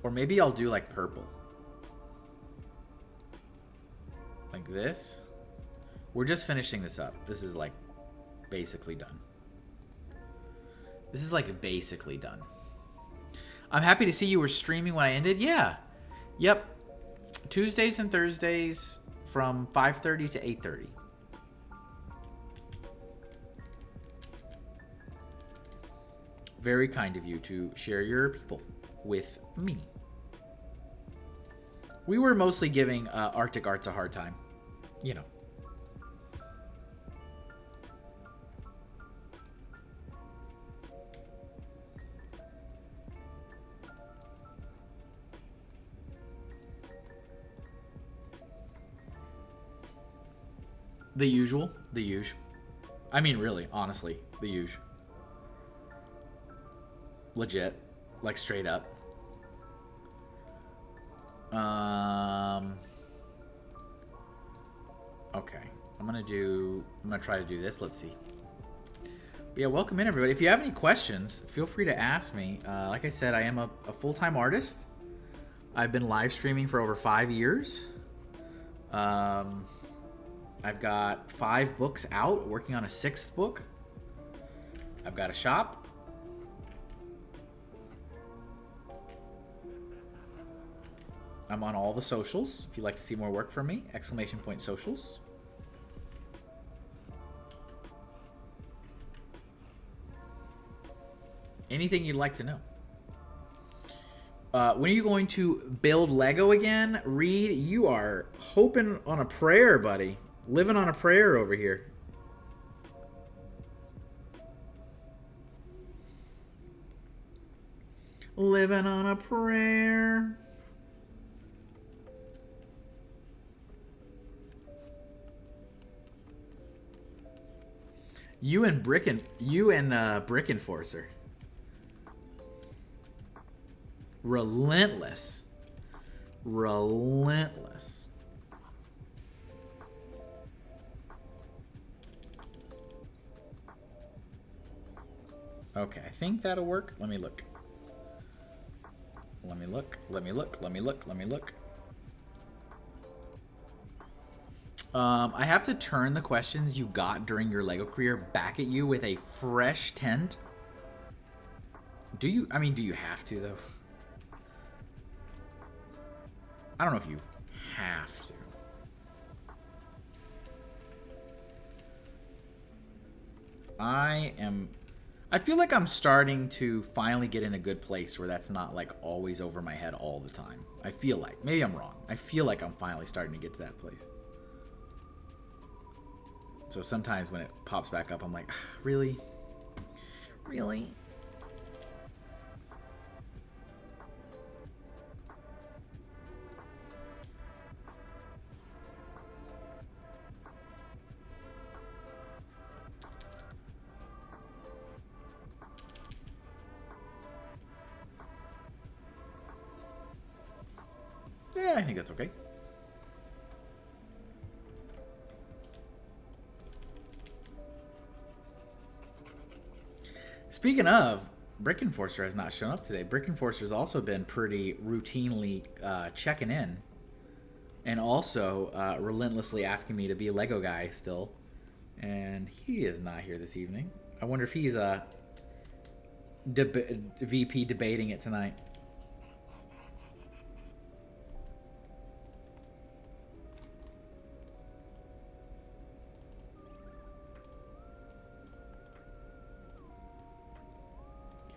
C: Or maybe I'll do like purple. Like this. We're just finishing this up. This is like basically done. This is like basically done. I'm happy to see you were streaming when I ended. Yeah. Yep. Tuesdays and Thursdays from 5:30 to 8:30. Very kind of you to share your people with me. We were mostly giving Arctic Arts a hard time. You know. The usual. The usual. I mean, really, honestly, the usual. Legit. Like, straight up. Okay. I'm gonna try to do this. Let's see. But yeah, welcome in, everybody. If you have any questions, feel free to ask me. Like I said, I am a full-time artist. I've been live streaming for over 5 years. I've got 5 books out, working on a 6th book. I've got a shop. I'm on all the socials. If you'd like to see more work from me, !socials. Anything you'd like to know. When are you going to build Lego again? Reed, you are hoping on a prayer, buddy. Living on a prayer over here. Living on a prayer. You and Brick Enforcer. Relentless. Relentless. Okay, I think that'll work. Let me look. Let me look. Let me look. Let me look. Let me look. I have to turn the questions you got during your Lego career back at you with a fresh tint. Do you? I mean, do you have to, though? I don't know if you have to. I feel like I'm starting to finally get in a good place where that's not like always over my head all the time. I feel like. Maybe I'm wrong. I feel like I'm finally starting to get to that place. So sometimes when it pops back up, I'm like, really? Really? Yeah, I think that's okay. Speaking of, Brick Enforcer has not shown up today. Brick Enforcer's also been pretty routinely checking in. And also relentlessly asking me to be a Lego guy still. And he is not here this evening. I wonder if he's VP debating it tonight.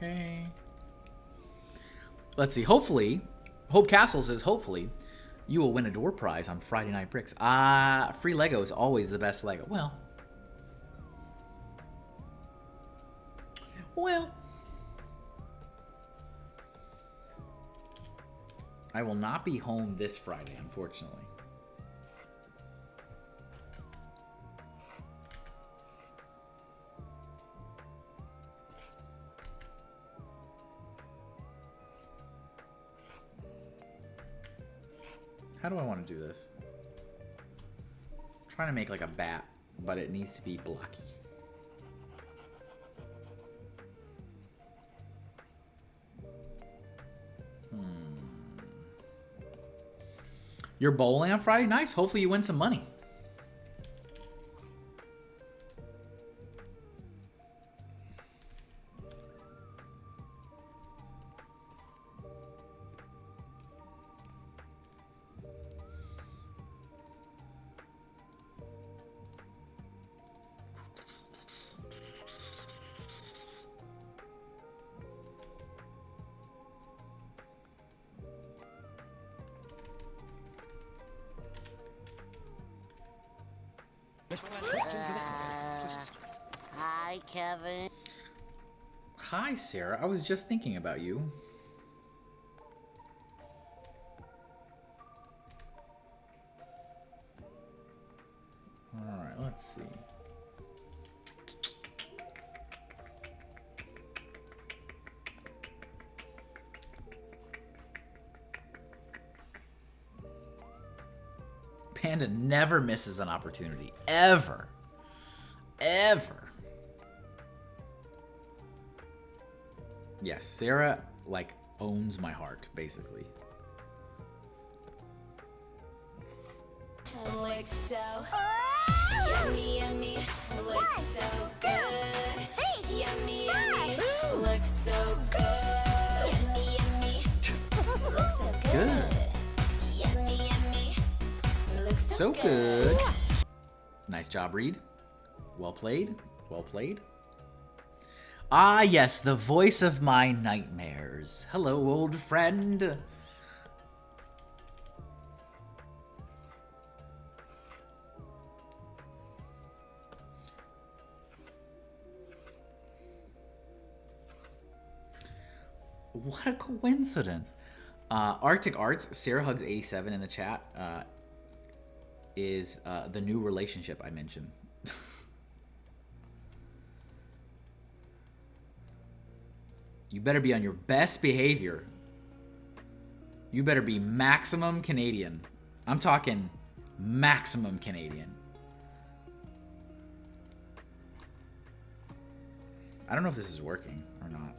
C: Okay. Let's see. Hopefully, Hope Castle says, hopefully, you will win a door prize on Friday Night Bricks. Free Lego is always the best Lego. Well. I will not be home this Friday, unfortunately. How do I want to do this? I'm trying to make like a bat, but it needs to be blocky. You're bowling on Friday? Nice. Hopefully you win some money.
D: Hi, Kevin.
C: Hi, Sarah. I was just thinking about you. Alright, let's see. Panda never misses an opportunity. Ever. Ever. Yes, Sarah, like, owns my heart, basically.
G: Looks so yummy, yummy. Looks so good. Yummy, yummy. Looks so good. Yummy, yummy. Looks so good.
C: Good.
G: Yummy, yummy. Looks
C: So good. Nice job, Reed. Well played. Well played. Ah, yes, the voice of my nightmares. Hello, old friend. What a coincidence. Arctic Arts, Sarah Hugs 87 in the chat, is the new relationship I mentioned. You better be on your best behavior. You better be maximum Canadian. I'm talking maximum Canadian. I don't know if this is working or not.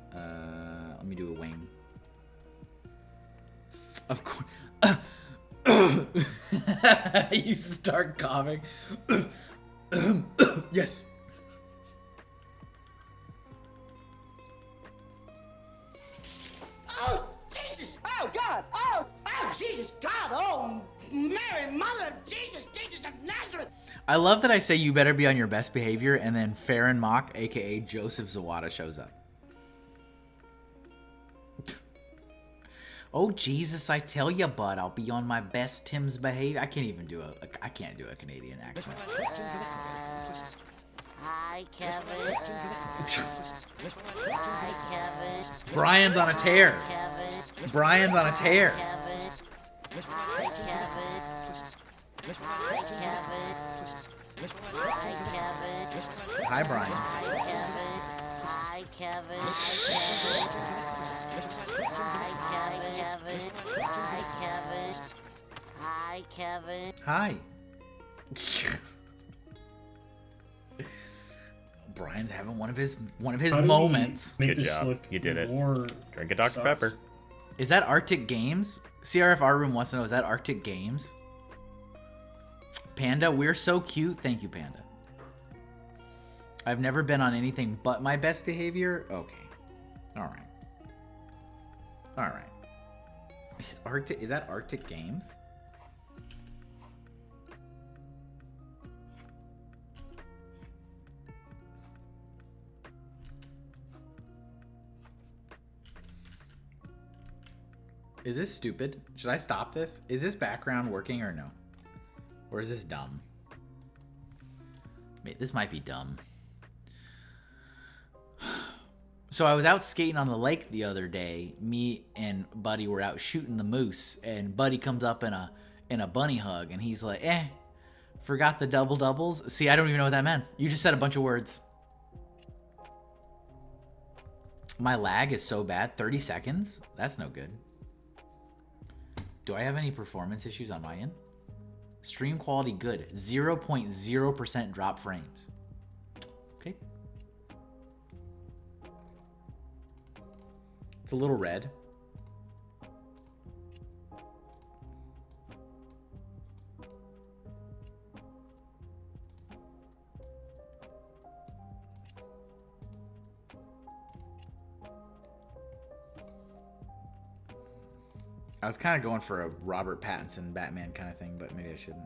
C: Let me do a wing. Of course. You start coughing. Yes.
J: Oh, Jesus! Oh, God! Oh, Jesus! God! Oh, Mary, Mother of Jesus! Jesus of Nazareth!
C: I love that I say you better be on your best behavior, and then Farron Mock, aka Joseph Zawada, shows up. Oh, Jesus, I tell you, bud, I'll be on my best Tim's behavior. I can't even do I can't do a Canadian accent.
D: Hi, Kevin. Hi, Kevin.
C: Brian's on a tear.
D: Kevin.
C: Brian's on a tear.
D: Kevin. Hi, Kevin. Hi, Kevin. Hi, Kevin.
C: Hi, Brian.
D: Hi, Kevin. Hi, Kevin. Hi, Kevin. Hi, Kevin. Hi, Kevin.
C: Hi. Brian's having one of his
B: How do
C: moments.
B: we make
H: Good
B: this
H: job.
B: look
H: You did it.
B: more
H: Drink a Dr.
B: sus?
H: Pepper.
C: Is that Arctic Games? CRF Art Room wants to know, is that Arctic Games? Panda, we're so cute. Thank you, Panda. I've never been on anything but my best behavior. Okay. All right. All right. Is that Arctic Games? Is this stupid? Should I stop this? Is this background working or no? Or is this dumb? Wait, this might be dumb. So I was out skating on the lake the other day. Me and Buddy were out shooting the moose, and Buddy comes up in a bunny hug, and he's like, forgot the double doubles. See, I don't even know what that meant. You just said a bunch of words. My lag is so bad. 30 seconds? That's no good. Do I have any performance issues on my end? Stream quality good. 0.0% drop frames. Okay. It's a little red. I was kind of going for a Robert Pattinson Batman kind of thing, but maybe I shouldn't.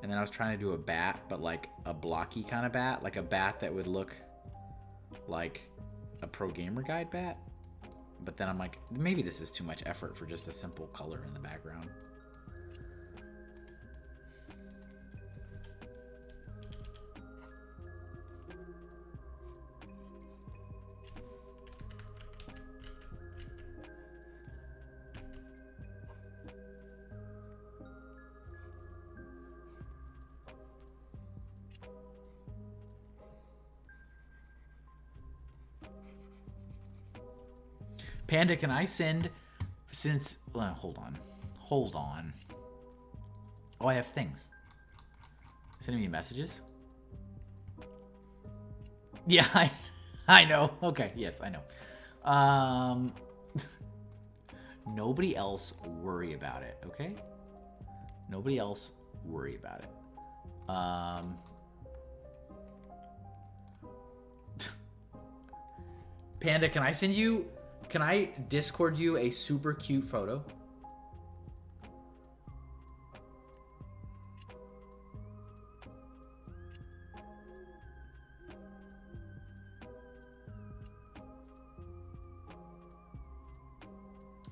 C: And then I was trying to do a bat, but like a blocky kind of bat, like a bat that would look like a Pro Gamer Guide bat. But then I'm like, maybe this is too much effort for just a simple color in the background. Panda, can I send, since, hold on. Oh, I have things. Sending me messages? Yeah, I know. Okay, yes, I know. Nobody else worry about it, okay? Nobody else worry about it. Panda, can I Discord you a super cute photo?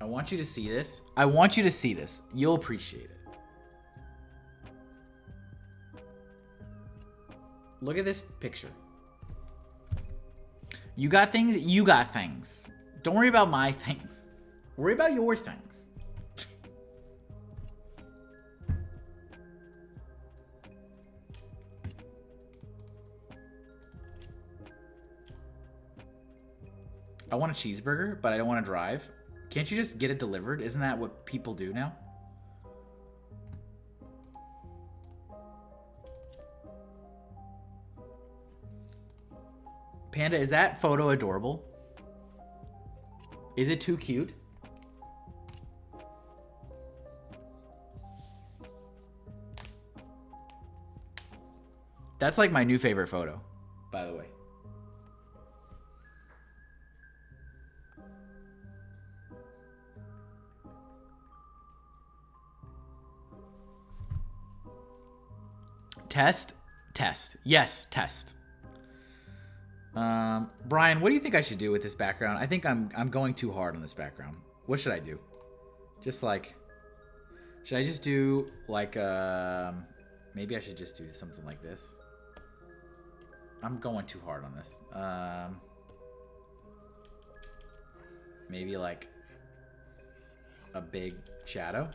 C: I want you to see this. I want you to see this. You'll appreciate it. Look at this picture. You got things? You got things. Don't worry about my things. Worry about your things. I want a cheeseburger, but I don't want to drive. Can't you just get it delivered? Isn't that what people do now? Panda, is that photo adorable? Is it too cute? That's like my new favorite photo, by the way. Test. Yes, test. Brian, what do you think I should do with this background? I think I'm going too hard on this background. What should I do? Just like, should I just do like, maybe I should just do something like this. I'm going too hard on this. Maybe like a big shadow,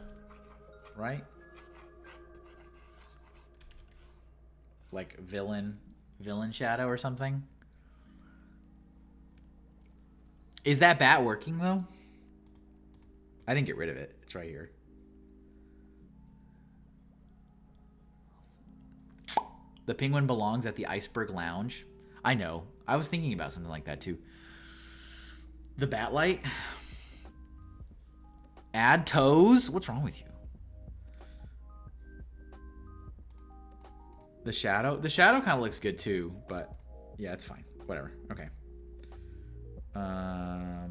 C: right? Like villain shadow or something. Is that bat working though? I didn't get rid of it. It's right here. The penguin belongs at the Iceberg Lounge. I know. I was thinking about something like that too. The bat light. Add toes? What's wrong with you? The shadow? The shadow kind of looks good too, but yeah, it's fine. Whatever. Okay. All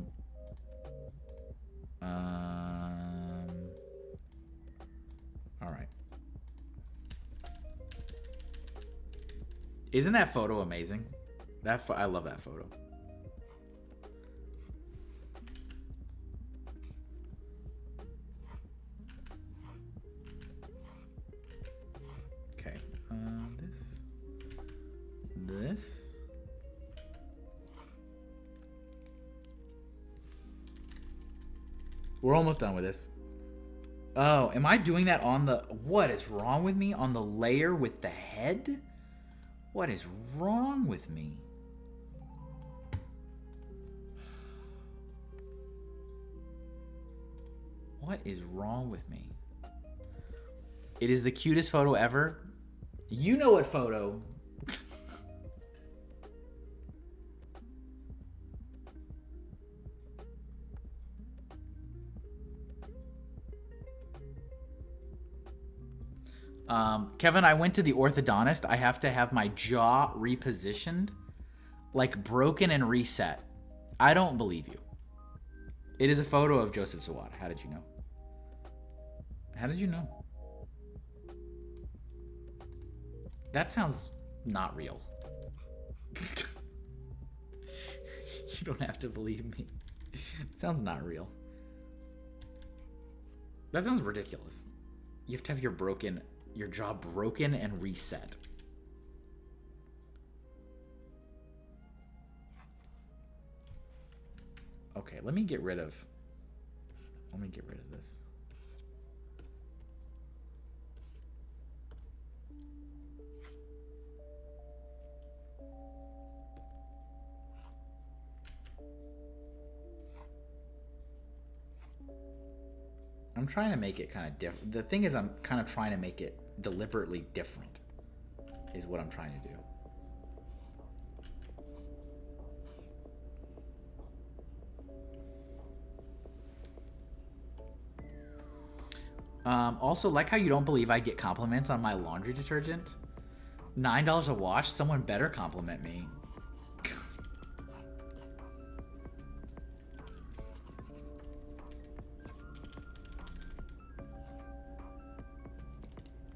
C: right. Isn't that photo amazing? I love that photo. Okay. This. We're almost done with this. Oh, am I doing that on the... What is wrong with me? On the layer with the head? What is wrong with me? What is wrong with me? It is the cutest photo ever. You know what photo... Kevin, I went to the orthodontist. I have to have my jaw repositioned, like broken and reset. I don't believe you. It is a photo of Joseph Zawad. How did you know? How did you know? That sounds not real. You don't have to believe me. It sounds not real. That sounds ridiculous. You have to have your jaw broken and reset. Okay, let me get rid of this. I'm trying to make it kind of different. The thing is, I'm kind of trying to make it deliberately different, is what I'm trying to do. Also, like how you don't believe I get compliments on my laundry detergent. $9 a wash? Someone better compliment me.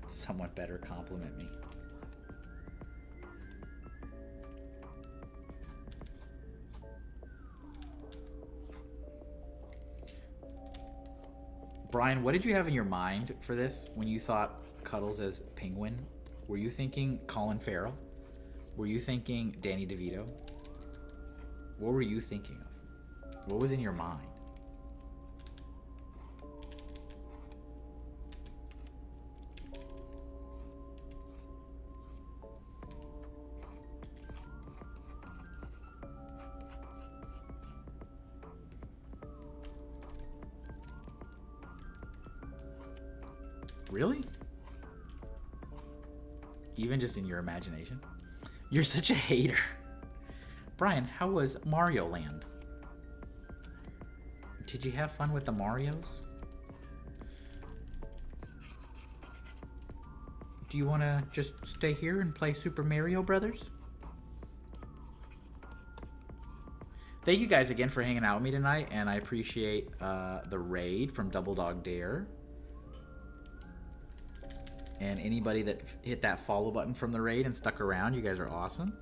C: Someone better compliment me. Brian, what did you have in your mind for this when you thought Cuddles as Penguin? Were you thinking Colin Farrell? Were you thinking Danny DeVito? What were you thinking of? What was in your mind? Really? Even just in your imagination? You're such a hater. Brian, how was Mario Land? Did you have fun with the Marios? Do you want to just stay here and play Super Mario Brothers? Thank you guys again for hanging out with me tonight, and I appreciate the raid from Double Dog Dare. And anybody that hit that follow button from the raid and stuck around, you guys are awesome.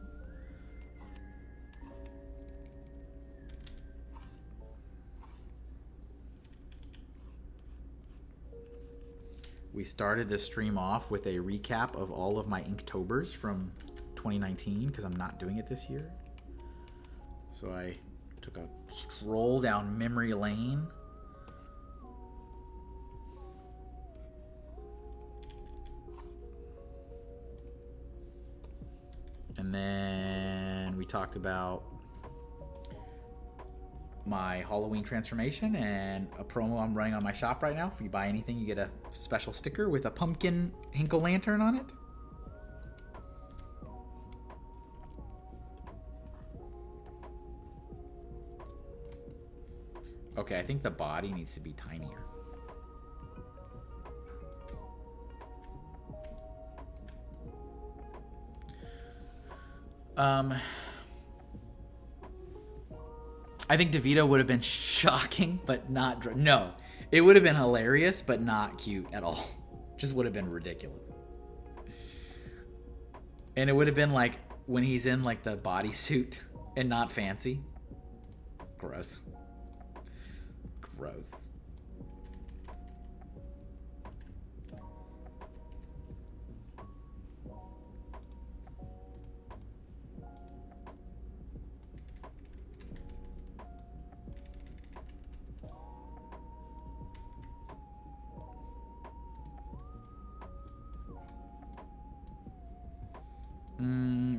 C: We started this stream off with a recap of all of my Inktobers from 2019 because I'm not doing it this year. So I took a stroll down memory lane. And then we talked about my Halloween transformation and a promo I'm running on my shop right now. If you buy anything, you get a special sticker with a pumpkin Hinkle lantern on it. Okay, I think the body needs to be tinier. I think DeVito would have been shocking, but not... No, it would have been hilarious, but not cute at all. Just would have been ridiculous. And it would have been like when he's in like the bodysuit and not fancy. Gross. Gross.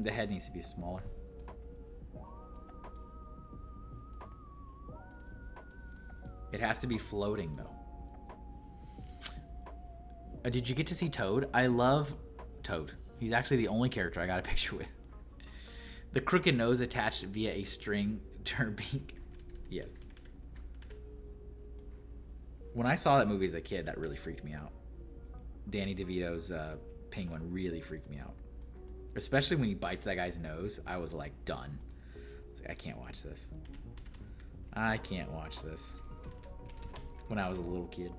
C: The head needs to be smaller. It has to be floating, though. Did you get to see Toad? I love Toad. He's actually the only character I got a picture with. The crooked nose attached via a string to her beak. Yes. When I saw that movie as a kid, that really freaked me out. Danny DeVito's Penguin really freaked me out. Especially when he bites that guy's nose, I was like, done. I can't watch this. I can't watch this. When I was a little kid.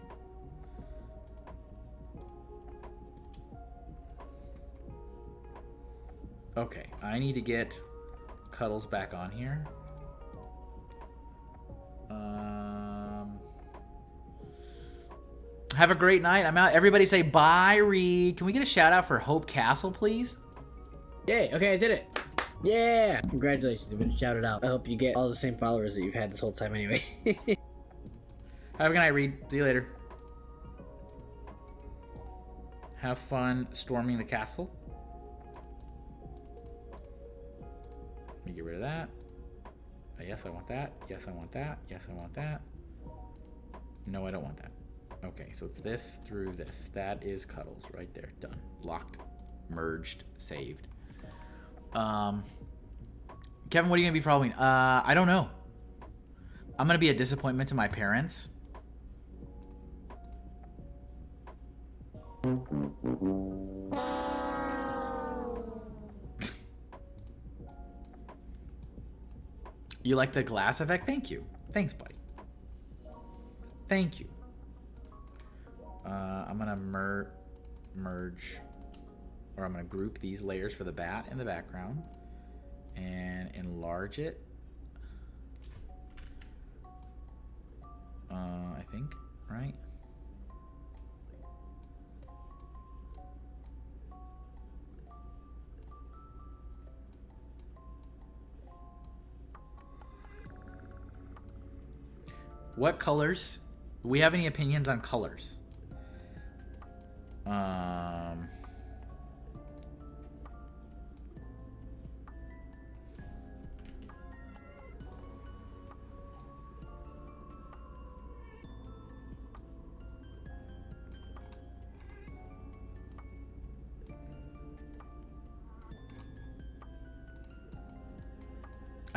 C: Okay, I need to get Cuddles back on here. Have a great night. I'm out. Everybody say bye, Reed. Can we get a shout out for Hope Castle, please?
F: Yay, okay, I did it. Yeah! Congratulations, you've been shouted out. I hope you get all the same followers that you've had this whole time anyway.
C: Have a good night, Reed. See you later. Have fun storming the castle. Let me get rid of that. Yes, I want that. Yes, I want that. Yes, I want that. No, I don't want that. Okay, so it's this through this. That is Cuddles right there. Done. Locked. Merged. Saved. Kevin, what are you going to be for Halloween? I don't know. I'm going to be a disappointment to my parents. You like the glass effect? Thank you. Thanks, buddy. Thank you. I'm gonna merge, or I'm gonna group these layers for the bat in the background and enlarge it. I think, right? What colors? Do we have any opinions on colors? I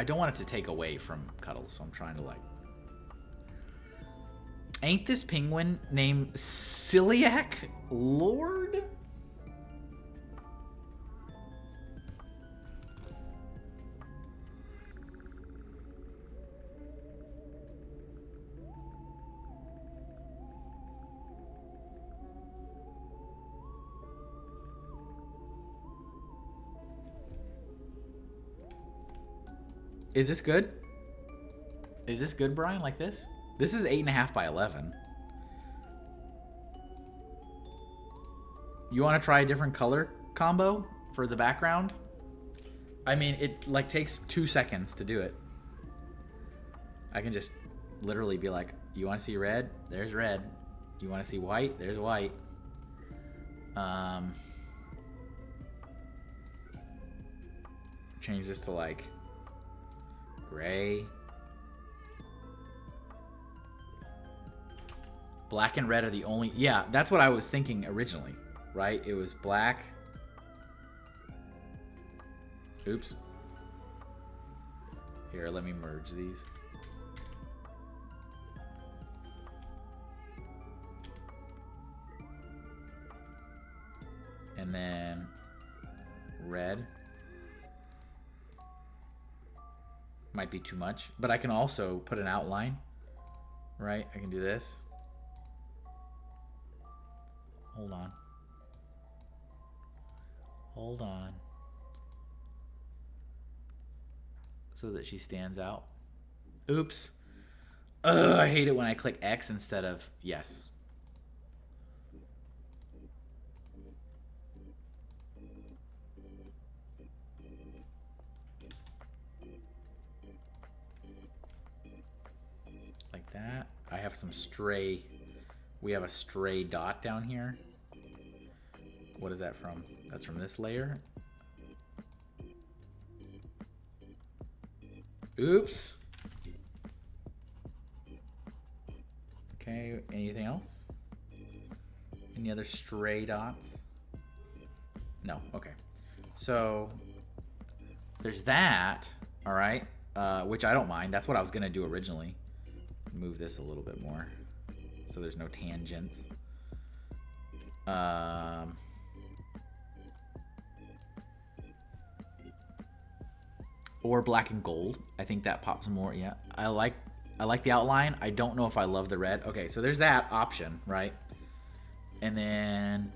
C: don't want it to take away from Cuddles, so I'm trying to like... Ain't this penguin named Celiac Lord? Is this good? Is this good, Brian? Like this? This is 8.5 by 11. You want to try a different color combo for the background? I mean, it like takes 2 seconds to do it. I can just literally be like, you want to see red? There's red. You want to see white? There's white. Change this to like gray. Black and red are the only... Yeah, that's what I was thinking originally, right? It was black. Oops. Here, let me merge these. And then red. Might be too much, but I can also put an outline, right? I can do this. Hold on. Hold on. So that she stands out. Oops. Ugh, I hate it when I click X instead of yes. Like that. I have some stray... We have a stray dot down here. What is that from? That's from this layer. Oops. Okay, anything else? Any other stray dots? No, okay. So, there's that, all right, which I don't mind. That's what I was gonna do originally. Move this a little bit more so there's no tangents. Or black and gold. I think that pops more. Yeah, I like the outline. I don't know if I love the red. Okay, so there's that option, right? And then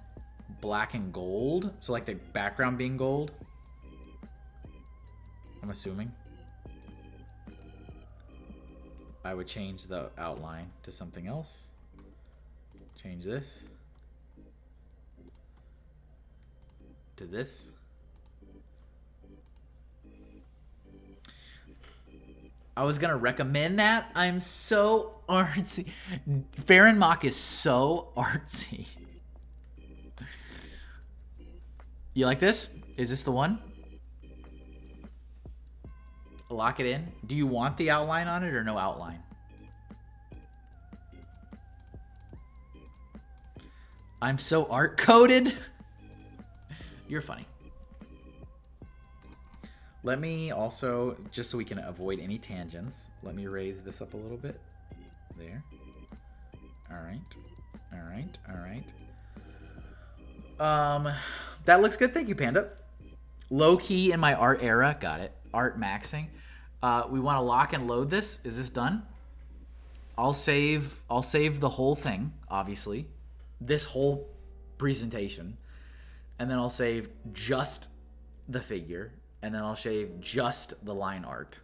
C: black and gold. So like the background being gold. I'm assuming. I would change the outline to something else. Change this to this. I was gonna recommend that. I'm so artsy. Farron Mock is so artsy. You like this? Is this the one? Lock it in. Do you want the outline on it or no outline? I'm so art coded. You're funny. Let me also, just so we can avoid any tangents, let me raise this up a little bit. There. All right. All right. All right. That looks good. Thank you, Panda. Low key in my art era. Got it. Art maxing. We want to lock and load this. Is this done? I'll save the whole thing, obviously. This whole presentation. And then I'll save just the figure. And then I'll save just the line art.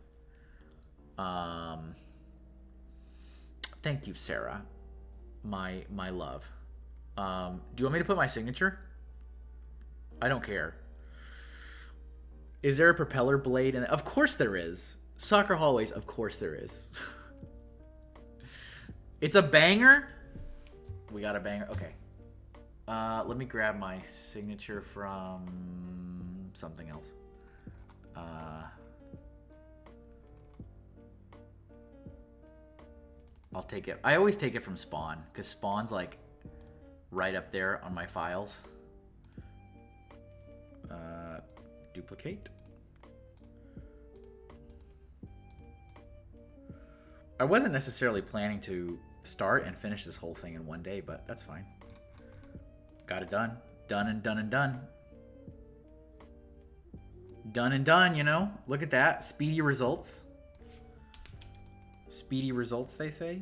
C: Thank you, Sarah. My love. Do you want me to put my signature? I don't care. Is there a propeller blade? Of course there is. Soccer Hallways, of course there is. It's a banger. We got a banger. Okay. Let me grab my signature from something else. I'll take it. I always take it from Spawn because Spawn's like right up there on my files. Duplicate. I wasn't necessarily planning to start and finish this whole thing in one day, but that's fine. Got it done. Done and done and done. Done and done, you know? Look at that. Speedy results. Speedy results, they say.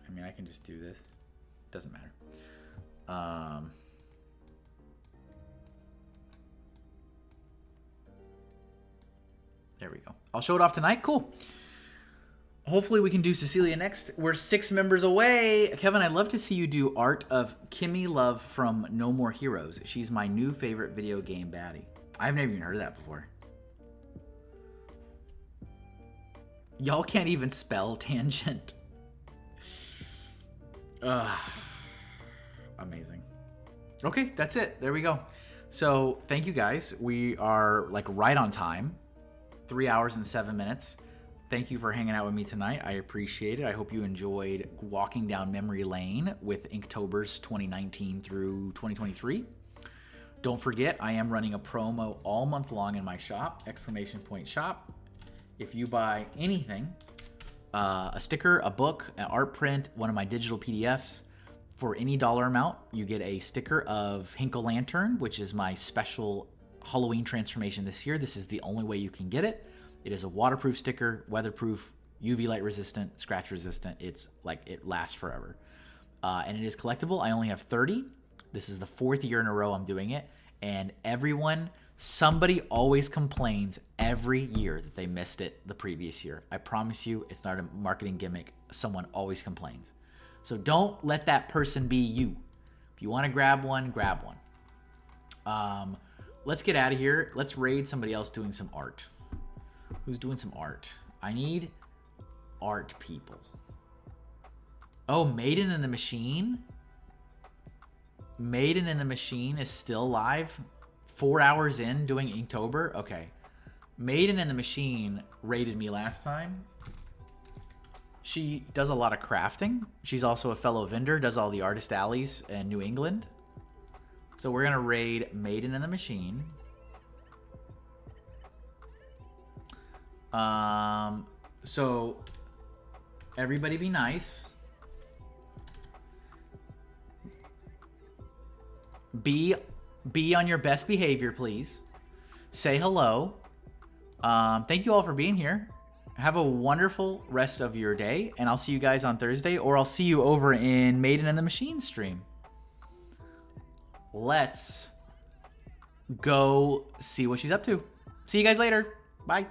C: I mean, I can just do this. Doesn't matter. There we go. I'll show it off tonight. Cool. Hopefully we can do Cecilia next. We're 6 members away. Kevin, I'd love to see you do art of Kimmy Love from No More Heroes. She's my new favorite video game baddie. I've never even heard of that before. Y'all can't even spell tangent. Amazing. Okay, that's it. There we go. So thank you guys. We are like right on time. 3 hours and 7 minutes. Thank you for hanging out with me tonight. I appreciate it. I hope you enjoyed walking down memory lane with Inktober's 2019 through 2023. Don't forget, I am running a promo all month long in my shop, !shop. If you buy anything, a sticker, a book, an art print, one of my digital PDFs, for any dollar amount, you get a sticker of Hinkle Lantern, which is my special Halloween transformation this year. This is the only way you can get it. It is a waterproof sticker, weatherproof, UV light resistant, scratch resistant. It's like it lasts forever. And it is collectible. I only have 30. This is the 4th year in a row I'm doing it. And somebody always complains every year that they missed it the previous year. I promise you, it's not a marketing gimmick. Someone always complains. So don't let that person be you. If you want to grab one, grab one. Let's get out of here. Let's raid somebody else doing some art. Who's doing some art? I need art people. Oh, Maiden in the Machine? Maiden in the Machine is still live? 4 hours in doing Inktober? Okay. Maiden in the Machine raided me last time. She does a lot of crafting. She's also a fellow vendor, does all the artist alleys in New England. So we're going to raid Maiden in the Machine. So everybody be nice. Be on your best behavior, please. Say hello. Thank you all for being here. Have a wonderful rest of your day, and I'll see you guys on Thursday, or I'll see you over in Maiden in the Machine stream. Let's go see what she's up to. See you guys later. Bye.